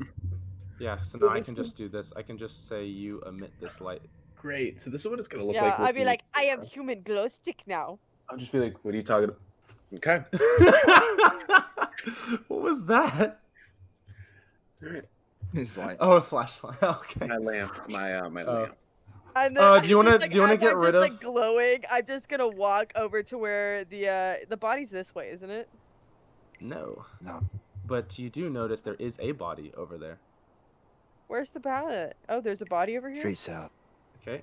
Yeah, so now I can just do this. I can just say you emit this light. Great. So this is what it's gonna look Yeah, like. I'd be like, I am human glow stick now. I'll just be like, what are you talking about? Okay. What was that? All right. His light. Oh, a flashlight. Okay. My lamp. My Oh. lamp. And then Do you wanna- just, do you wanna as get I'm rid just, of- like glowing? I'm just gonna walk over to where the body's this way, isn't it? No. No. But you do notice there is a body over there. Where's the ballot? Oh, there's a body over here. Straight south. Okay.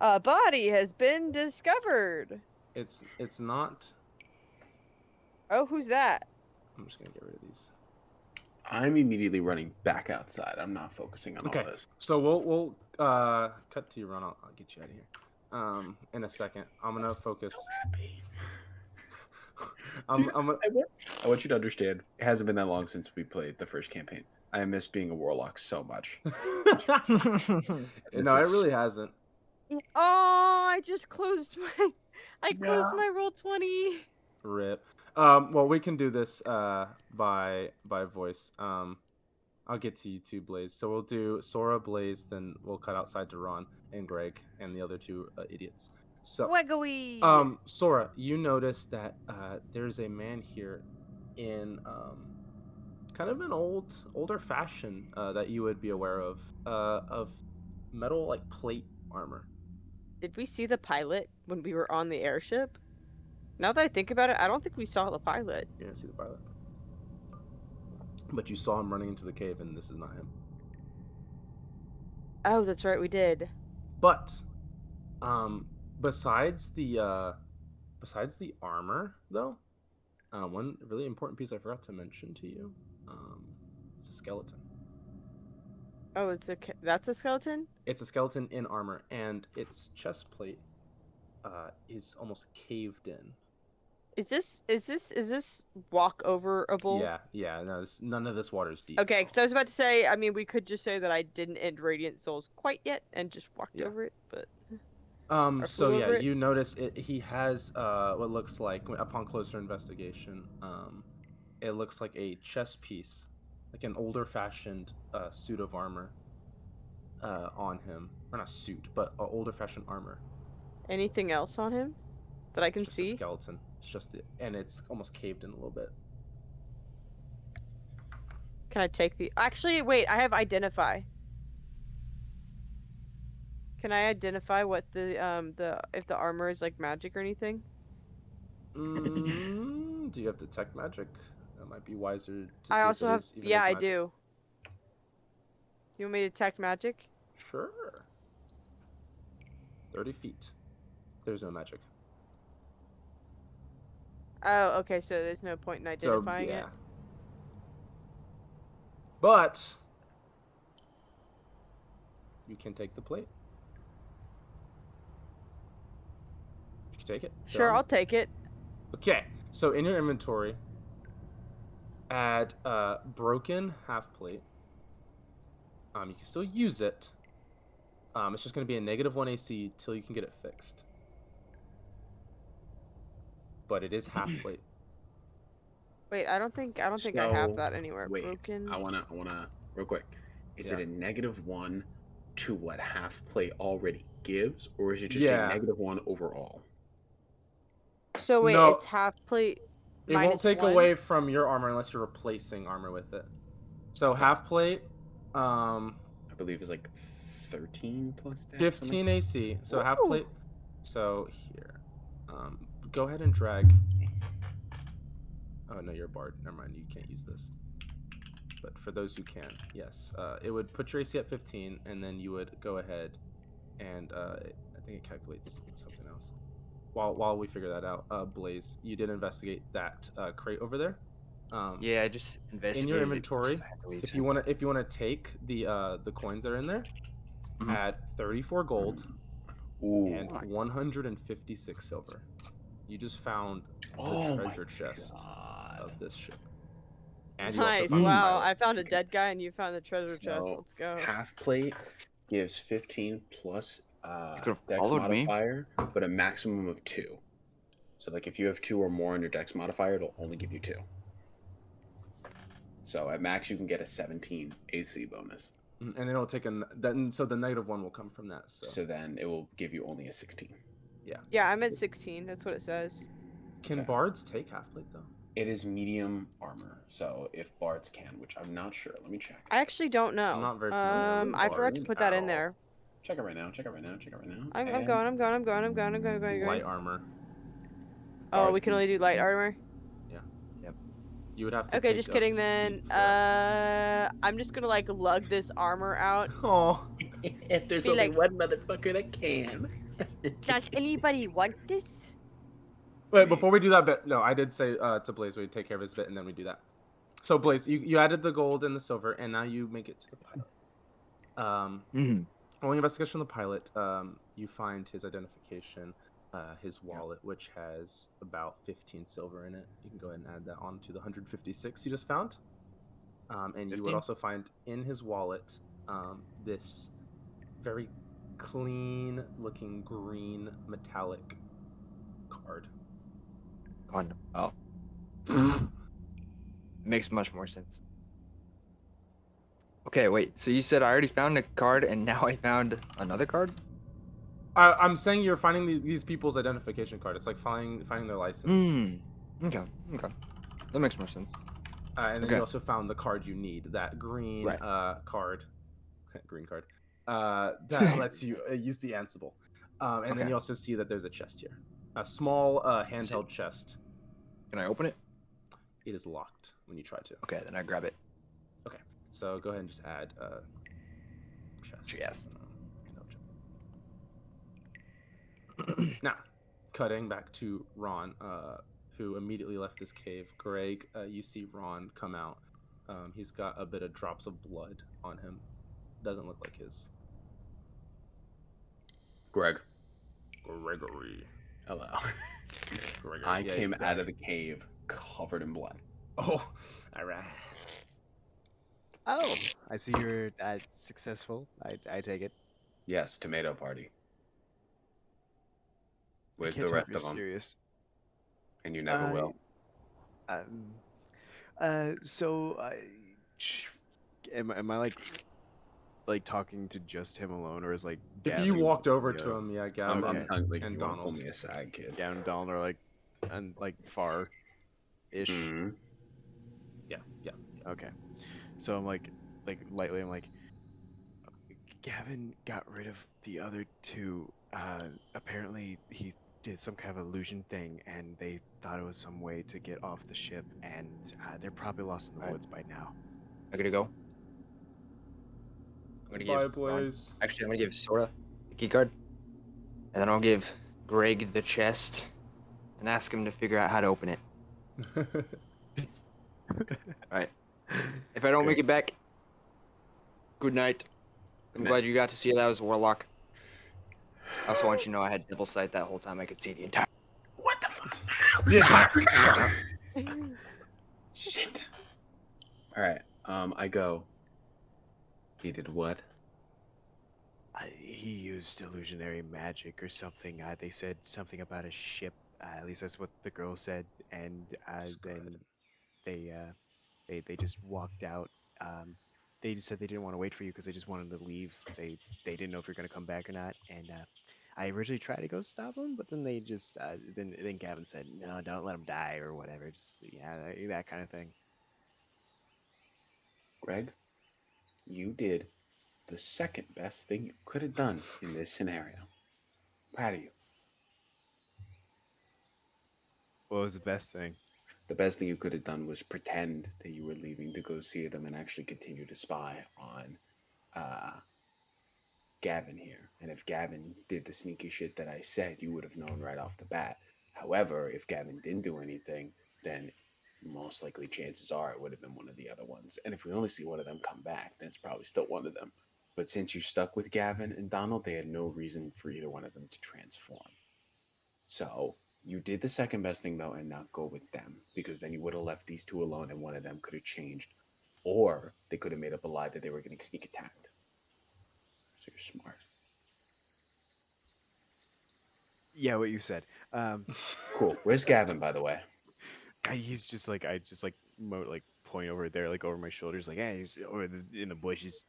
A body has been discovered. It's not. Oh, who's that? I'm just gonna get rid of these. I'm immediately running back outside. I'm not focusing on Okay. all this. So we'll cut to you, Ron. I'll get you out of here. In a second. I'm gonna focus. Happy. I'm I want you to understand. It hasn't been that long since we played the first campaign. I miss being a warlock so much. No, it really hasn't. Oh, I just closed my. I closed my roll 20. Rip. Well, we can do this by voice. I'll get to you two, Blaze. So we'll do Sora, Blaze, then we'll cut outside to Ron and Greg and the other two idiots. So, Wiggly. Sora, you notice that there's a man here in kind of an older fashion that you would be aware of metal like plate armor. Did we see the pilot when we were on the airship? Now that I think about it, I don't think we saw the pilot. You didn't see the pilot, but you saw him running into the cave, and this is not him. Oh, that's right, we did. But besides the armor, though, one really important piece I forgot to mention to you, it's a skeleton. Oh, that's a skeleton? It's a skeleton in armor, and its chest plate is almost caved in, Is this walk overable? Yeah. No, none of this water is deep. Okay, because I was about to say, I mean, we could just say that I didn't end Radiant Souls quite yet and just walked Yeah. over it, but or So flew yeah, over it. you notice he has what looks like, upon closer investigation, it looks like a chess piece, like an older fashioned suit of armor on him, or not suit, but older fashioned armor. Anything else on him that I It's can just a see? skeleton. It's just and it's almost caved in a little bit. Can I take the? Actually, wait. I have identify. Can I identify what the if the armor is like magic or anything? Do you have detect magic? That might be wiser to I see if also it have. is even Yeah, is I magic. do. You want me to detect magic? Sure. 30 feet. There's no magic. Oh, okay. So there's no point in So identifying yeah. it. But you can take the plate. You can take it. Sure, I'll take it. Okay. So in your inventory, add broken half plate. You can still use it. It's just going to be a -1 AC till you can get it fixed. But it is half plate. Wait, I don't think I have So, that anywhere. wait, Broken. I wanna real quick. Is it Yeah. a -1 to what half plate already gives, or is it just a Yeah. -1 overall? So wait, No, it's half plate it won't minus take 1. away from your armor unless you're replacing armor with it. So Okay. half plate, I believe is like 13 plus that. 15 AC. So half Woo! plate. So here, go ahead and drag. Oh no, you're a bard. Never mind. You can't use this. But for those who can, yes, it would put your AC at 15, and then you would go ahead and I think it calculates something else. While we figure that out, Blaze, you did investigate that crate over there. Yeah, I just investigated In your it inventory, 'cause I had to leave if soon. you wanna take the coins that are in there, Mhm. add 34 gold Ooh. and 156 silver. You just found the Oh my treasure chest God. of this ship. And you also Nice. found the Wow, pilot. I found a dead guy and you found the treasure chest. So Let's go. half plate gives 15 plus could've dex followed me. modifier, but a maximum of 2. So like if you have 2 or more on your dex modifier, it'll only give you 2. So at max you can get a 17 AC bonus. And it'll take so the -1 will come from that. So then it will give you only a 16. Yeah, I'm at 16. That's what it says. Can Okay. bards take half plate though? It is medium armor, so if bards can, which I'm not sure. Let me check. I actually don't know. I'm not very familiar with I forgot to bards put that at in all. there. Check it right now. Check it right now. Check it right now. I'm And going. Light armor. Oh, bards we can only do light armor. You would have to. Okay, take just a kidding feat then. for that. I'm just gonna like lug this armor out. Oh, if there's Be only like- one motherfucker that can. Does anybody want this? wait! Before we do that bit, no, I did say to Blaze we'd take care of his bit, and then we do that. So Blaze, you added the gold and the silver, and now you make it to the pilot. Rolling investigation of the pilot, you find his identification, his wallet, which has about 15 silver in it. You can go ahead and add that on to the 156 you just found. And you would 15? also find in his wallet this very clean-looking green metallic card. Condom. Oh, makes much more sense. Okay, wait. So you said I already found a card, and now I found another card? I'm saying you're finding these people's identification card. It's like finding their license. Okay. That makes more sense. And then Okay. you also found the card you need, that green Right. card, green card, that lets you use the Ansible. And then Okay. you also see that there's a chest here, a small handheld chest. Can I open it? It is locked when you try to. Okay, then I grab it. So go ahead and just add chest. Yes. Now, cutting back to Ron, who immediately left this cave. Greg, you see Ron come out. He's got a bit of drops of blood on him. Doesn't look like his. Greg. Gregory. Hello. Gregor, I yeah, came out exactly. of the cave covered in blood. Oh, all right. Oh, I see you're successful. I take it. Yes, tomato party. I Where's can't the tell if rest you're of them? serious. And you never will. Um. So am I like talking to just him alone, or is like If you Gavin walked over the to other- him, yeah, I'm Gavin Okay. telling you, like, if and you want to pull Donald. me aside, kid. Gavin and Donald are like and like far ish. Mhm. Yeah, yeah. Okay. So I'm like lightly I'm like Gavin got rid of the other two. Apparently he did some kind of illusion thing, and they thought it was some way to get off the ship, and they're probably lost in the Alright. woods by now. I gotta go. I'm gonna give Bye, Ron, boys. actually, I'm gonna give Sora the key card, and then I'll give Greg the chest and ask him to figure out how to open it. Alright. If I don't make Okay. it back, good night. I'm Good glad night. you got to see that was Warlock. I also want you to know I had Devil Sight that whole time. I could see the entire. What the fuck? The entire. Shit. All right. I go. He did what? He used illusionary magic or something. They said something about a ship. At least that's what the girl said. And then they just walked out. They just said they didn't want to wait for you because they just wanted to leave. They didn't know if you're gonna come back or not. And I originally tried to go stop them, but then they just then Gavin said, "No, don't let him die" or whatever. Just that kind of thing. Greg, you did the second best thing you could have done in this scenario. Proud of you. What was the best thing? The best thing you could have done was pretend that you were leaving to go see them and actually continue to spy on Gavin here. And if Gavin did the sneaky shit that I said, you would have known right off the bat. However, if Gavin didn't do anything, then most likely chances are it would have been one of the other ones. And if we only see one of them come back, then it's probably still one of them. But since you stuck with Gavin and Donald, they had no reason for either one of them to transform. So you did the second best thing though, and not go with them, because then you would have left these two alone, and one of them could have changed, or they could have made up a lie that they were getting sneak attacked. So you're smart. Yeah, what you said. Cool. Where's Gavin, by the way? He's just like I just like point over there, like over my shoulders, like hey, he's over in the bushes.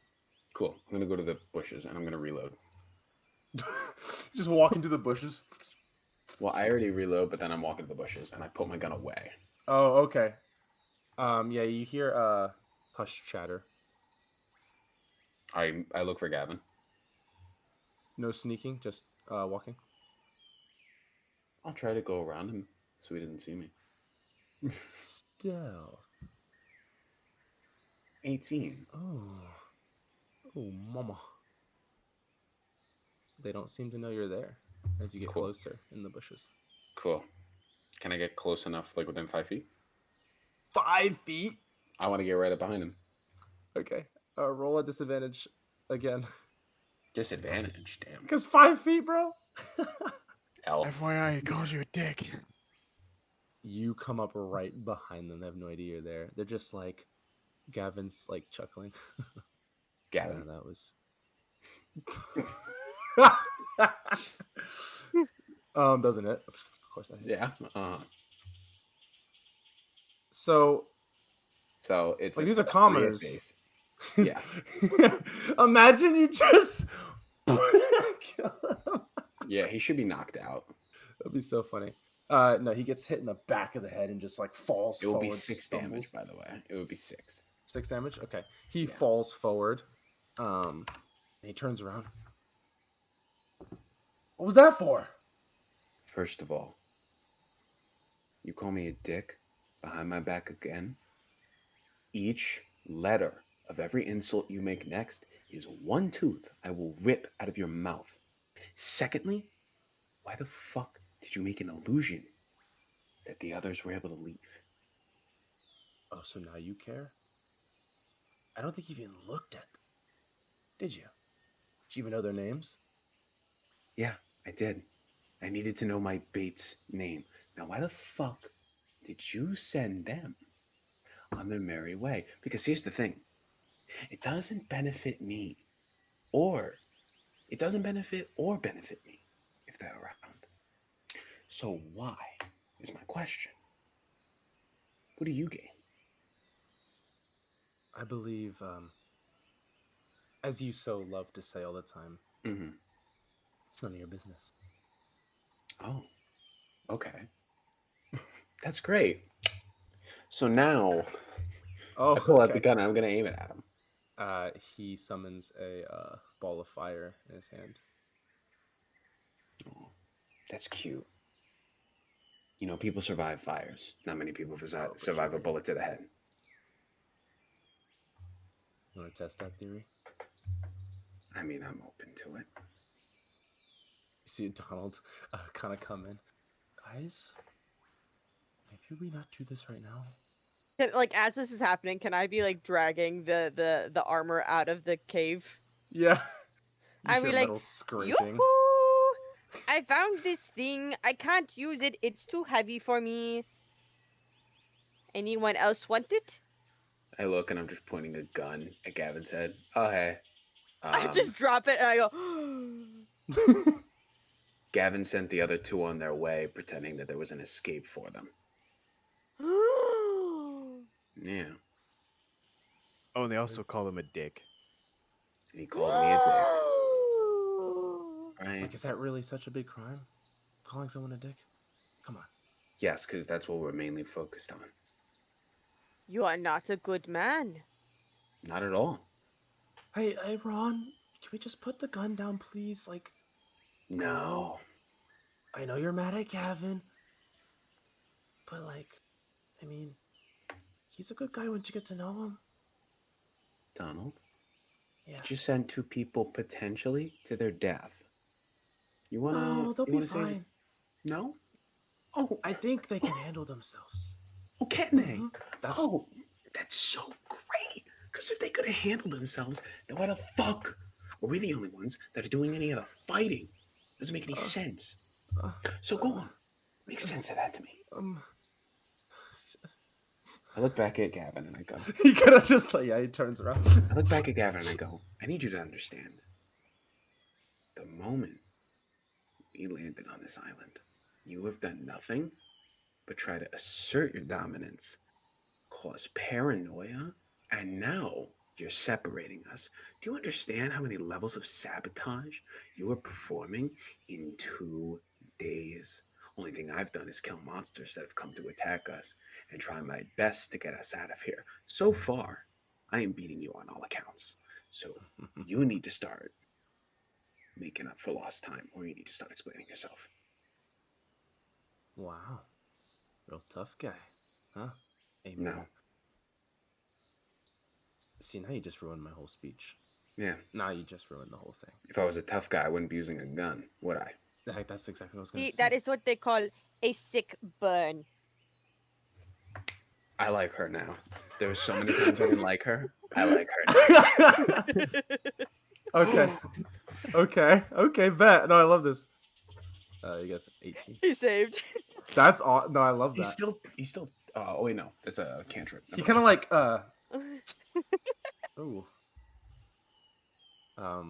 Cool. I'm gonna go to the bushes and I'm gonna reload. Just walk into the bushes. Well, I already reload, but then I'm walking to the bushes and I put my gun away. Oh, okay. Yeah, you hear hush chatter. I look for Gavin. No sneaking, just walking. I'll try to go around him so he doesn't see me. Stealth. 18. Oh, mama. They don't seem to know you're there as you get Cool. closer in the bushes. Cool. Can I get close enough, like within 5 feet? 5 feet. I want to get right up behind him. Okay. Roll a disadvantage again. Disadvantage, damn. Because 5 feet, bro. L. FYI, he called you a dick. You come up right behind them. They have no idea you're there. They're just like, Gavin's like chuckling. Gavin. That was. Doesn't it? Of course that hits. Yeah. So It's like a these are +3 at commoners. base. Yeah. Imagine you just kill him. Yeah, he should be knocked out. That'd be so funny. No, he gets hit in the back of the head and just like falls It will forward. be 6 stumbles. damage, by the way. It would be 6. 6 damage. Okay, he Yeah. falls forward. And he turns around. What was that for? First of all, you call me a dick behind my back again? Each letter of every insult you make next is one tooth I will rip out of your mouth. Secondly, why the fuck did you make an illusion that the others were able to leave? Oh, so now you care? I don't think you even looked at them. Did you? Did you even know their names? Yeah, I did. I needed to know my bait's name. Now, why the fuck did you send them on their merry way? Because here's the thing, it doesn't benefit me, or it doesn't benefit me if they're around. So why is my question? What do you gain? I believe, as you so love to say all the time, Mm-hmm. it's none of your business. Oh, okay. That's great. So now Oh, I pull out the okay. gun and I'm gonna aim it at him. He summons a ball of fire in his hand. Oh, that's cute. You know, people survive fires. Not many people but survive a you're- bullet to the head. You want to test that theory? I mean, I'm open to it. You see Donald kind of come in. Guys, maybe we not do this right now? Like as this is happening, can I be like dragging the armor out of the cave? Yeah. You I hear be like, metal scraping. yoo-hoo! I found this thing. I can't use it. It's too heavy for me. Anyone else want it? I look and I'm just pointing a gun at Gavin's head. Oh, hey. I just drop it and I go. Gavin sent the other two on their way, pretending that there was an escape for them. Yeah. Oh, and they also call him a dick. And he called me a dick. Right? Like, is that really such a big crime? Calling someone a dick? Come on. Yes, because that's what we're mainly focused on. You are not a good man. Not at all. Hey, Ron, can we just put the gun down, please? Like, No. I know you're mad at Gavin, but like, I mean, he's a good guy once you get to know him. Donald, Yeah. you just sent two people potentially to their death. You wanna? No, they'll you be wanna say fine. no? Oh, I think they can handle themselves. oh, can they? Mhm. That's Oh, that's so great. Because if they could have handled themselves, then why the fuck are we the only ones that are doing any of the fighting? Doesn't make any sense. uh, So go on. Make sense of that to me. um. I look back at Gavin and I go, He could have just like, yeah, he turns around. I look back at Gavin and I go, I need you to understand. The moment we landed on this island, you have done nothing but try to assert your dominance, cause paranoia, and now you're separating us. Do you understand how many levels of sabotage you are performing in 2 days? Only thing I've done is kill monsters that have come to attack us and try my best to get us out of here. So far, I am beating you on all accounts. So you need to start making up for lost time, or you need to start explaining yourself. Wow. Real tough guy. Huh? Hey, No. man. See, now you just ruined my whole speech. Yeah. Now you just ruined the whole thing. If I was a tough guy, I wouldn't be using a gun, would I? Heck, that's exactly what I was going See, to say. that is what they call a sick burn. I like her now. There were so many times I didn't like her. I like her now. Okay, bet. No, I love this. You guys 18. He saved. That's all. No, I love that. He's still. Oh wait, no, that's a cantrip. He kind of like ooh. Ow,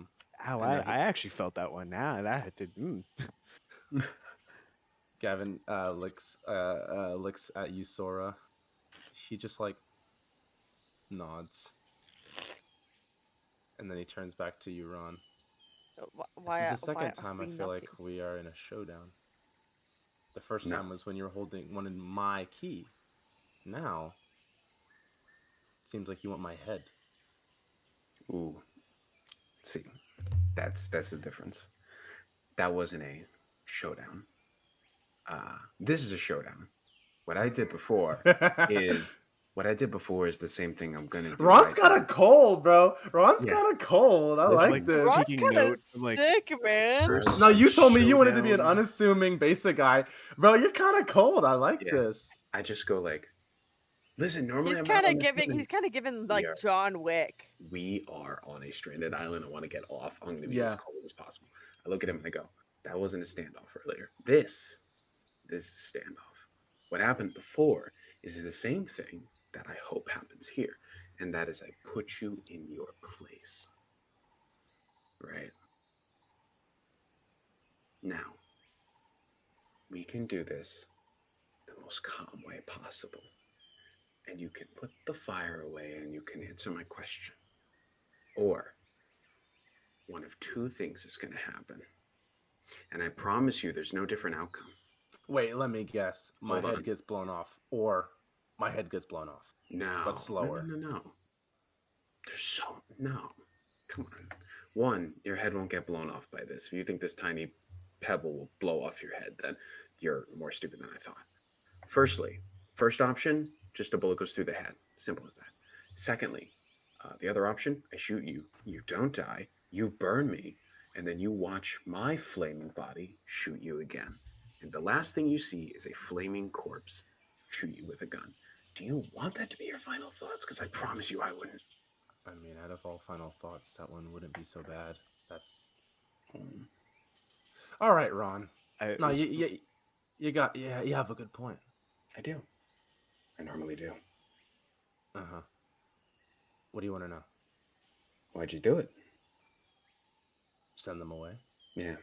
And I then he- actually felt that one. Now that did. Gavin looks at you, Sora. He just like nods, and then he turns back to you, Ron. Why? This is the second why time are I we feel like knocking? we are in a showdown. The first No. time was when you were holding one in my key. Now, it seems like you want my head. Ooh. Let's see. That's the difference. That wasn't a showdown. This is a showdown. What I did before is the same thing I'm gonna do. Ron's right got a cold, bro. Ron's Yeah. got a cold. I It's like like this. Ron's taking kind of note, I'm like, sick, man. First No, you told me you wanted to be an showdown. unassuming basic guy. Bro, you're kind of cold. I like Yeah. this. I just go like, listen. Normally He's I'm not kind of unassuming. giving. He's kind of giving like are. John Wick. We are on a stranded island. I want to get off. I'm going to be Yeah. as cold as possible. I look at him and I go, That wasn't a standoff earlier. This is a standoff. What happened before is the same thing that I hope happens here, and that is I put you in your place. Right? Now, we can do this the most calm way possible. And you can put the fire away and you can answer my question. Or one of two things is going to happen. And I promise you there's no different outcome. Wait, let me guess. My Hold head on. gets blown off, or my head gets blown off. No. But slower. No. There's so. No. Come on. One, your head won't get blown off by this. If you think this tiny pebble will blow off your head, then you're more stupid than I thought. Firstly, first option, just a bullet goes through the head. Simple as that. Secondly, the other option, I shoot you. You don't die. You burn me. And then you watch my flaming body shoot you again. And the last thing you see is a flaming corpse shoot you with a gun. Do you want that to be your final thoughts? Because I promise you I wouldn't. I mean, out of all final thoughts, that one wouldn't be so bad. That's all right, Ron. No, you have a good point. I do. I normally do. Uh-huh. What do you want to know? Why'd you do it? Send them away. Yeah.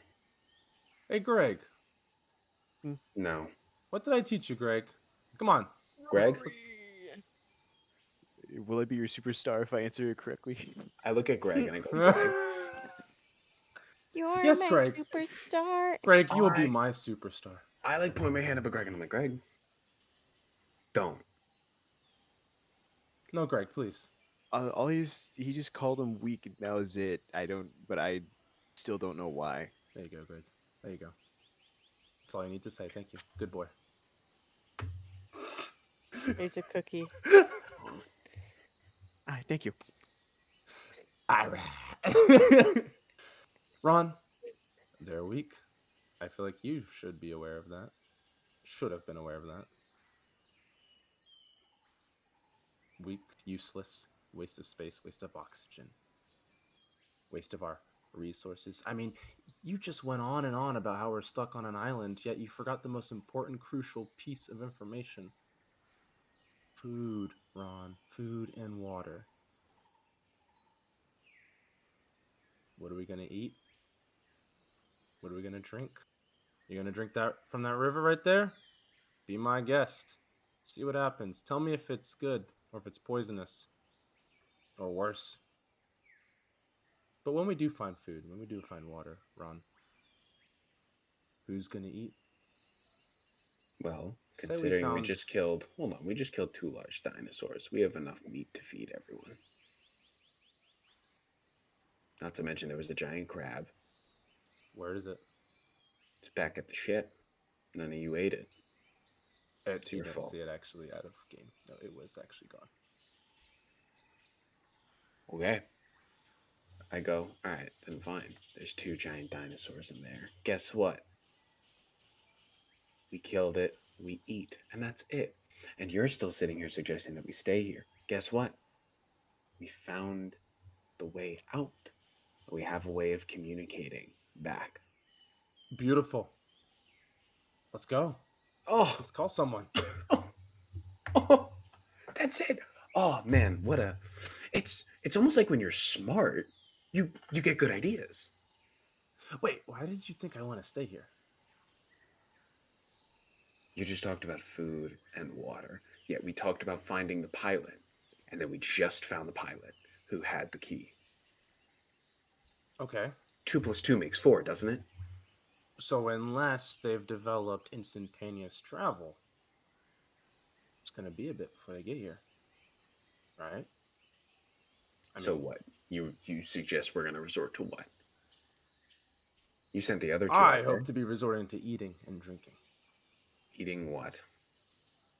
Hey, Greg. No. What did I teach you, Greg? Come on. Greg? Will I be your superstar if I answer it correctly? I look at Greg and I go, Greg. You're Yes, my Greg. superstar. Greg, you will be Alright. my superstar. I like point my hand up at Greg and I'm like, Greg, don't. No, Greg, please. He just called him weak, and that was it. But I still don't know why. There you go, Greg. There you go. That's all you need to say. Thank you. Good boy. Here's a cookie. All right, thank you. All right. Ron, they're weak. I feel like you should be aware of that. Should have been aware of that. Weak, useless, waste of space, waste of oxygen, waste of our resources. I mean, you just went on and on about how we're stuck on an island, yet you forgot the most important, crucial piece of information. Food, Ron. Food and water. What are we going to eat? What are we going to drink? You going to drink that from that river right there? Be my guest. See what happens. Tell me if it's good or if it's poisonous or worse. But when we do find food, when we do find water, Ron, who's going to eat? Well, Say considering we found- just killed, hold on, we just killed 2 large dinosaurs. We have enough meat to feed everyone. Not to mention there was a giant crab. Where is it? It's back at the ship. None of you ate it. It's your you didn't fault. see it actually out of game. No, it was actually gone. Okay. I go, all right, then fine. There's 2 giant dinosaurs in there. Guess what? We killed it. We eat. And that's it. And you're still sitting here suggesting that we stay here. Guess what? We found the way out. We have a way of communicating back. Beautiful. Let's go. Oh, Let's call someone. oh, that's it. Oh man, what a! It's almost like when you're smart, you get good ideas. Wait, why did you think I want to stay here? You just talked about food and water. Yet we talked about finding the pilot, and then we just found the pilot who had the key. Okay. 2 + 2 makes 4, doesn't it? So unless they've developed instantaneous travel, it's going to be a bit before they get here. Right? So what? You suggest we're going to resort to what? You sent the other 2 I out there. hope to be resorting to eating and drinking. Eating what?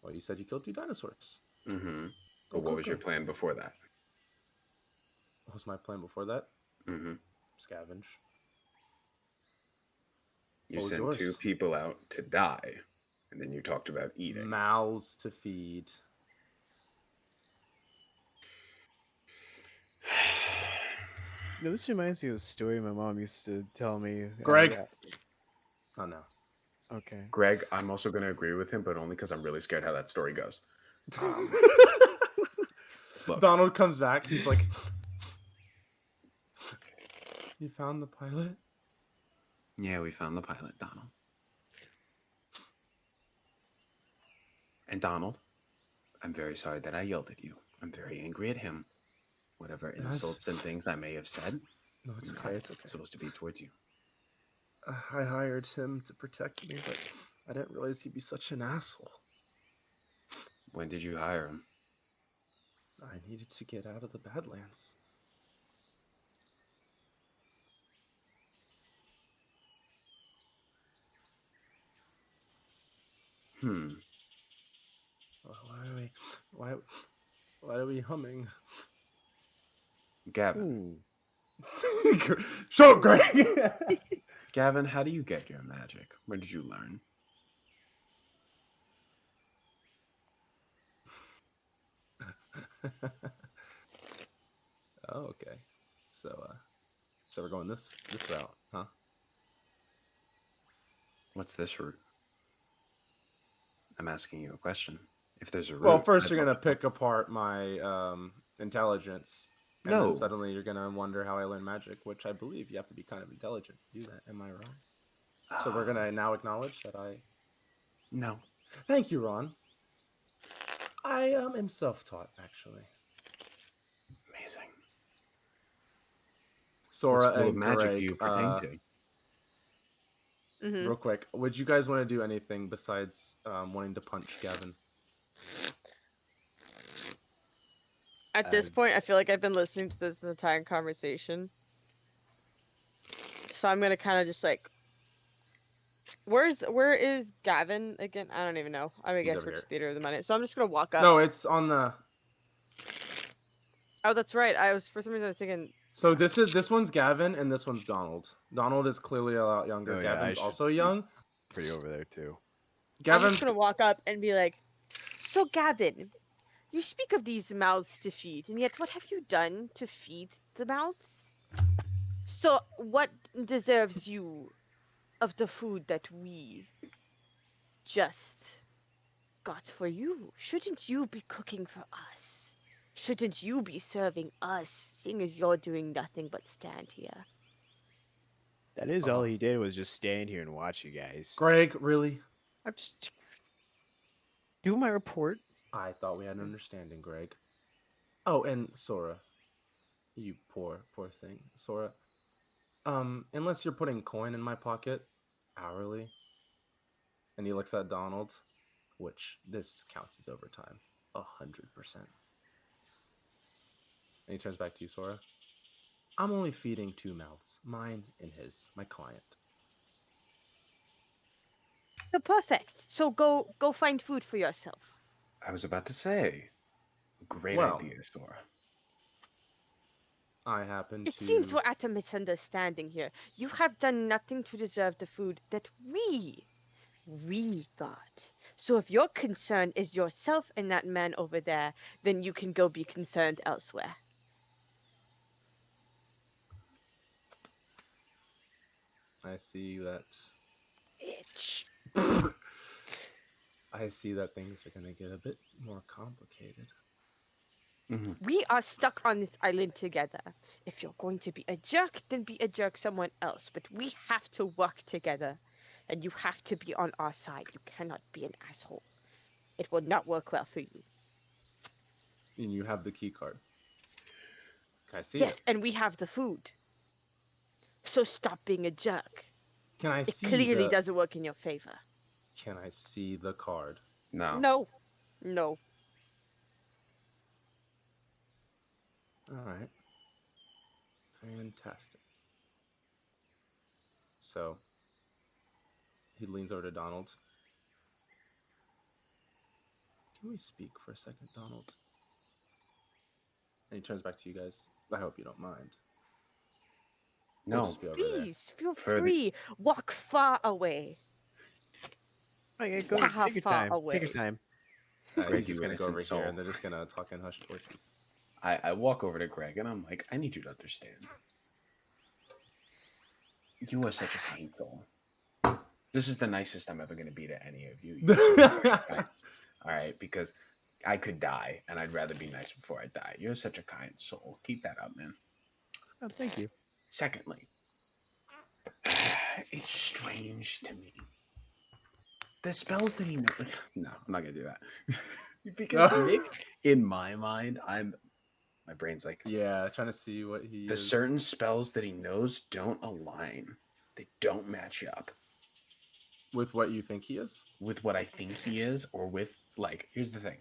Well, you said you killed 2 dinosaurs. Mm-hmm. Go, But what go, was go. your plan before that? What was my plan before that? Mm-hmm. Scavenge. You What was sent yours? 2 people out to die, and then you talked about eating. Mouths to feed. You know, this reminds me of a story my mom used to tell me. Greg. Oh no. Okay. Greg, I'm also going to agree with him, but only because I'm really scared how that story goes. Look. Donald comes back. He's like, "You found the pilot?" Yeah, we found the pilot, Donald. And Donald, I'm very sorry that I yelled at you. I'm very angry at him. Whatever That's- insults and things I may have said, No, it's were okay. not It's okay. supposed to be towards you. I hired him to protect me, but I didn't realize he'd be such an asshole. When did you hire him? I needed to get out of the Badlands. Hmm. Why are we? Why are we humming? Gavin. Shut up, Greg. Gavin, how do you get your magic? Where did you learn? Oh, okay. So we're going this route, huh? What's this route? I'm asking you a question. If there's a route. Well, first I'd you're love gonna to know. pick apart my intelligence, and No. then suddenly you're gonna wonder how I learn magic, which I believe you have to be kind of intelligent to do that. Am I wrong? So we're gonna now acknowledge that I. No. Thank you, Ron. I am self-taught, actually. Amazing. Sora what school of and magic Greg, do you pertain to? Mm-hmm. real quick, would you guys want to do anything besides wanting to punch Gavin? At this point, I feel like I've been listening to this entire conversation. So I'm gonna kind of just like, where is Gavin again? I don't even know. I He's guess over we're here. just theater of the minute. So I'm just gonna walk up. No, it's on the. Oh, that's right. For some reason I was thinking. So this one's Gavin and this one's Donald. Donald is clearly a lot younger. Oh, yeah, I Gavin's should also be- young. Pretty over there too. I'm Gavin's just gonna walk up and be like, "So Gavin, you speak of these mouths to feed, and yet what have you done to feed the mouths? So what deserves you of the food that we just got for you? Shouldn't you be cooking for us? Shouldn't you be serving us, seeing as you're doing nothing but stand here?" That is all he did was just stand here and watch you guys. Greg, really? I'm just doing my report. I thought we had an understanding, Greg. Oh, and Sora. You poor thing. Sora. Unless you're putting coin in my pocket hourly. And he looks at Donald, which this counts as overtime. 100%. And he turns back to you, Sora. I'm only feeding two mouths, mine and his, my client. So perfect. So go find food for yourself. I was about to say. Great Well, idea, Sora. I happen It to. seems we're at a misunderstanding here. You have done nothing to deserve the food that we got. So if your concern is yourself and that man over there, then you can go be concerned elsewhere. I see that. Bitch. I see that things are going to get a bit more complicated. We are stuck on this island together. If you're going to be a jerk, then be a jerk someone else. But we have to work together. And you have to be on our side. You cannot be an asshole. It will not work well for you. And you have the key card. Can I see Yes, it? and we have the food. So stop being a jerk. Can I It see clearly the... doesn't work in your favor. Can I see the card? No. No. All right. Fantastic. So he leans over to Donald. Can we speak for a second, Donald? And he turns back to you guys. I hope you don't mind. No. We'll just be over Please, feel Further- free. Walk far away. Okay, go Far, take your far time. away. Take your time. there. Greg, He's you just going to go over innocent here soul. and they're just going to talk in hushed voices. I walk over to Greg and I'm like, I need you to understand. You are such a kind soul. This is the nicest I'm ever going to be to any of you. You're so fucking kind. All right, because I could die, and I'd rather be nice before I die. You're such a kind soul. Keep that up, man. Oh, thank you. Secondly, it's strange to me. The spells that he knows. No, I'm not going to do that. Because Nick, in my mind, my brain's like, Yeah, trying to see what he the is. certain spells that he knows don't align. They don't match up With what you think he is? with what I think he is, or with, like, here's the thing.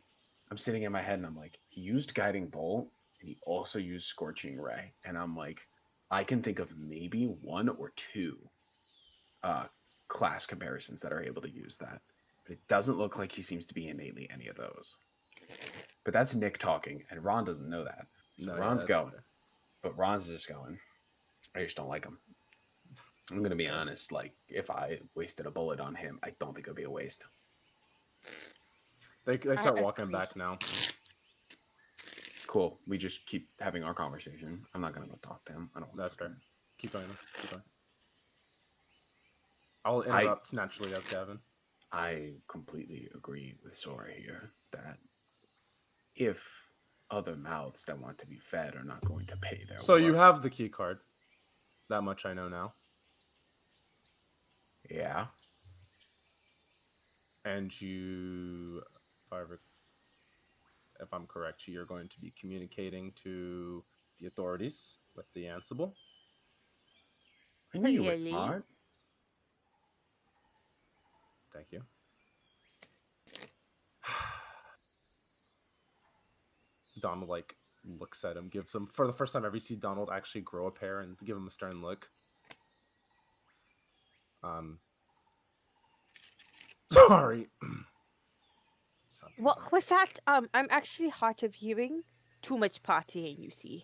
I'm sitting in my head and I'm like, he used Guiding Bolt and he also used Scorching Ray. And I'm like, I can think of maybe one or two class comparisons that are able to use that. But it doesn't look like he seems to be innately any of those. But that's Nick talking, and Ron doesn't know that. So No, yeah, Ron's that's going. fair. But Ron's just going, I just don't like him. I'm going to be honest. Like, if I wasted a bullet on him, I don't think it would be a waste. They start walking agree. back now. Cool. We just keep having our conversation. I'm not going to go talk to him. I don't. That's fair. Keep going. Keep going. I'll interrupt naturally as Gavin. I completely agree with Sora here that if other mouths that want to be fed are not going to pay their So you worth- have the key card. That much I know now. Yeah. And you, if I'm correct, you're going to be communicating to the authorities with the Ansible. I knew you were Really? smart. Thank you. Donald looks at him, gives him, for the first time ever, you see Donald actually grow a pair and give him a stern look. Sorry. What was that? I'm actually hard of hearing. Too much partying, you see.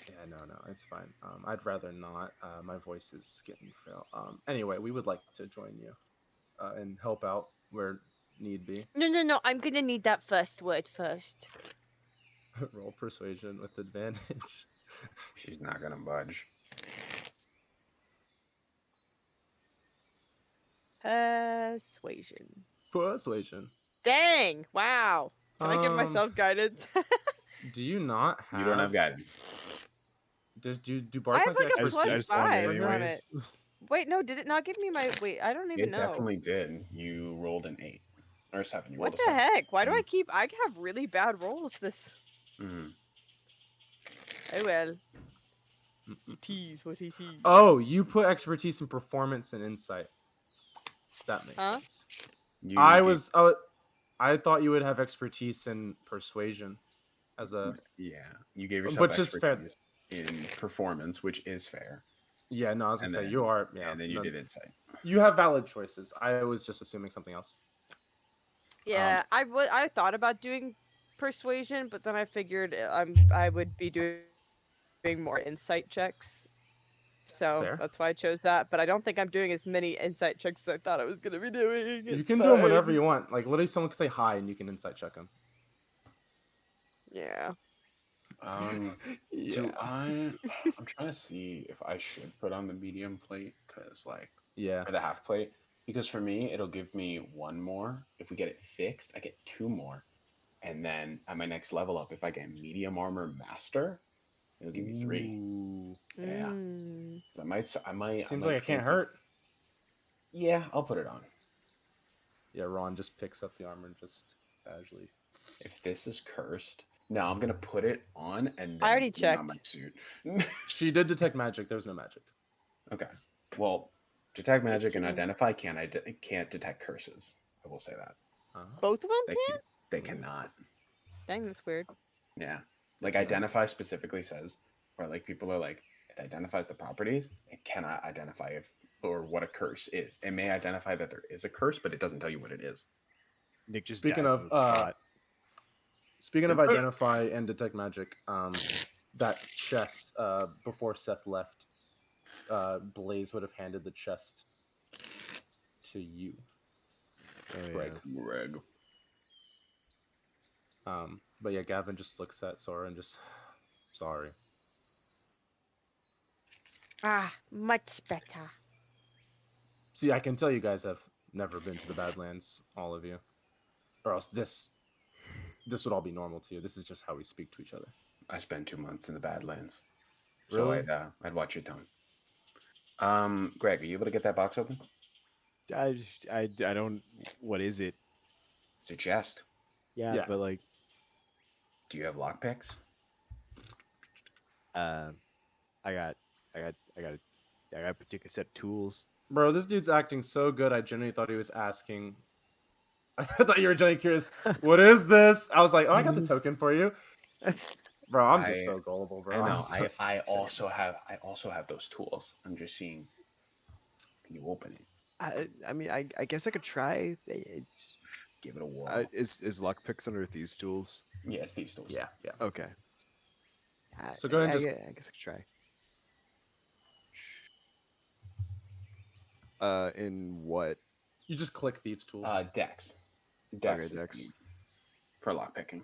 Yeah, no, it's fine. I'd rather not. My voice is getting frail. Anyway, we would like to join you and help out where need be. No. I'm gonna need that first word first. Roll persuasion with advantage. She's not going to budge. Persuasion. Persuasion. Dang! Wow. Can I give myself guidance? Do you not have? You don't have guidance. Do I bards have not like get a I plus just wanted 5 on it. anyways. Wait, no, did it not give me my? Wait, I don't even It know. definitely did. You rolled an 8 or 7. You What rolled a the 7. heck? Why do I keep? I have really bad rolls. This. Mm. Oh well. It is what it is. Oh, you put expertise in performance and insight. That makes Huh? sense. You I get- was. I thought you would have expertise in persuasion as a. Yeah, you gave yourself Which is fair. expertise in performance, which is fair. Yeah, no, I was gonna And say then- you are. Yeah, and then you did insight. You have valid choices. I was just assuming something else. Yeah, I thought about doing persuasion, but then I figured I would be doing more insight checks. So Fair. that's why I chose that. But I don't think I'm doing as many insight checks as I thought I was gonna be doing. You It's can do them whenever fine. you want. Like literally, someone can say hi and you can insight check them. Yeah. Do I'm trying to see if I should put on the medium plate because Yeah. or the half plate, because for me it'll give me 1 more. If we get it fixed, I get 2 more, and then at my next level up, if I get medium armor master, it'll give me 3. Ooh. Yeah. Mm. I might. Seems I like might it can't tweak hurt. Yeah, I'll put it on. Yeah, Ron just picks up the armor and just casually. If this is cursed, no, I'm gonna put it on and then I already put it on my checked. suit. She did detect magic. There's no magic. Okay. Well, detect magic and 18. identify can't detect curses. I will say that Both of them they can? they cannot. Dang, that's weird. Yeah, like identify specifically says, or like people are like it identifies the properties. It cannot identify if or what a curse is. It may identify that there is a curse, but it doesn't tell you what it is. Nick just Speaking dies of, on the spot. Speaking of identify and detect magic, that chest before Seth left, Blaze would have handed the chest to you, Oh, Greg. yeah. Greg. But yeah, Gavin just looks at Sora and just sorry. Ah, much better. See, I can tell you guys have never been to the Badlands, all of you, or else this would all be normal to you. This is just how we speak to each other. I spent 2 months in the Badlands, Really? so I'd watch your tongue. Greg, are you able to get that box open? I don't. What is it? It's a chest. Yeah, Yeah. but like, Do you have lockpicks? I got a particular set of tools. Bro, this dude's acting so good. I genuinely thought he was asking. I thought you were genuinely curious. What is this? I was like, oh, I got the token for you, bro. I'm just so gullible, bro. I know. I'm so I stupid. also have those tools. I'm just seeing. Can you open it? I mean, I guess I could try. Give it a whirl. Is lockpicks under thieves' tools? Yeah, it's these tools. Yeah. Okay. So go ahead and I guess I could try. In what? You just click thieves tools. Dex. Okay, is Dex. for lockpicking.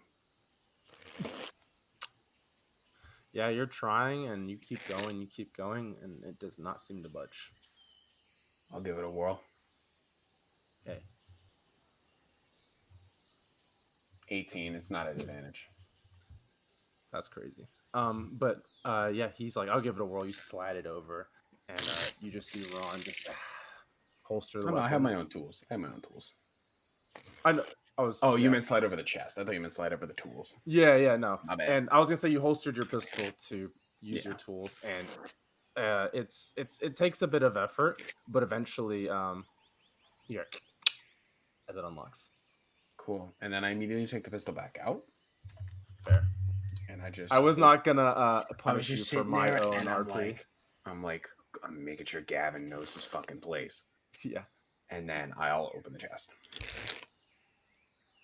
Yeah, you're trying, and you keep going, and it does not seem to budge. I'll give it a whirl. Okay. 18. It's not an advantage. That's crazy. But yeah, he's like, I'll give it a whirl. You slide it over, and you just see Ron just holster the No, weapon. I have my own tools. I tools. I know. Oh, you yeah. meant slide over the chest. I thought you meant slide over the tools. Yeah, no. My bad. And I was gonna say you holstered your pistol to use Yeah. your tools, and it takes a bit of effort, but eventually, here, as it unlocks. Cool. And then I immediately take the pistol back out. Fair. And I was not gonna I was punish you just for sitting my there, own and RP. I'm making sure Gavin knows his fucking place. Yeah. And then I'll open the chest.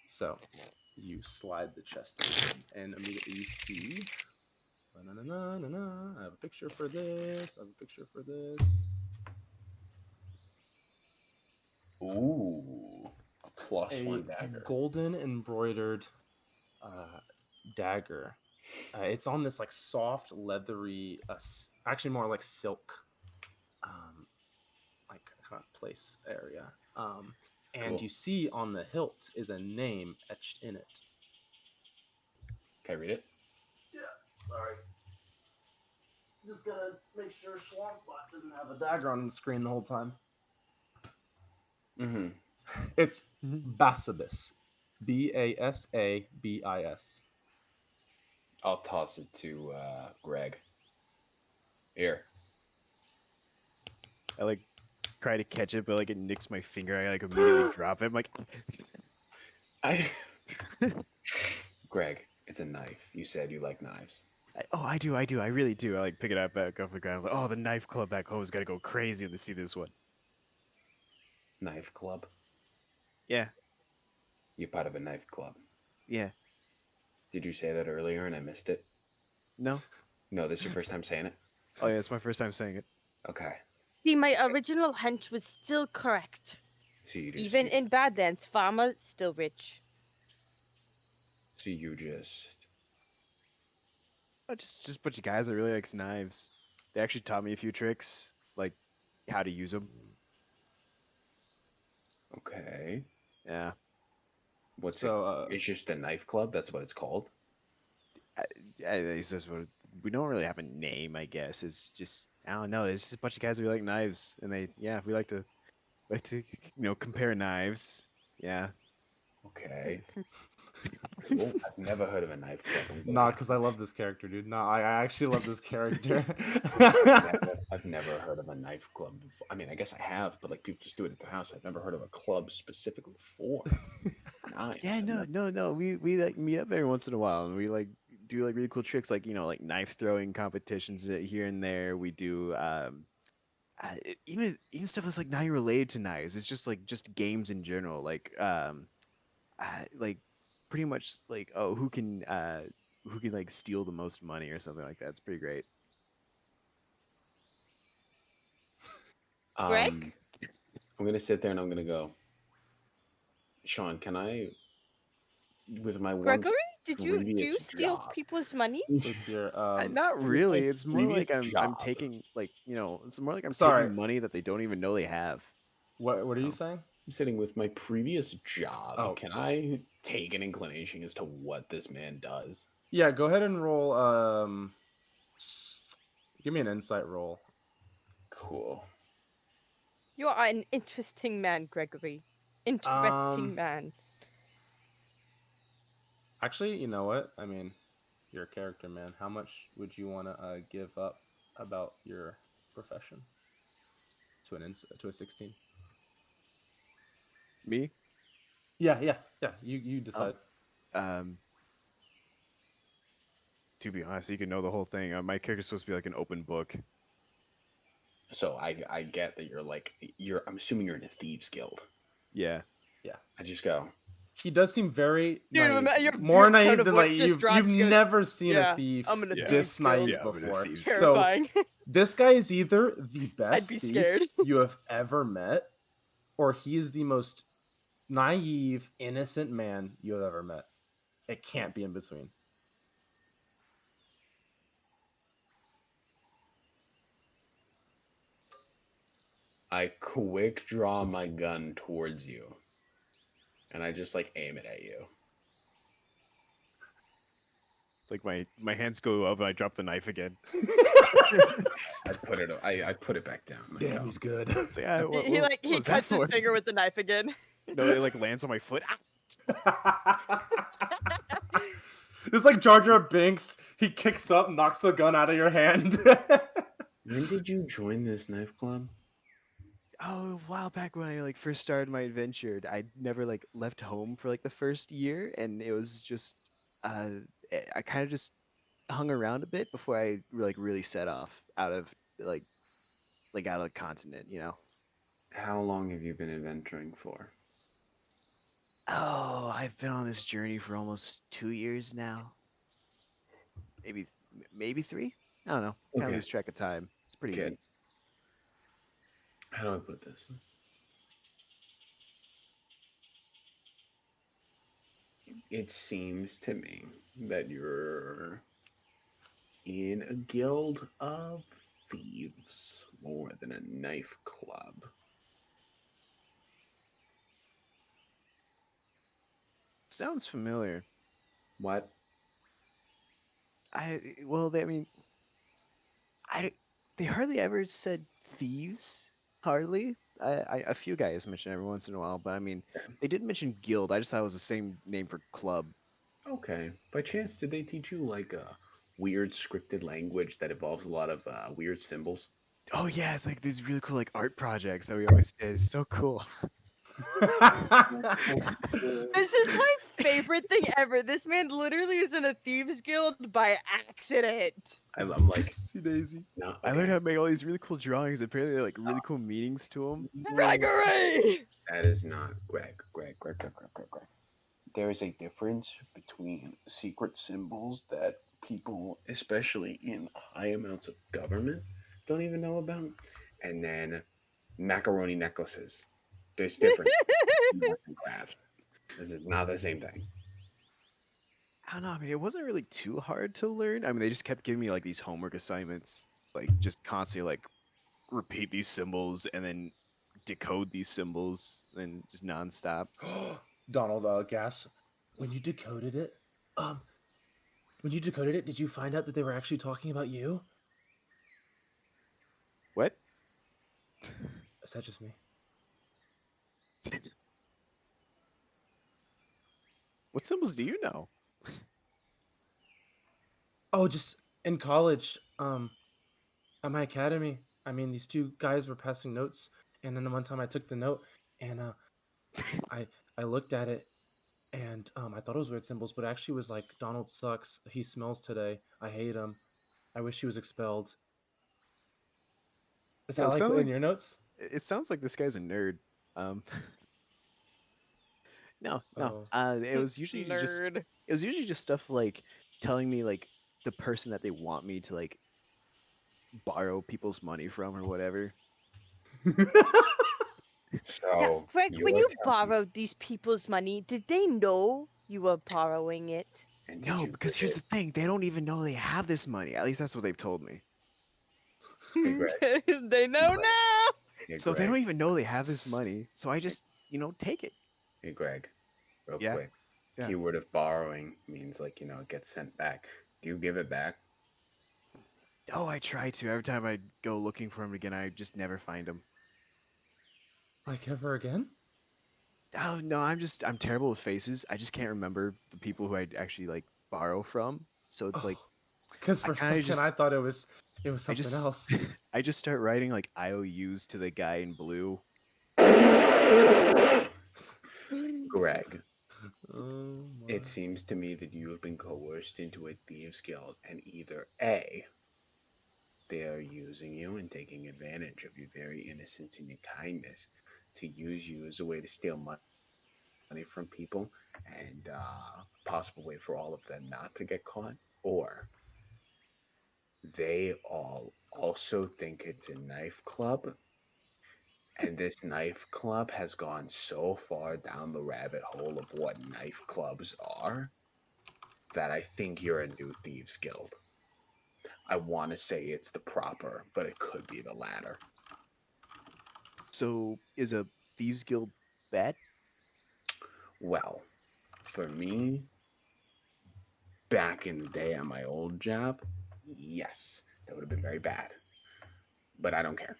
So you slide the chest open, and immediately you see. I have a picture for this. Ooh. A +1 dagger. Golden embroidered dagger. It's on this like soft, leathery, actually more like silk, like kind of place area. And Cool. you see on the hilt is a name etched in it. Can I read it? Yeah, sorry. Just gotta make sure Schwampbot doesn't have a dagger on the screen the whole time. Mm-hmm. It's Basabis. Basabis. I'll toss it to Greg. Here. I like try to catch it, but like it nicks my finger. I like immediately drop it. I'm like, Greg, it's a knife. You said you like knives. I do. I really do. I like pick it up back off the ground. I'm like, oh, the knife club back home is gonna go crazy when they see this one. Knife club? Yeah. You're part of a knife club. Yeah. Did you say that earlier and I missed it? No. No, this is your first time saying it? Oh yeah, it's my first time saying it. Okay. See, my original hunch was still correct. So you just Even in Badlands, farmers still rich. So you just Oh, just a bunch of guys that really likes knives. They actually taught me a few tricks, like how to use them. okay. Yeah. What's So, it? It's just a knife club. That's what it's called. He says we don't really have a name. I guess it's just I don't know. It's just a bunch of guys who like knives, and we like to compare knives. Yeah. Okay. Cool. I've never heard of a knife club. Nah, because I love this character, dude. No, I actually love this character. I've never heard of a knife club before. I mean, I guess I have, but like people just do it at their house. I've never heard of a club specifically for knives. Yeah. No. We like meet up every once in a while, and we like do like really cool tricks, like like knife throwing competitions here and there. We do even stuff that's like not even related to knives. It's just games in general, like pretty much like who can like steal the most money or something like that. It's pretty great. Greg? I'm gonna sit there and I'm gonna go. Sean, can I, with my Gregory, do you previous steal job- people's money? With your Not really. It's more previous like I'm job. taking like it's more like I'm Sorry. taking money that they don't even know they have. What are you Oh. saying? I'm sitting with my previous job. Oh. Can I take an inclination as to what this man does? Yeah, go ahead and roll. Give me an insight roll. Cool. You are an interesting man, Gregory. Interesting Um, man. Actually, you know what? I mean, you're a character, man. How much would you want to give up about your profession to to a 16? Me? Yeah. You Oh. decide. To be honest, you can know the whole thing. My character's supposed to be like an open book. So I get that you're. I'm assuming you're in a thieves guild. Yeah. Yeah. I just go. He does seem very Dude, naive. your More tone naive of than voice like just you've drops. She goes, never seen "Yeah, a thief I'm in a Yeah. this thieves guild." naive Yeah, I'm in a before. thieves So Terrifying. this guy is either the best be thief scared. you have ever met, or he is the most naive, innocent man you have ever met. It can't be in between. I quick draw my gun towards you, and I just like aim it at you. Like my hands go up and I drop the knife again. I put it back down. I Damn, go, he's good. So yeah, He what he was that cuts his for? finger with the knife again. No, it like lands on my foot. Ah! It's like Jar Jar Binks. He kicks up, knocks the gun out of your hand. when did you join this knife club? Oh, a while back when I like first started my adventure, I never like left home for like the first year, and it was just I kind of just hung around a bit before I like really set off out of out of the continent, you know. How long have you been adventuring for? Oh, I've been on this journey for almost 2 years now. Maybe three. I don't know. Kind of Okay. lose track of time. It's pretty Okay. easy. How do I put this? It seems to me that you're in a guild of thieves more than a knife club. Sounds familiar. What? I mean, I they hardly ever said thieves. Hardly. A few guys mention every once in a while, but I mean, they did mention guild. I just thought it was the same name for club. Okay. By chance, did they teach you like a weird scripted language that involves a lot of weird symbols? Oh yeah, it's like these really cool like art projects that we always did. It's so cool. This is my favorite thing ever. This man literally is in a thieves guild by accident. I'm like, Oopsie daisy. no, I learned okay. how to make all these really cool drawings. Apparently, they're, like really cool meanings to them. Gregory! That is not Greg. There is a difference between secret symbols that people, especially in high amounts of government, don't even know about, and then macaroni necklaces. There's different crafts. This is not the same thing. I don't know. I mean, it wasn't really too hard to learn. I mean, they just kept giving me like these homework assignments, like just constantly like repeat these symbols and then decode these symbols and just nonstop. Donald Gass, when you decoded it, did you find out that they were actually talking about you? What? Is that just me? What symbols do you know? Oh, just in college, at my academy. I mean, these two guys were passing notes, and then one time I took the note, and I looked at it, and I thought it was weird symbols, but it actually was like Donald sucks. He smells today. I hate him. I wish he was expelled. Is that It like sounds in like your notes? it sounds like this guy's a nerd. Um, no. Oh. It was usually just Nerd. it was usually just stuff like telling me like the person that they want me to like borrow people's money from or whatever. So, Greg, when you're you telling me- borrowed these people's money, did they know you were borrowing it? and did No, you because give here's it- the thing: they don't even know they have this money. At least that's what they've told me. Hey, Greg, They know Greg. now. Hey, So they Greg. don't even know they have this money. So I just, take it. Hey, Greg. Real Yeah. quick. Yeah. Keyword of borrowing means like it gets sent back. Do you give it back? Oh, I try to. Every time I go looking for him again, I just never find him. Like ever again? Oh no, I'm terrible with faces. I just can't remember the people who I actually like borrow from. So it's like Because I for a kind of second I just thought it was I something just else. I just start writing like IOUs to the guy in blue. Greg, Oh my. it seems to me that you have been coerced into a thieves guild, and either A, they are using you and taking advantage of your very innocence and your kindness to use you as a way to steal money from people, and a possible way for all of them not to get caught, or they all also think it's a knife club, and this knife club has gone so far down the rabbit hole of what knife clubs are that I think you're a new thieves guild. I want to say it's the proper, but it could be the latter. So is a thieves guild bad? Well, for me, back in the day at my old job, yes, that would have been very bad. But I don't care.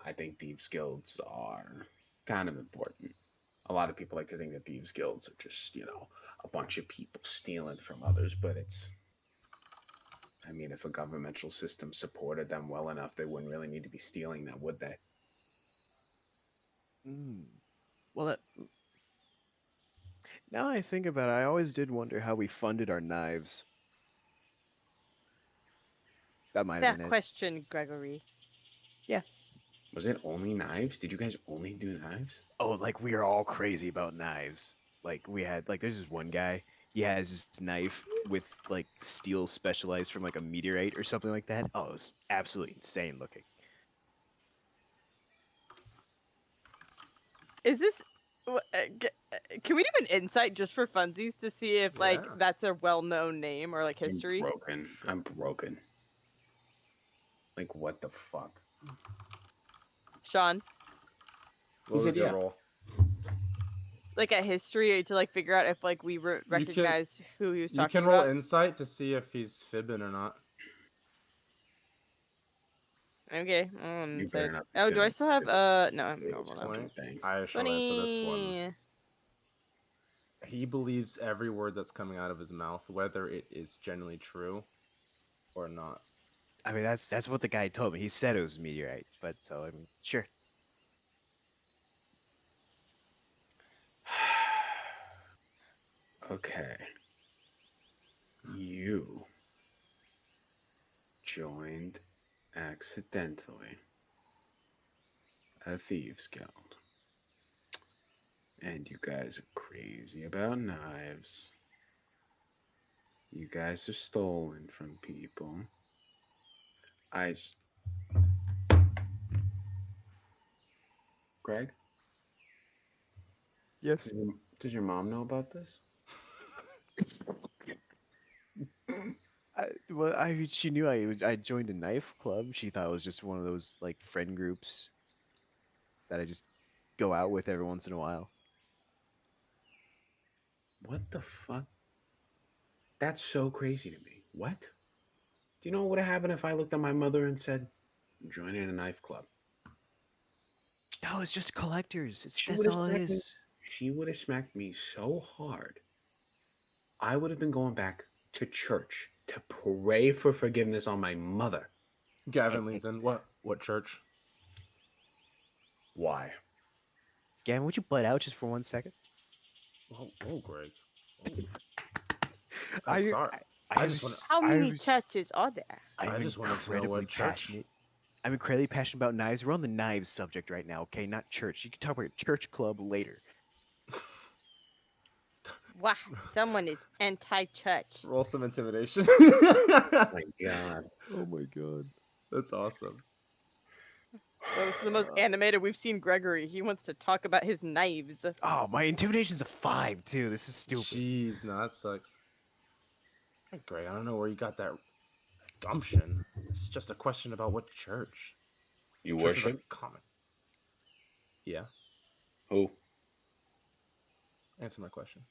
I think thieves guilds are kind of important. A lot of people like to think that thieves guilds are just, a bunch of people stealing from others, but I mean, if a governmental system supported them well enough, they wouldn't really need to be stealing them, would they? Mm. Well, now I think about it, I always did wonder how we funded our knives. That might have Fair been it. question, Gregory. Yeah. Was it only knives? Did you guys only do knives? Oh, like we are all crazy about knives. Like we had there's this one guy. He has this knife with like steel specialized from like a meteorite or something like that. Oh, it was absolutely insane looking. Is this? Can we do an insight just for funsies to see if like Yeah. that's a well-known name or like I'm history? broken. I'm broken. Like, what the fuck? Sean, What He was said, your yeah. role? like a history to like figure out if like we You can recognize who he was you talking can roll about. insight to see if he's fibbing or not. Okay, You so better not be oh, do I fibbing. still have no, I'm This normal now. fucking 20. thing. I shall answer this one. 20. He believes every word that's coming out of his mouth, whether it is genuinely true or not. I mean, that's what the guy told me. He said it was meteorite, but so I mean, sure. Okay. You joined accidentally a thieves guild. And you guys are crazy about knives. You guys are stolen from people. I. Greg? Yes. Does your mom know about this? She knew I joined a knife club. She thought it was just one of those like friend groups that I just go out with every once in a while. What the fuck? That's so crazy to me. What? Do you know what would have happened if I looked at my mother and said, I'm joining a knife club? No, it's just collectors. She would That's have all it smacked me. is. She would have smacked me so hard. I would have been going back to church to pray for forgiveness on my mother. Gavin leans in. What church? Why? Gavin, would you butt out just for 1 second? Oh, Greg. Oh, I'm I sorry. I I just want was How I many was churches are there? I I'm just wanted to know incredibly what church. passionate. I'm incredibly passionate about knives. We're on the knives subject right now, okay? Not church. You can talk about your church club later. Wow, someone is anti-church. Roll some intimidation. Oh my god. Oh my god. That's awesome. Oh, this is the most animated we've seen Gregory. He wants to talk about his knives. Oh, my intimidation's a 5 too. This is stupid. Jeez, no, that sucks. Hey, Greg, I don't know where you got that gumption. It's just a question about what church. You Church is a worship? common. Yeah. Who? Answer my question.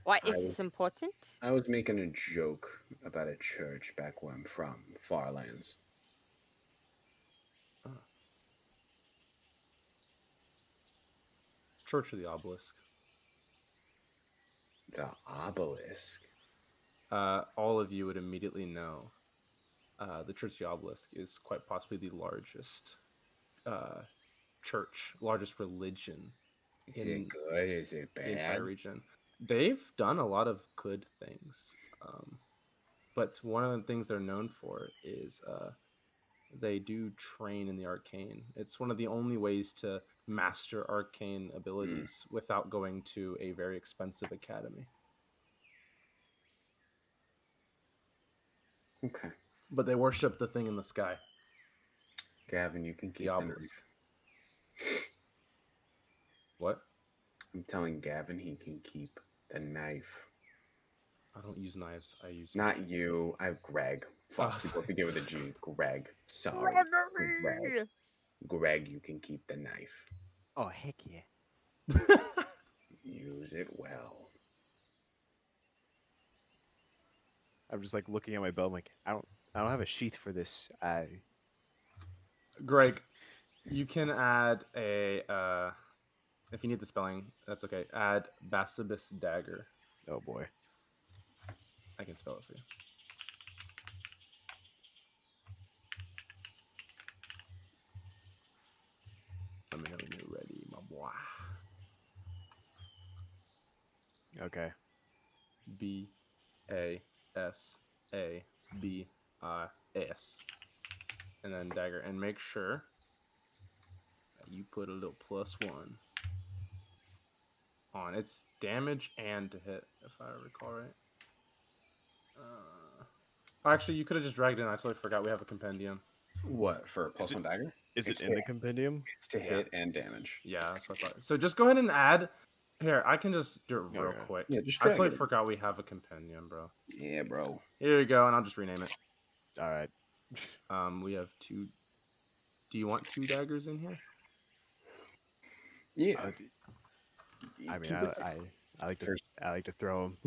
Why I is was this important? I was making a joke about a church back where I'm from, far lands. Church of the Obelisk. The obelisk. All of you would immediately know the Church of the Obelisk is quite possibly the largest church, largest religion Is it in good? Is it the entire bad? region. They've done a lot of good things, but one of the things they're known for is they do train in the arcane. It's one of the only ways to master arcane abilities without going to a very expensive academy. Okay. But they worship the thing in the sky, Gavin, you can the keep the obelisk. knife. What? I'm telling Gavin he can keep the knife. I don't use knives. I use Not you. Greg. Fuck, Oh, people begin with a G. Greg. Sorry. Greg. Greg, you can keep the knife. Oh heck yeah! Use it well. I'm just like looking at my belt. I'm like, I don't have a sheath for this. Greg, you can add a if you need the spelling, that's okay. Add Basibus Dagger. Oh boy. I can spell it for you. Let me know when you're ready, my boy. Okay. Basabis, and then dagger, and make sure that you put a little +1 on. It's damage and to hit, if I recall right. Actually, you could have just dragged it in. I totally forgot we have a compendium. What, for Is +1 dagger? Is it It's in the compendium? It's to hit and damage. Yeah, that's what I thought. So just go ahead and add. Here, I can just do it real Okay. quick. Yeah, just I drag totally it in. forgot we have a compendium, bro. Yeah, bro. Here you go, and I'll just rename it. All right. We have 2. Do you want 2 daggers in here? Yeah. I mean, Keep it I like to First- I like to throw them.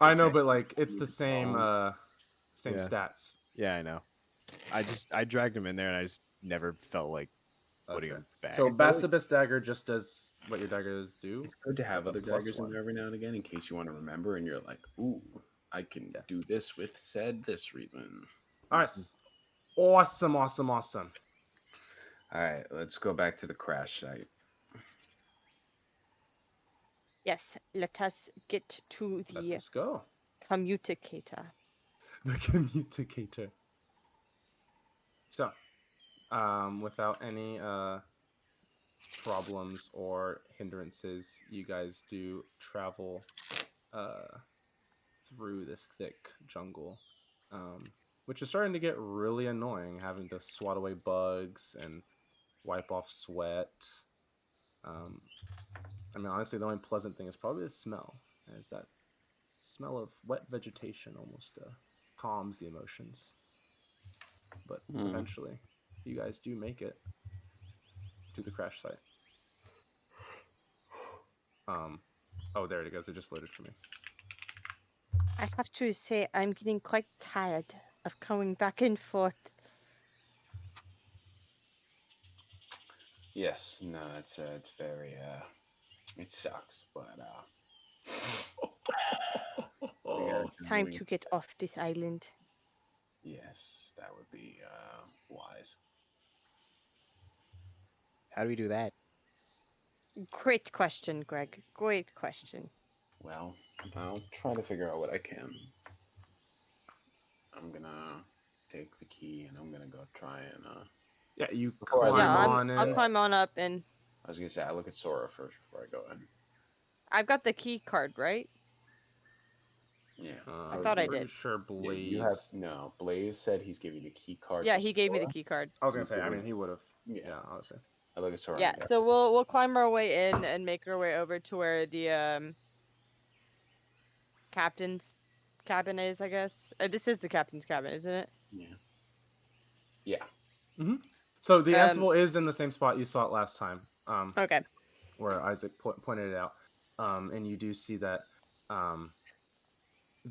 I know, but like it's the same same Yeah. stats. Yeah, I know. I dragged him in there, and I just never felt like That's putting fair. him back. So Basibus dagger just does what your daggers do. It's good to have a other plus daggers in one. there every now and again in case you want to remember and you're like, ooh, I can do this with this reason. Nice. Awesome. All right, let's go back to the crash site. Yes, let us get to the Let's go. communicator. The communicator. So, without any problems or hindrances, you guys do travel through this thick jungle, which is starting to get really annoying, having to swat away bugs and wipe off sweat. I mean, honestly, the only pleasant thing is probably the smell. Is that smell of wet vegetation almost calms the emotions. But eventually, you guys do make it to the crash site. Oh, there it goes. It just loaded for me. I have to say, I'm getting quite tired of going back and forth. Yes, no, it's very it sucks, but we gotta It's do time we- to get off this island. Yes, that would be wise. How do we do that? Great question, Greg. Great question. Well, I'll try to figure out what I can. I'm gonna take the key and I'm gonna go try and Yeah, you Before I leave, climb on in. I'll climb on up, and I was gonna say I look at Sora first before I go in. I've got the key card, right? Yeah. I thought I pretty did. sure Yeah, Blaze. you have no. Blaze said he's giving you the key card. Yeah, to he gave me the Sora. key card. I was gonna say. I mean, he would have. Yeah, honestly. I look at Sora. Yeah, so we'll climb our way in and make our way over to where the captain's cabin is, I guess. This is the captain's cabin, isn't it? Yeah. Yeah. So the Ansible is in the same spot you saw it last time. Okay. Where Isaac pointed it out. And you do see that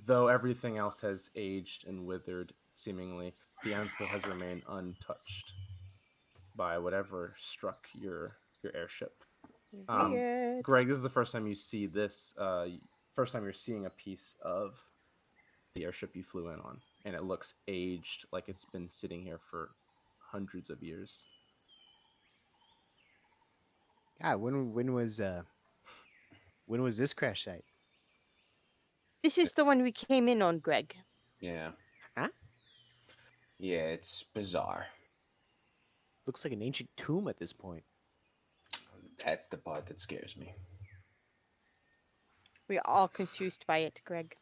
though everything else has aged and withered, seemingly, the Ansible has remained untouched by whatever struck your airship. Weird. Greg, this is the first time you see this. First time you're seeing a piece of the airship you flew in on, and it looks aged, like it's been sitting here for hundreds of years. God, when was this crash site? This is the one we came in on, Greg. Yeah. Huh? Yeah, it's bizarre. Looks like an ancient tomb at this point. That's the part that scares me. We're all confused by it, Greg.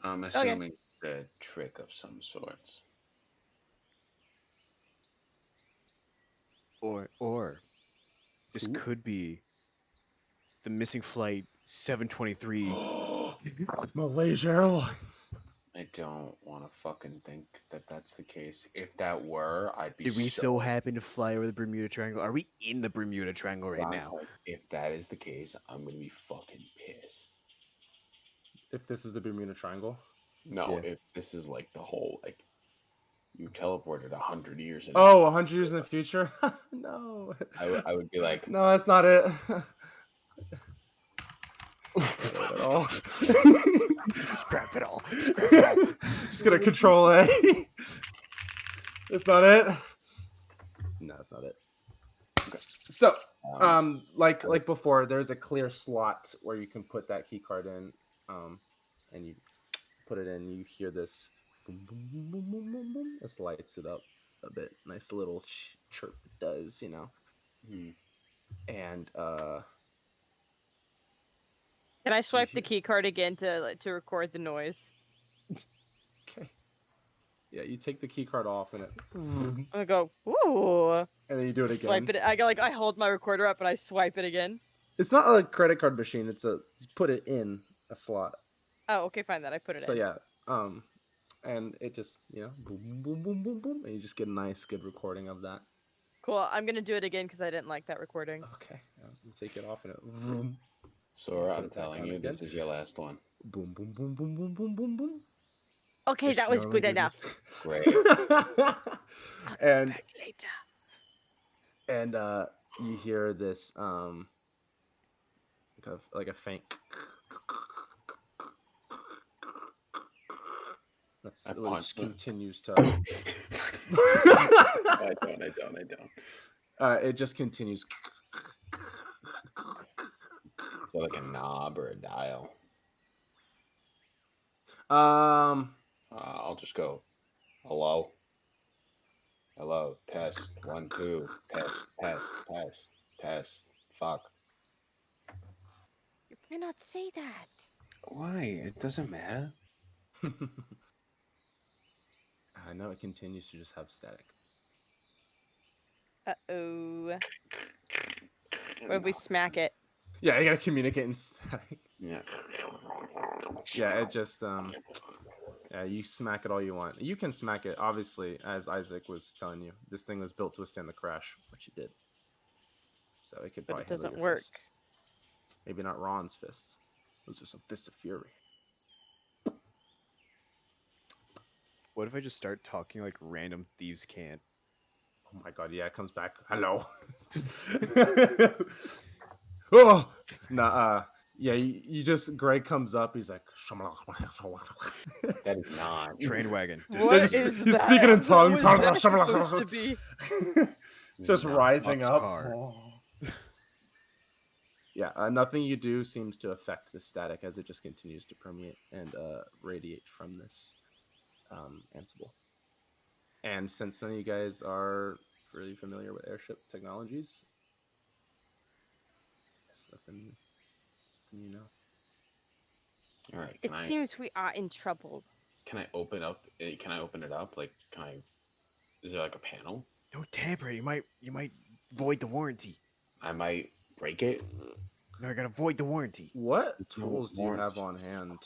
I'm assuming a trick of some sorts. Or this could be the missing flight 723. Malaysia Airlines. I don't want to fucking think that that's the case. If that were, I'd be. Did we so happen to fly over the Bermuda Triangle? Are we in the Bermuda Triangle right now? If that is the case, I'm gonna be fucking pissed. If this is the Bermuda Triangle. No, if this is like the whole like you teleported 100 years. 100 years in the future? No. I would be like, no, that's not it. That's not it at all. Scrap it all. Scrap it all. Just gonna control A. That's not it. No, that's not it. Okay. So, like before, there's a clear slot where you can put that key card in, and you put it in. You hear this boom, boom, boom, boom, boom, boom, boom. This lights it up a bit. Nice little chirp it does, you know. And Can I swipe the key card again to record the noise? Okay. Yeah, you take the key card off and it. I go, ooh. And then you do it again. Swipe it. I hold my recorder up and I swipe it again. It's not a credit card machine. It's you put it in a slot. Oh, okay, fine. Then I put it in. So yeah, and it just boom, boom, boom, boom, boom, and you just get a nice, good recording of that. Cool. I'm gonna do it again because I didn't like that recording. Okay, you take it off and it. Vroom. Sora, I'm telling you, this is your last one. Boom, boom, boom, boom, boom, boom, boom, boom. Okay, that was good enough. Great. And Back later. And you hear this like a faint. That's which continues to. I don't. It just continues. So like a knob or a dial. I'll just go. Hello. Hello. Test. 1, 2. Test. Fuck. You cannot say that. Why? It doesn't matter. I know it continues to just have static. Uh-oh. What if we smack it? Yeah, you gotta communicate in static. Yeah. Yeah, it just yeah, you smack it all you want. You can smack it, obviously, as Isaac was telling you. This thing was built to withstand the crash, which it did. So it could But probably it doesn't handle your work. fist. Maybe not Ron's fists. Those are some fists of fury. What if I just start talking like random thieves can't? Oh my god, yeah, it comes back. Hello. Oh! Nah, yeah, you just, Greg comes up, he's like, That is not. Train wagon. What He's is speaking that? in tongues. What is that supposed to be? Just rising up. Boxcar. Yeah, nothing you do seems to affect the static as it just continues to permeate and radiate from this Ansible. And since some of you guys are fairly familiar with airship technologies, nothing you know. All right. It seems we are in trouble. Can I open up? Can I open it up? Like, can I? Is there like a panel? Don't tamper. You might void the warranty. I might break it. No, you're gonna void the warranty. What tools do you have on hand?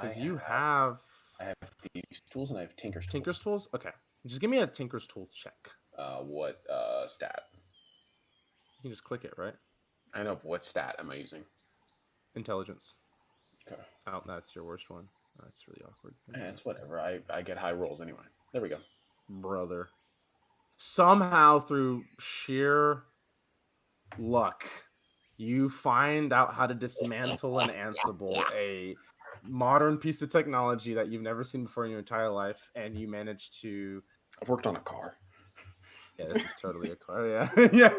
Because you have I have thieves' tools and I have tinker's tools. Tinker's tools? Okay. Just give me a Tinker's tool check. What stat? You can just click it, right? I know, but what stat am I using? Intelligence. Okay. Oh, that's your worst one. That's really awkward. Yeah, it's whatever. I get high rolls anyway. There we go. Brother. Somehow, through sheer luck, you find out how to dismantle an Ansible, a modern piece of technology that you've never seen before in your entire life, and you manage to. I've worked on a car. Yeah, this is totally a car. Yeah, yeah.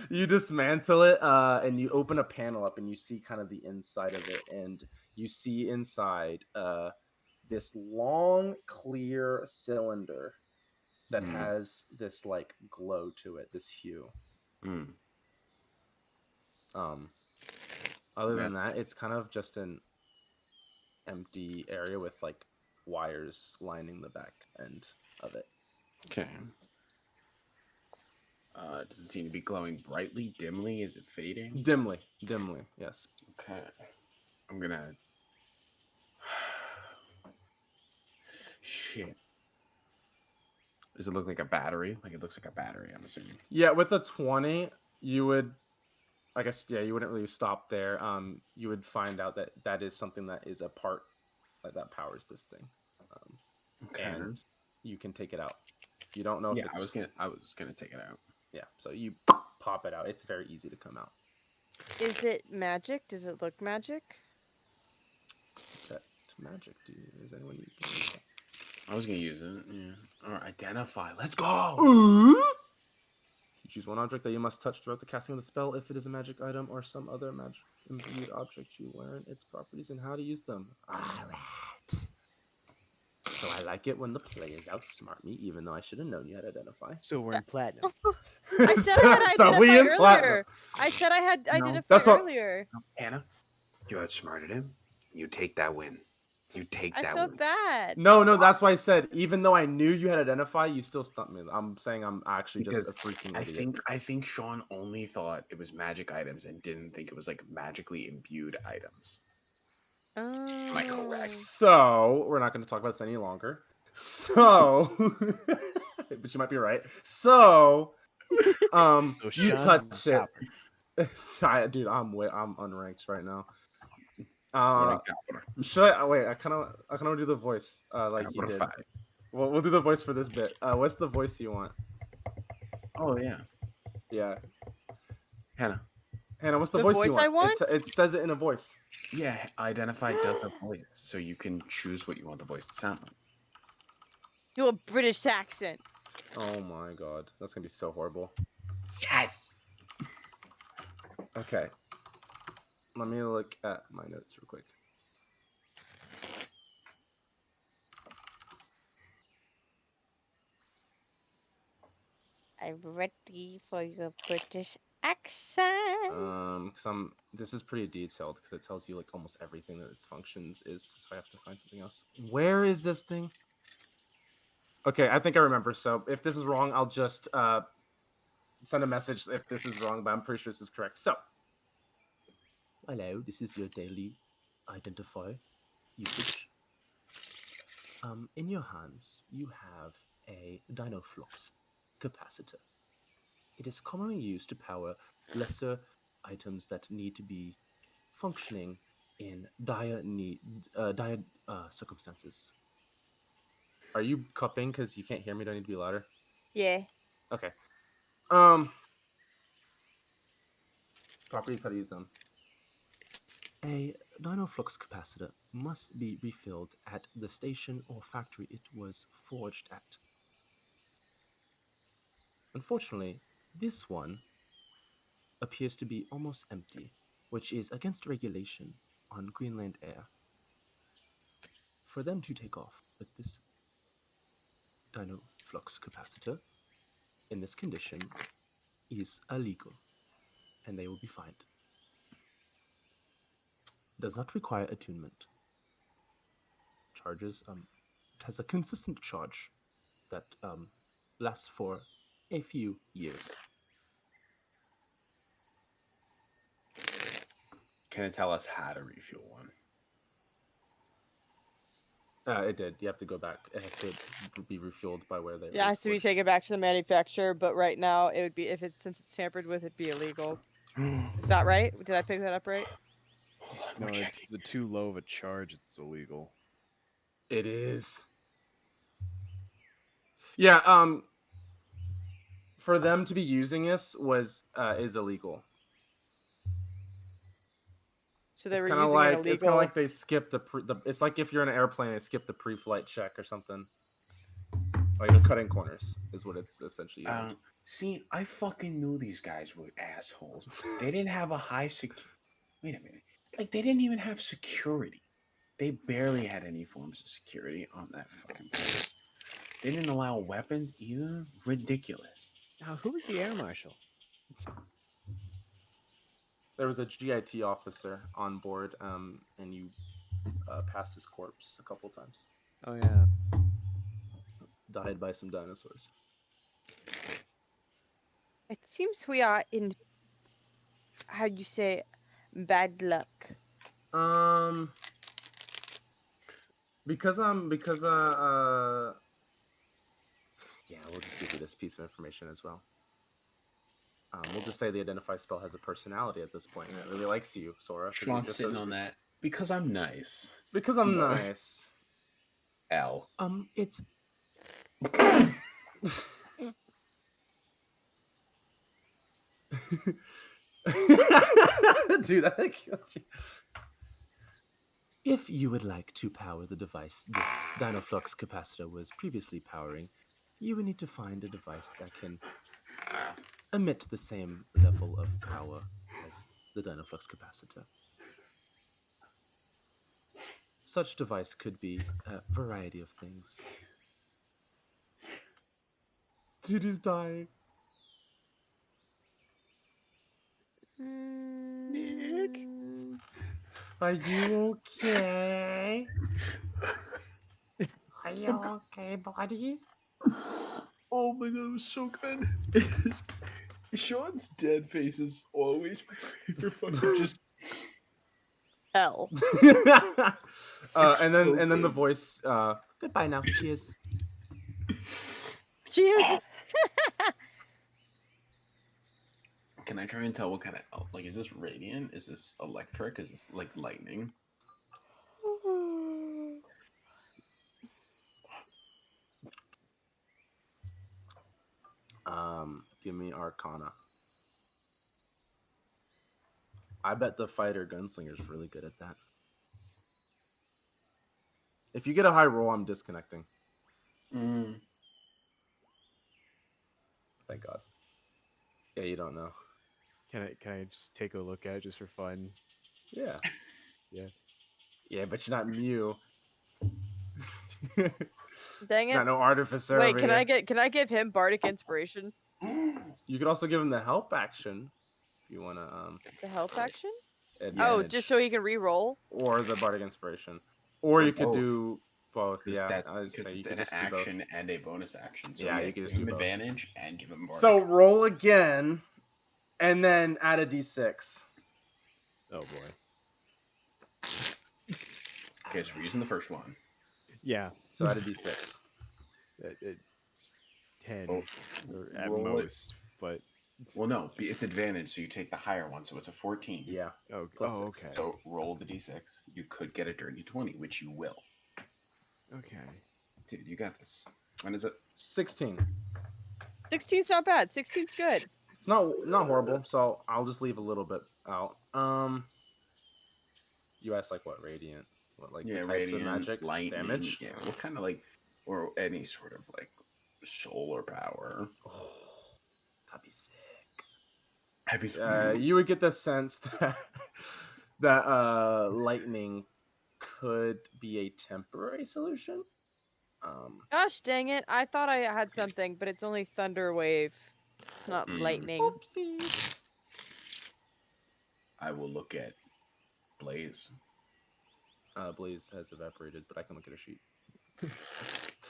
You dismantle it, and you open a panel up, and you see kind of the inside of it, and you see inside this long, clear cylinder that has this like glow to it, this hue. Other than that, it's kind of just an empty area with like wires lining the back end of it. Okay. Does it seem to be glowing brightly, dimly? Is it fading? Dimly, yes. Okay. I'm gonna. Shit. Does it look like a battery? Like it looks like a battery, I'm assuming. Yeah, with a 20, you would, I guess, yeah, you wouldn't really stop there. You would find out that that is something that is a part like that powers this thing, Okay. and you can take it out. You don't know if Yeah, it's. I was gonna take it out. Yeah, so you pop it out. It's very easy to come out. Is it magic? Does it look magic? That magic, is anyone using that? I was gonna use it. Yeah. All right, identify. Let's go. You choose one object that you must touch throughout the casting of the spell. If it is a magic item or some other magic imbued object, you learn its properties and how to use them. Alright. So I like it when the players outsmart me, even though I should have known you had to identify. So we're in platinum. I said I had So we in identified platinum. earlier. I said I had No, identified that's what- earlier. Anna, you outsmarted him. You take that win. You take I that felt win. bad. No, that's why I said, even though I knew you had to identify, you still stumped me. I'm saying I'm actually Because just a freaking idiot. I think Sean only thought it was magic items and didn't think it was like magically imbued items. Oh. Am I correct? So, we're not going to talk about this any longer. So, but you might be right. So, So you Sean's touch it. copper. Dude, I'm unranked right now. Morning, Should I wait? I kind of want to do the voice like you did. We'll do the voice for this bit. What's the voice you want? Oh yeah, Yeah, Hannah. what's the The voice you voice I want? want? It says it in a voice. Yeah, identify does a voice, so you can choose what you want the voice to sound like. Do a British accent. Oh my god, that's gonna be so horrible. Yes. Okay, let me look at my notes real quick. I'm ready for your British accent. This is pretty detailed because it tells you like almost everything that its functions is. So I have to find something else. Where is this thing? Okay, I think I remember. So if this is wrong, I'll just send a message if this is wrong, but I'm pretty sure this is correct. So, hello, this is your daily identify usage. In your hands, you have a Dynaflux capacitor. It is commonly used to power lesser items that need to be functioning in dire circumstances. Are you cupping because you can't hear me? Do I need to be louder? Yeah. Okay. Properties, how to use them. A Dynaflux capacitor must be refilled at the station or factory it was forged at. Unfortunately, this one appears to be almost empty, which is against regulation on Greenland air. For them to take off with this Dynaflux capacitor in this condition is illegal, and they will be fined. Does not require attunement. Charges it has a consistent charge that lasts for a few years. Can it tell us how to refuel one? It did. You have to go back. It has to be refueled by where they. Yeah, it has to be taken back to the manufacturer, but right now it would be since it's tampered with, it'd be illegal. Is that right? Did I pick that up right? Hold on, No, we're it's checking. the too low of a charge. It's illegal. It is. Yeah. For them to be using this is illegal. So they It's were kind of using it like illegal. they skipped it's like if you're in an airplane, they skipped the pre-flight check or something. Like they're cutting corners is what it's essentially. See, I fucking knew these guys were assholes. They didn't have a high Wait a minute. Like they didn't even have security. They barely had any forms of security on that fucking place. They didn't allow weapons either. Ridiculous. Now, who was the air marshal? There was a GIT officer on board, and you passed his corpse a couple times. Oh yeah. Died by some dinosaurs. It seems we are in, how you say, bad luck. Because yeah, we'll just give you this piece of information as well. We'll just say the identify spell has a personality at this point, and it really likes you, Sora. Schwant's sitting on that because I'm nice. Because I'm nice. L. It's Dude, that killed you. If you would like to power the device this Dynaflux capacitor was previously powering, you would need to find a device that can emit the same level of power as the Dynaflux capacitor. Such device could be a variety of things. Dude is dying. Nick? Are you okay? Are you okay, buddy? Oh my god, it was so good. Sean's dead face is always my favorite fucking just Hell. And then so the good. voice. Goodbye now. Cheers. Cheers. Can I try and tell what kind of like is this radiant? Is this electric? Is this like lightning? Give me Arcana. I bet the fighter gunslinger is really good at that. If you get a high roll, I'm disconnecting. Thank God. Yeah, you don't know. Can I just take a look at it just for fun? Yeah. Yeah. Yeah, but you're not Mew. Dang it. Not no artificer. Wait, over can here. I give him bardic inspiration? You could also give him the help action if you want to. The help action? Advantage. Oh, just so he can re-roll? Or the bardic inspiration, or you could both. do both. Yeah, Because you it's could an just do both. action and a bonus action. So Yeah, you could just give him do both. advantage and give him bardic. So roll again, and then add a d6. Oh boy. Okay, so we're using the first one. Yeah. So add a d6. It's 10 Oh, or at roll it. most, but Well, no, it's advantage, so you take the higher one, so it's a 14. Yeah. Plus six. Okay. So roll the d6. You could get a dirty 20, which you will. Okay. Dude, you got this. When is it? 16. 16's not bad. 16's good. It's not horrible. So I'll just leave a little bit out. You asked like what radiant, what like the types radiant, of magic, lightning, damage. Yeah, what kind of like, or any sort of like solar power. Oh, that'd be sick. I'd be You would get the sense that lightning could be a temporary solution. Gosh dang it. I thought I had something, but it's only thunder wave. It's not lightning. Oopsie. I will look at Blaze. Blaze has evaporated, but I can look at a sheet.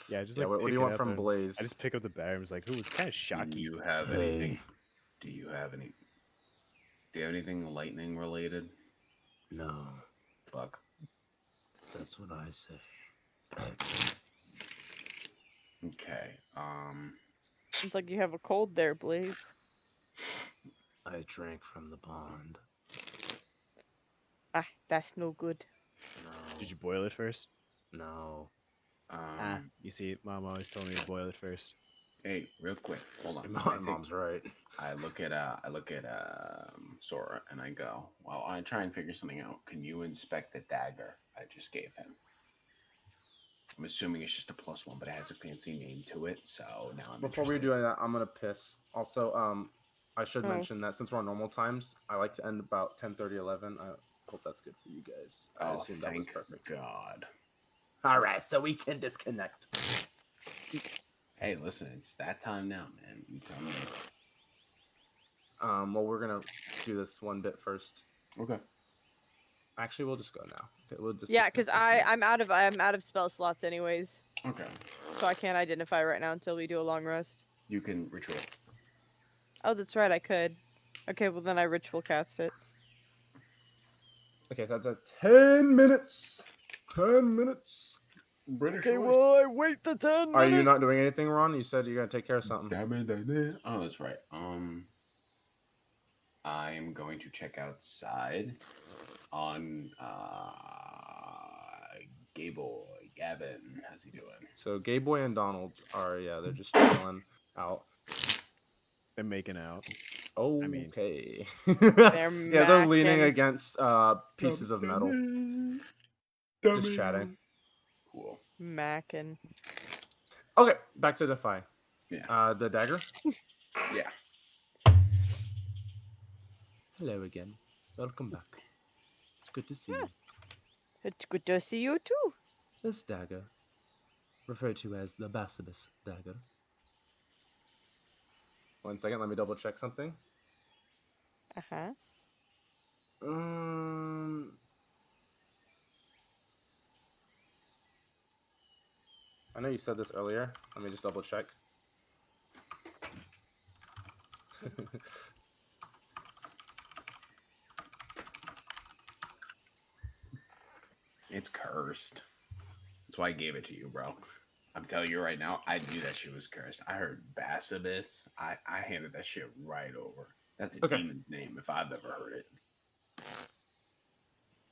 Yeah, just Yeah, like what do pick you it want up from and Blaze? I just pick up the battery and was like, ooh, it's kind of shocking. Do you have anything? Do you have anything lightning related? No. Fuck. That's what I say. Okay. It's like you have a cold there, Blaze. I drank from the pond. Ah, that's no good. No. Did you boil it first? No. You see, Mom always told me to boil it first. Hey, real quick, hold on. My mom's right. I look at Sora and I go, well, I try and figure something out. Can you inspect the dagger I just gave him? I'm assuming it's just a +1, but it has a fancy name to it. So now I'm Before we interested. do that, I'm gonna piss. Also, I should Oh. mention that since we're on normal times, I like to end about 10:30, 11. I hope that's good for you guys. I assume that was thank perfect. God. All right, so we can disconnect. Hey, listen, it's that time now, man. You tell me. Well, we're gonna do this one bit first. Okay. Actually, we'll just go now. Okay, we'll just Yeah, because disconnect in 2 minutes. I'm out of spell slots anyways, Okay. so I can't identify right now until we do a long rest. You can retreat. Oh, that's right, I could. Okay, well then I ritual cast it. Okay, so that's at 10 minutes. 10 minutes. British Okay, voice. well I wait the 10 minutes. Are you not doing anything, Ron? You said you're gonna take care of something. Oh, that's right. I'm going to check outside on Gavin. How's he doing? So Gay Boy and Donald are they're just chilling out. They're making out. Oh, I mean- okay. They're Yeah, they're leaning macking. against pieces of metal, just chatting. Cool. Mackin'. Okay, back to Defy. Yeah. The dagger. Yeah. Hello again. Welcome back. It's good to see you. It's good to see you too. This dagger, referred to as the Basibus dagger. 1 second, let me double check something. Uh-huh. I know you said this earlier. Let me just double check. It's cursed. That's why I gave it to you, bro. I'm telling you right now, I knew that shit was cursed. I heard Basibus. I handed that shit right over. That's a Okay. demon's name if I've ever heard it.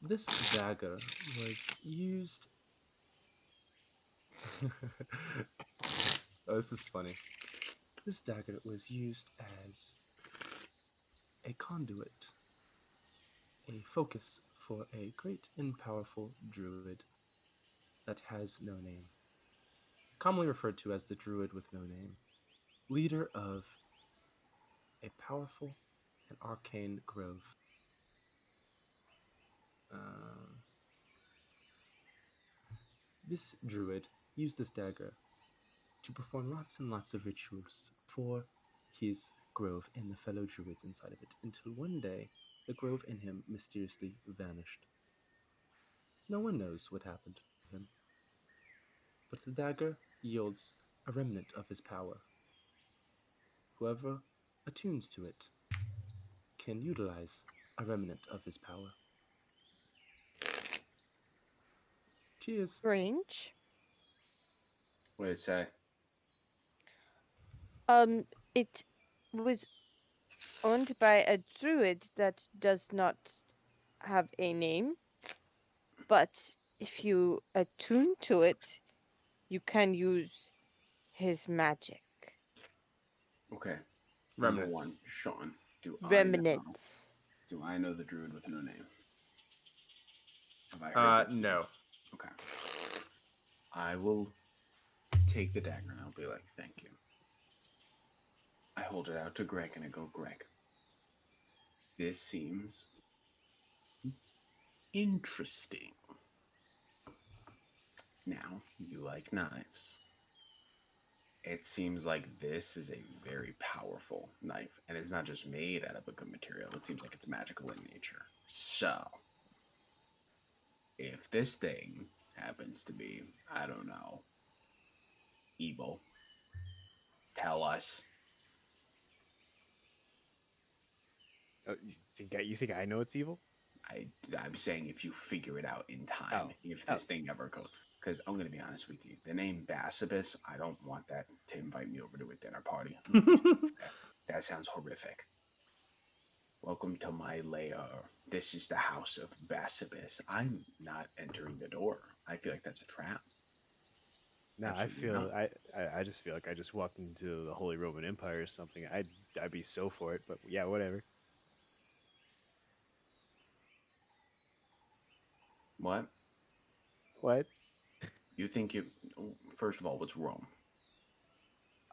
This dagger was used. Oh, this is funny. This dagger was used as a conduit, a focus for a great and powerful druid that has no name, commonly referred to as the druid with no name, leader of a powerful and arcane grove. This druid used this dagger to perform lots and lots of rituals for his grove and the fellow druids inside of it, until one day the grove and him mysteriously vanished. No one knows what happened to him, but the dagger yields a remnant of his power. Whoever attunes to it can utilize a remnant of his power. Cheers. Strange. What did it say? It was owned by a druid that does not have a name, but if you attune to it, you can use his magic. Okay. Remnants. Number one, Sean. Remnants. Do I know the druid with no name? Have I heard that? No. Okay. I will take the dagger and I'll be like, thank you. I hold it out to Greg and I go, Greg, this seems interesting. Now, you like knives. It seems like this is a very powerful knife, and it's not just made out of a good material. It seems like it's magical in nature. So, if this thing happens to be, I don't know, evil, tell us. Oh, you think I know it's evil? I'm saying if you figure it out in time, Oh. if this thing ever goes. Because I'm gonna be honest with you, the name Basibus, I don't want that to invite me over to a dinner party. I'm gonna be straight with that. That sounds horrific. Welcome to my lair. This is the house of Basibus. I'm not entering the door. I feel like that's a trap. No, Absolutely not. I just feel like I just walked into the Holy Roman Empire or something. I'd be so for it, but yeah, whatever. What? What? You think you? First of all, what's Rome?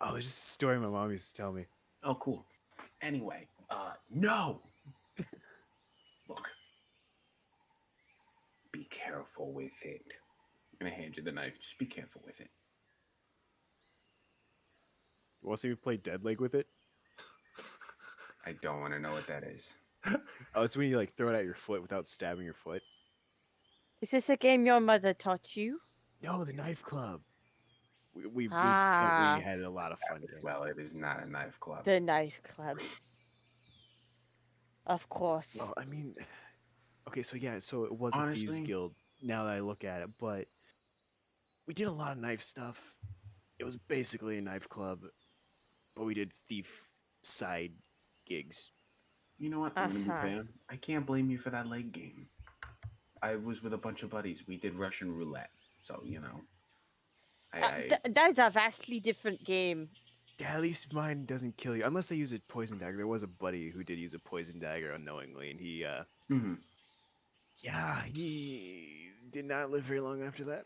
Oh, it's just a story my mom used to tell me. Oh, cool. Anyway, no. Look, be careful with it. I'm gonna hand you the knife. Just be careful with it. You want to see me play Dead Leg with it? I don't want to know what that is. Oh, it's when you like throw it at your foot without stabbing your foot. Is this a game your mother taught you? No, the knife club. We Ah. had a lot of fun games. Well, it is not a knife club. The Knife Club. Of course. Well, I mean, okay, so yeah, so it was a thieves Honestly- guild. Now that I look at it, but we did a lot of knife stuff. It was basically a knife club, but we did thief side gigs. You know what? I'm gonna be Uh-huh. fair. I can't blame you for that leg game. I was with a bunch of buddies. We did Russian roulette, so you know. That is a vastly different game. Yeah, at least mine doesn't kill you unless they use a poison dagger. There was a buddy who did use a poison dagger unknowingly, and he Mhm. yeah, he did not live very long after that.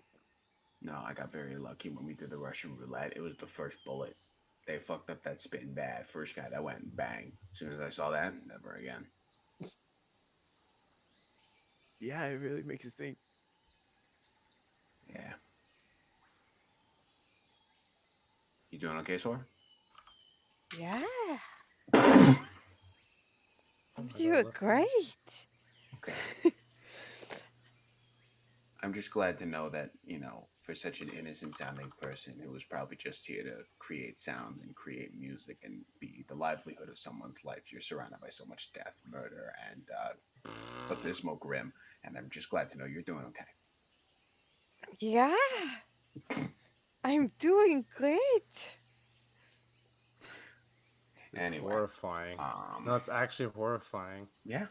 No, I got very lucky when we did the Russian roulette. It was the first bullet. They fucked up that spin bad. First guy that went bang. As soon as I saw that, never again. Yeah, it really makes you think. Yeah. You doing okay, Sora? Yeah. Oh my You God, were look. great. Okay. I'm just glad to know that, you know, for such an innocent sounding person who was probably just here to create sounds and create music and be the livelihood of someone's life, you're surrounded by so much death, murder, and abysmal grim. And I'm just glad to know you're doing okay. Yeah. I'm doing great. It's Anyway, horrifying. No, it's actually horrifying. yeah,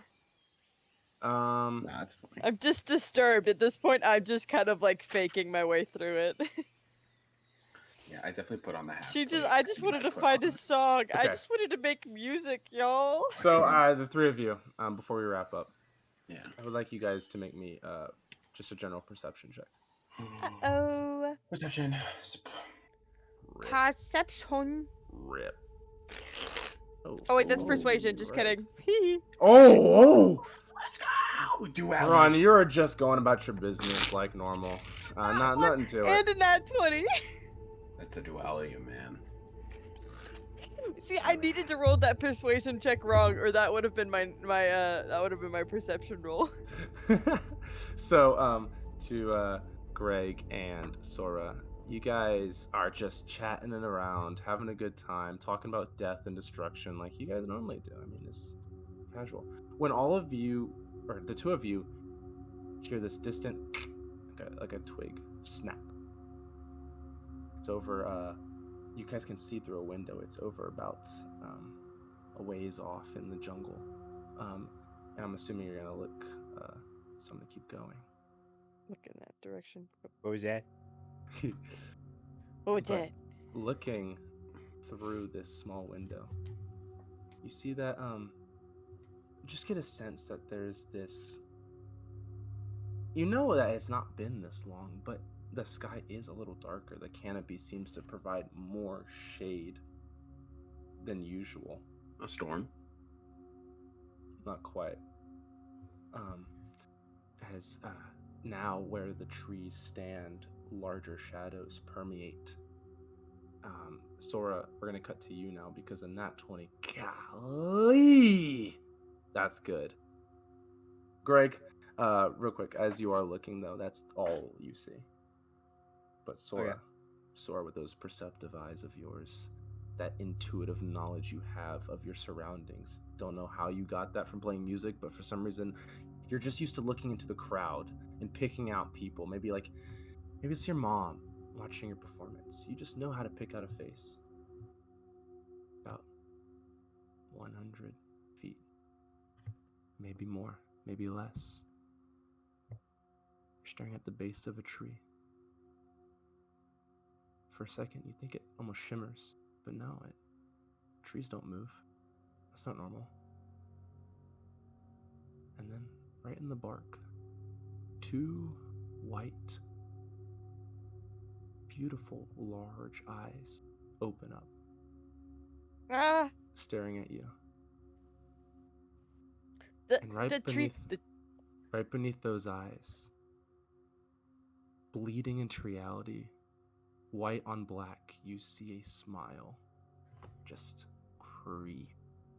Um, nah, it's fine. I'm just disturbed. At this point, I'm just kind of like faking my way through it. Yeah, I definitely put on the half. I just wanted to find a song. I Okay. just wanted to make music, y'all. so the three of you, before we wrap up, Yeah. I would like you guys to make me just a general perception check. Oh, Perception. Rip. perception. Rip. Oh wait, that's ooh, persuasion. Just right. kidding. Oh, Let's go. Duality. Ron, you're just going about your business like normal. Nothing to it. And a nat 20. That's the duality, man. See, I needed to roll that persuasion check wrong, or that would have been my perception roll. So, to Greg and Sora, you guys are just chatting it around, having a good time, talking about death and destruction like you guys normally do. I mean, it's casual. When all of you, or the two of you, hear this distant, like a twig snap. It's over. You guys can see through a window. It's over about a ways off in the jungle, and I'm assuming you're gonna look. So I'm gonna keep going. Look in that direction. What was that? What was But that? looking through this small window, you see that you just get a sense that there's this. You know that it's not been this long, but the sky is a little darker. The canopy seems to provide more shade than usual. A storm. Not quite. As now where the trees stand, larger shadows permeate. Sora, we're gonna cut to you now because in that 20, golly, that's good. Greg, real quick, as you are looking though, that's all you see. But Sora, Okay. Sora, with those perceptive eyes of yours, that intuitive knowledge you have of your surroundings. Don't know how you got that from playing music, but for some reason, you're just used to looking into the crowd and picking out people. Maybe like Maybe it's your mom watching your performance. You just know how to pick out a face. About 100 feet. Maybe more, maybe less. You're staring at the base of a tree. For a second, you think it almost shimmers, but no, trees don't move. That's not normal. And then, right in the bark, 2 white, beautiful, large eyes open up, Ah, staring at you. the And right the tree. beneath those eyes, bleeding into reality, white on black, you see a smile just creep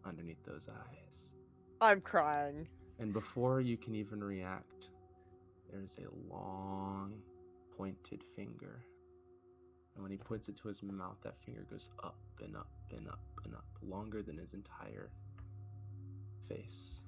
underneath those eyes. I'm crying. And before you can even react, there's a long, pointed finger. And when he puts it to his mouth, that finger goes up and up and up and up, longer than his entire face.